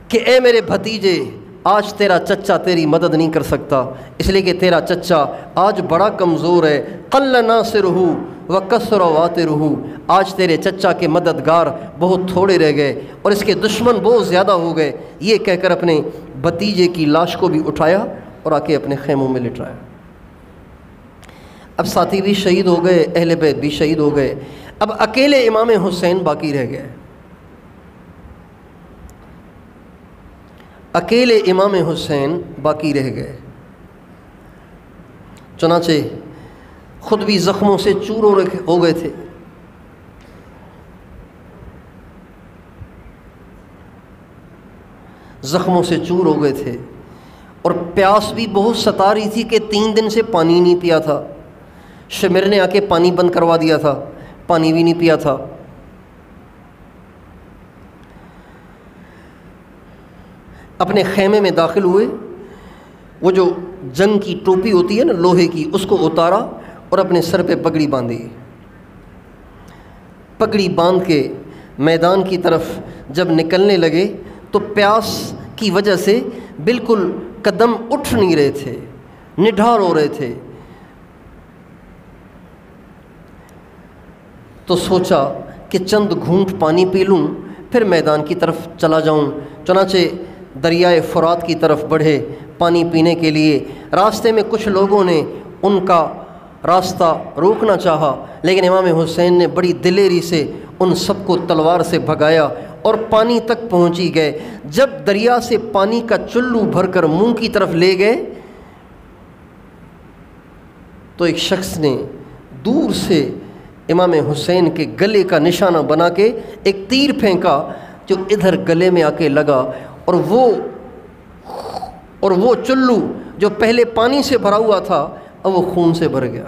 A: کہ اے میرے بھتیجے، آج تیرا چچا تیری مدد نہیں کر سکتا، اس لیے کہ تیرا چچا آج بڑا کمزور ہے، قل ناصرہ وکثر واترہ، آج تیرے چچا کے مددگار بہت تھوڑے رہ گئے اور اس کے دشمن بہت زیادہ ہو گئے۔ یہ کہہ کر اپنے بھتیجے کی لاش کو بھی اٹھایا اور آ کے اپنے خیموں میں لٹایا۔ اب ساتھی بھی شہید ہو گئے، اہل بیت بھی شہید ہو گئے، اب اکیلے امام حسین باقی رہ گئے۔ اکیلے امام حسین باقی رہ گئے۔ چنانچہ خود بھی زخموں سے چور ہو گئے تھے۔ زخموں سے چور ہو گئے تھے اور پیاس بھی بہت ستا رہی تھی کہ 3 دن سے پانی نہیں پیا تھا۔ شمر نے آ کے پانی بند کروا دیا تھا، پانی بھی نہیں پیا تھا۔ اپنے خیمے میں داخل ہوئے، وہ جو جنگ کی ٹوپی ہوتی ہے نا لوہے کی، اس کو اتارا اور اپنے سر پہ پگڑی باندھی۔ پگڑی باندھ کے میدان کی طرف جب نکلنے لگے تو پیاس کی وجہ سے بالکل قدم اٹھ نہیں رہے تھے، نڈھال ہو رہے تھے۔ تو سوچا کہ چند گھونٹ پانی پی لوں پھر میدان کی طرف چلا جاؤں۔ چنانچہ دریائے فرات کی طرف بڑھے پانی پینے کے لیے۔ راستے میں کچھ لوگوں نے ان کا راستہ روکنا چاہا، لیکن امام حسین نے بڑی دلیری سے ان سب کو تلوار سے بھگایا اور پانی تک پہنچی گئے۔ جب دریا سے پانی کا چلو بھر کر منہ کی طرف لے گئے تو ایک شخص نے دور سے امام حسین کے گلے کا نشانہ بنا کے ایک تیر پھینکا جو ادھر گلے میں آ کے لگا، اور وہ چلو جو پہلے پانی سے بھرا ہوا تھا اب وہ خون سے بھر گیا،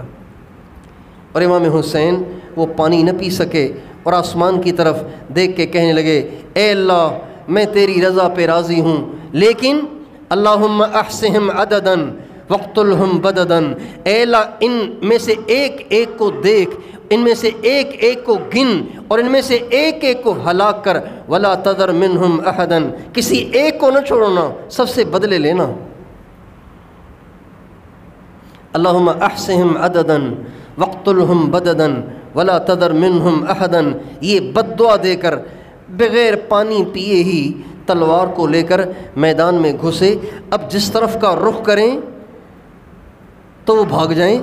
A: اور امام حسین وہ پانی نہ پی سکے اور آسمان کی طرف دیکھ کے کہنے لگے، اے اللہ میں تیری رضا پہ راضی ہوں، لیکن اللہم احصہم عددا وقتلہم بددا، اے اللہ ان میں سے ایک ایک کو دیکھ، ان میں سے ایک ایک کو گن، اور ان میں سے ایک ایک کو ہلاک کر، ولا تذر منہم احدا، کسی ایک کو نہ چھوڑنا، سب سے بدلے لینا۔ اللہم احصہم عددا وقتلہم بددا ولا تذر منہم احدا، یہ بد دعا دے کر بغیر پانی پیے ہی تلوار کو لے کر میدان میں گھسے۔ اب جس طرف کا رخ کریں تو وہ بھاگ جائیں،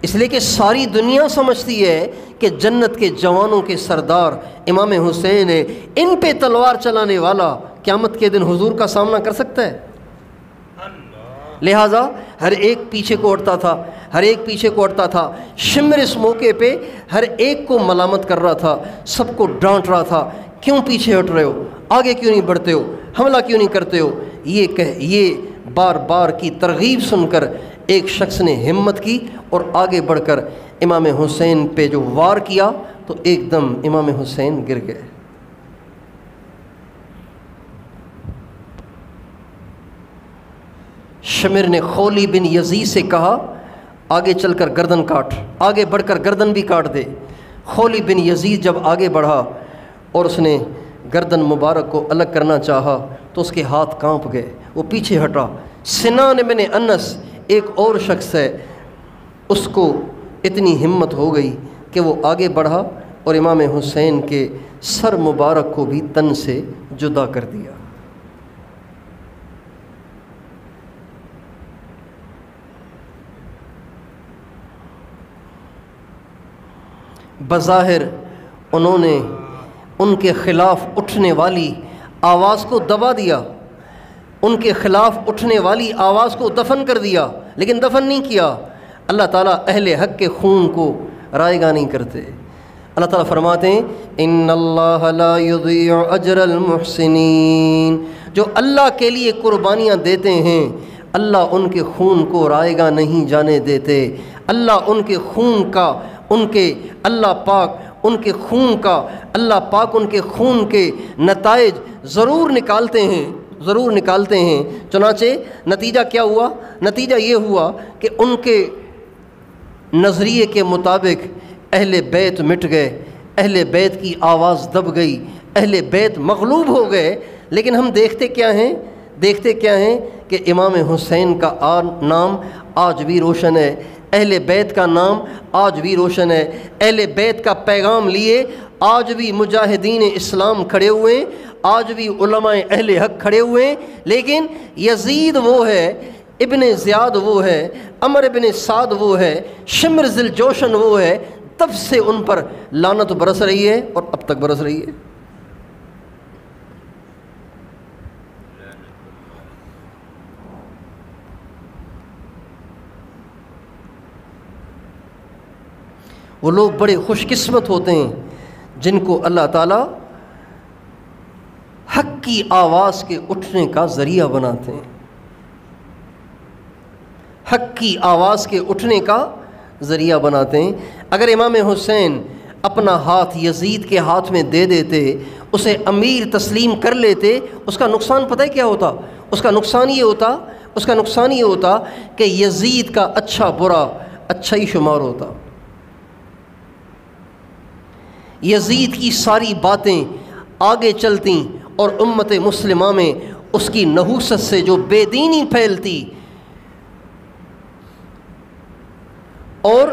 A: اس لیے کہ ساری دنیا سمجھتی ہے کہ جنت کے جوانوں کے سردار امام حسین ہے، ان پہ تلوار چلانے والا قیامت کے دن حضور کا سامنا کر سکتا ہے؟ لہٰذا ہر ایک پیچھے کو ہٹتا تھا، ہر ایک پیچھے کو ہٹتا تھا۔ شمر اس موقع پہ ہر ایک کو ملامت کر رہا تھا، سب کو ڈانٹ رہا تھا، کیوں پیچھے ہٹ رہے ہو، آگے کیوں نہیں بڑھتے ہو، حملہ کیوں نہیں کرتے ہو؟ یہ بار بار کی ترغیب سن کر ایک شخص نے ہمت کی اور آگے بڑھ کر امام حسین پہ جو وار کیا تو ایک دم امام حسین گر گئے۔ شمر نے خولی بن یزید سے کہا آگے چل کر گردن کاٹ، آگے بڑھ کر گردن بھی کاٹ دے۔ خولی بن یزید جب آگے بڑھا اور اس نے گردن مبارک کو الگ کرنا چاہا تو اس کے ہاتھ کانپ گئے، وہ پیچھے ہٹا۔ سنان بن انس ایک اور شخص ہے، اس کو اتنی ہمت ہو گئی کہ وہ آگے بڑھا اور امام حسین کے سر مبارک کو بھی تن سے جدا کر دیا۔ بظاہر انہوں نے ان کے خلاف اٹھنے والی آواز کو دبا دیا، ان کے خلاف اٹھنے والی آواز کو دفن کر دیا، لیکن دفن نہیں کیا۔ اللہ تعالیٰ اہل حق کے خون کو رائے گاہ نہیں کرتے۔ اللہ تعالیٰ فرماتے ہیں ان اللہ لا یضیع اجر المحسنین، جو اللہ کے لیے قربانیاں دیتے ہیں اللہ ان کے خون کو رائے گاہ نہیں جانے دیتے۔ اللہ ان کے خون کا اللہ پاک ان کے خون کے نتائج ضرور نکالتے ہیں۔ چنانچہ نتیجہ کیا ہوا؟ نتیجہ یہ ہوا کہ ان کے نظریے کے مطابق اہل بیت مٹ گئے، اہل بیت کی آواز دب گئی، اہل بیت مغلوب ہو گئے۔ لیکن ہم دیکھتے کیا ہیں کہ امام حسین کا نام آج بھی روشن ہے، اہل بیت کا نام آج بھی روشن ہے، اہل بیت کا پیغام لیے آج بھی مجاہدین اسلام کھڑے ہوئے ہیں، آج بھی علماء اہل حق کھڑے ہوئے ہیں۔ لیکن یزید وہ ہے، ابن زیاد وہ ہے، عمر ابن سعد وہ ہے، شمر ذی الجوشن وہ ہے، تب سے ان پر لعنت برس رہی ہے اور اب تک برس رہی ہے۔ وہ لوگ بڑے خوش قسمت ہوتے ہیں جن کو اللہ تعالیٰ حق کی آواز کے اٹھنے کا ذریعہ بناتے ہیں، حق کی آواز کے اٹھنے کا ذریعہ بناتے ہیں۔ اگر امام حسین اپنا ہاتھ یزید کے ہاتھ میں دے دیتے، اسے امیر تسلیم کر لیتے، اس کا نقصان پتہ ہے کیا ہوتا؟ اس کا نقصان یہ ہوتا کہ یزید کا اچھا برا اچھا ہی شمار ہوتا، یزید کی ساری باتیں آگے چلتی اور امت مسلمہ میں اس کی نحوست سے جو بے دینی پھیلتی، اور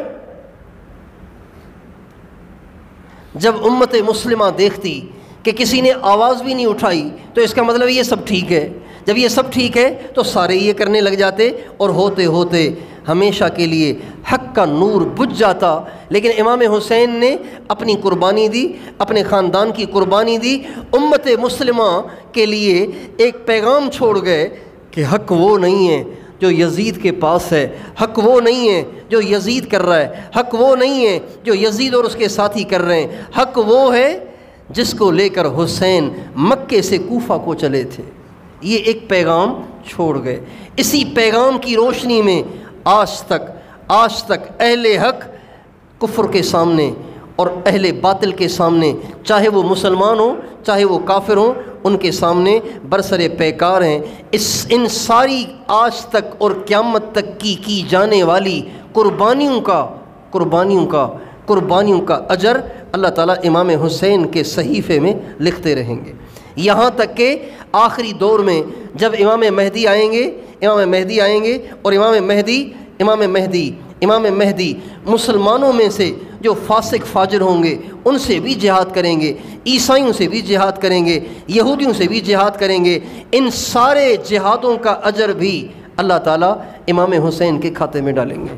A: جب امت مسلمہ دیکھتی کہ کسی نے آواز بھی نہیں اٹھائی تو اس کا مطلب یہ سب ٹھیک ہے، جب یہ سب ٹھیک ہے تو سارے یہ کرنے لگ جاتے، اور ہوتے ہوتے ہمیشہ کے لیے حق کا نور بجھ جاتا۔ لیکن امام حسین نے اپنی قربانی دی، اپنے خاندان کی قربانی دی، امت مسلمہ کے لیے ایک پیغام چھوڑ گئے کہ حق وہ نہیں ہے جو یزید کے پاس ہے، حق وہ نہیں ہے جو یزید کر رہا ہے، حق وہ نہیں ہے جو یزید اور اس کے ساتھی کر رہے ہیں، حق وہ ہے جس کو لے کر حسین مکے سے کوفہ کو چلے تھے۔ یہ ایک پیغام چھوڑ گئے۔ اسی پیغام کی روشنی میں آج تک اہل حق کفر کے سامنے اور اہل باطل کے سامنے، چاہے وہ مسلمان ہوں چاہے وہ کافر ہوں، ان کے سامنے برسر پیکار ہیں۔ ان ساری آج تک اور قیامت تک کی جانے والی قربانیوں کا اجر اللہ تعالیٰ امام حسین کے صحیفے میں لکھتے رہیں گے، یہاں تک کہ آخری دور میں جب امام مہدی آئیں گے اور امام مہدی مسلمانوں میں سے جو فاسق فاجر ہوں گے ان سے بھی جہاد کریں گے، عیسائیوں سے بھی جہاد کریں گے، یہودیوں سے بھی جہاد کریں گے، ان سارے جہادوں کا اجر بھی اللہ تعالیٰ امام حسین کے کھاتے میں ڈالیں گے۔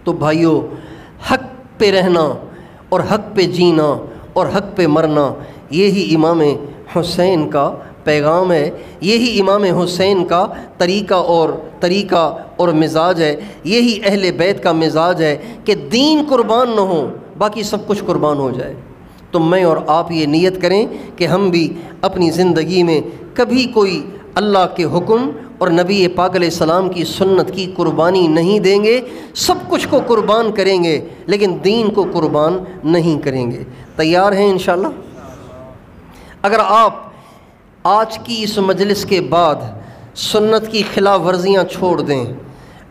A: تو بھائیو، حق پہ رہنا اور حق پہ جینا اور حق پہ مرنا، یہی امام حسین کا پیغام ہے، یہی امام حسین کا طریقہ اور مزاج ہے، یہی اہل بیت کا مزاج ہے کہ دین قربان نہ ہو، باقی سب کچھ قربان ہو جائے۔ تو میں اور آپ یہ نیت کریں کہ ہم بھی اپنی زندگی میں کبھی کوئی اللہ کے حکم اور نبی پاک علیہ السلام کی سنت کی قربانی نہیں دیں گے، سب کچھ کو قربان کریں گے لیکن دین کو قربان نہیں کریں گے۔ تیار ہیں انشاءاللہ؟ اگر آپ آج کی اس مجلس کے بعد سنت کی خلاف ورزیاں چھوڑ دیں،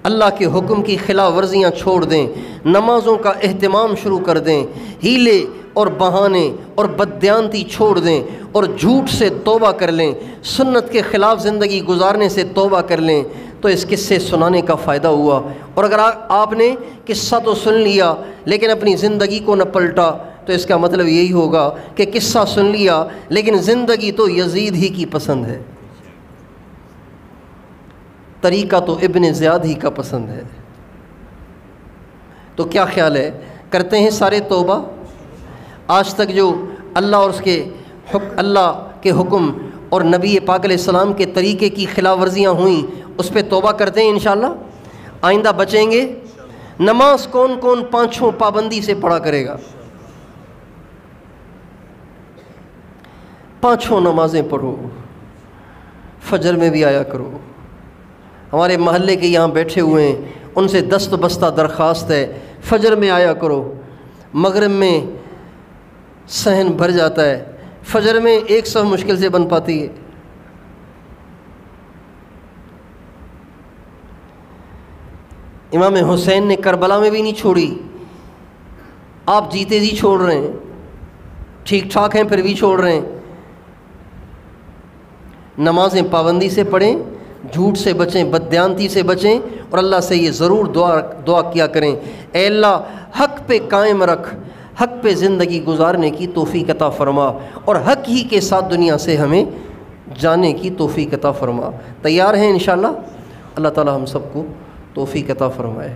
A: اللہ کے حکم کی خلاف ورزیاں چھوڑ دیں، نمازوں کا اہتمام شروع کر دیں، ہیلے اور بہانے اور بددیانتی چھوڑ دیں اور جھوٹ سے توبہ کر لیں، سنت کے خلاف زندگی گزارنے سے توبہ کر لیں، تو اس قصے سنانے کا فائدہ ہوا۔ اور اگر آپ نے قصہ تو سن لیا لیکن اپنی زندگی کو نہ پلٹا تو اس کا مطلب یہی ہوگا کہ قصہ سن لیا لیکن زندگی تو یزید ہی کی پسند ہے، طریقہ تو ابن زیاد ہی کا پسند ہے۔ تو کیا خیال ہے، کرتے ہیں سارے توبہ؟ آج تک جو اللہ کے حکم اور نبی پاک علیہ السلام کے طریقے کی خلاف ورزیاں ہوئیں اس پہ توبہ کرتے ہیں انشاءاللہ؟ آئندہ بچیں گے؟ نماز کون کون پانچوں پابندی سے پڑھا کرے گا؟ پانچوں نمازیں پڑھو، فجر میں بھی آیا کرو۔ ہمارے محلے کے یہاں بیٹھے ہوئے ہیں، ان سے دست بستہ درخواست ہے، فجر میں آیا کرو۔ مغرب میں صحن بھر جاتا ہے، فجر میں ایک صف مشکل سے بن پاتی ہے۔ امام حسین نے کربلا میں بھی نہیں چھوڑی، آپ جیتے جی چھوڑ رہے ہیں، ٹھیک ٹھاک ہیں پھر بھی چھوڑ رہے ہیں۔ نمازیں پابندی سے پڑھیں، جھوٹ سے بچیں، بددیانتی سے بچیں، اور اللہ سے یہ ضرور دعا کیا کریں، اے اللہ حق پہ قائم رکھ، حق پہ زندگی گزارنے کی توفیق عطا فرما، اور حق ہی کے ساتھ دنیا سے ہمیں جانے کی توفیق عطا فرما۔ تیار ہیں انشاءاللہ؟ اللہ تعالی ہم سب کو توفیق عطا فرمائے۔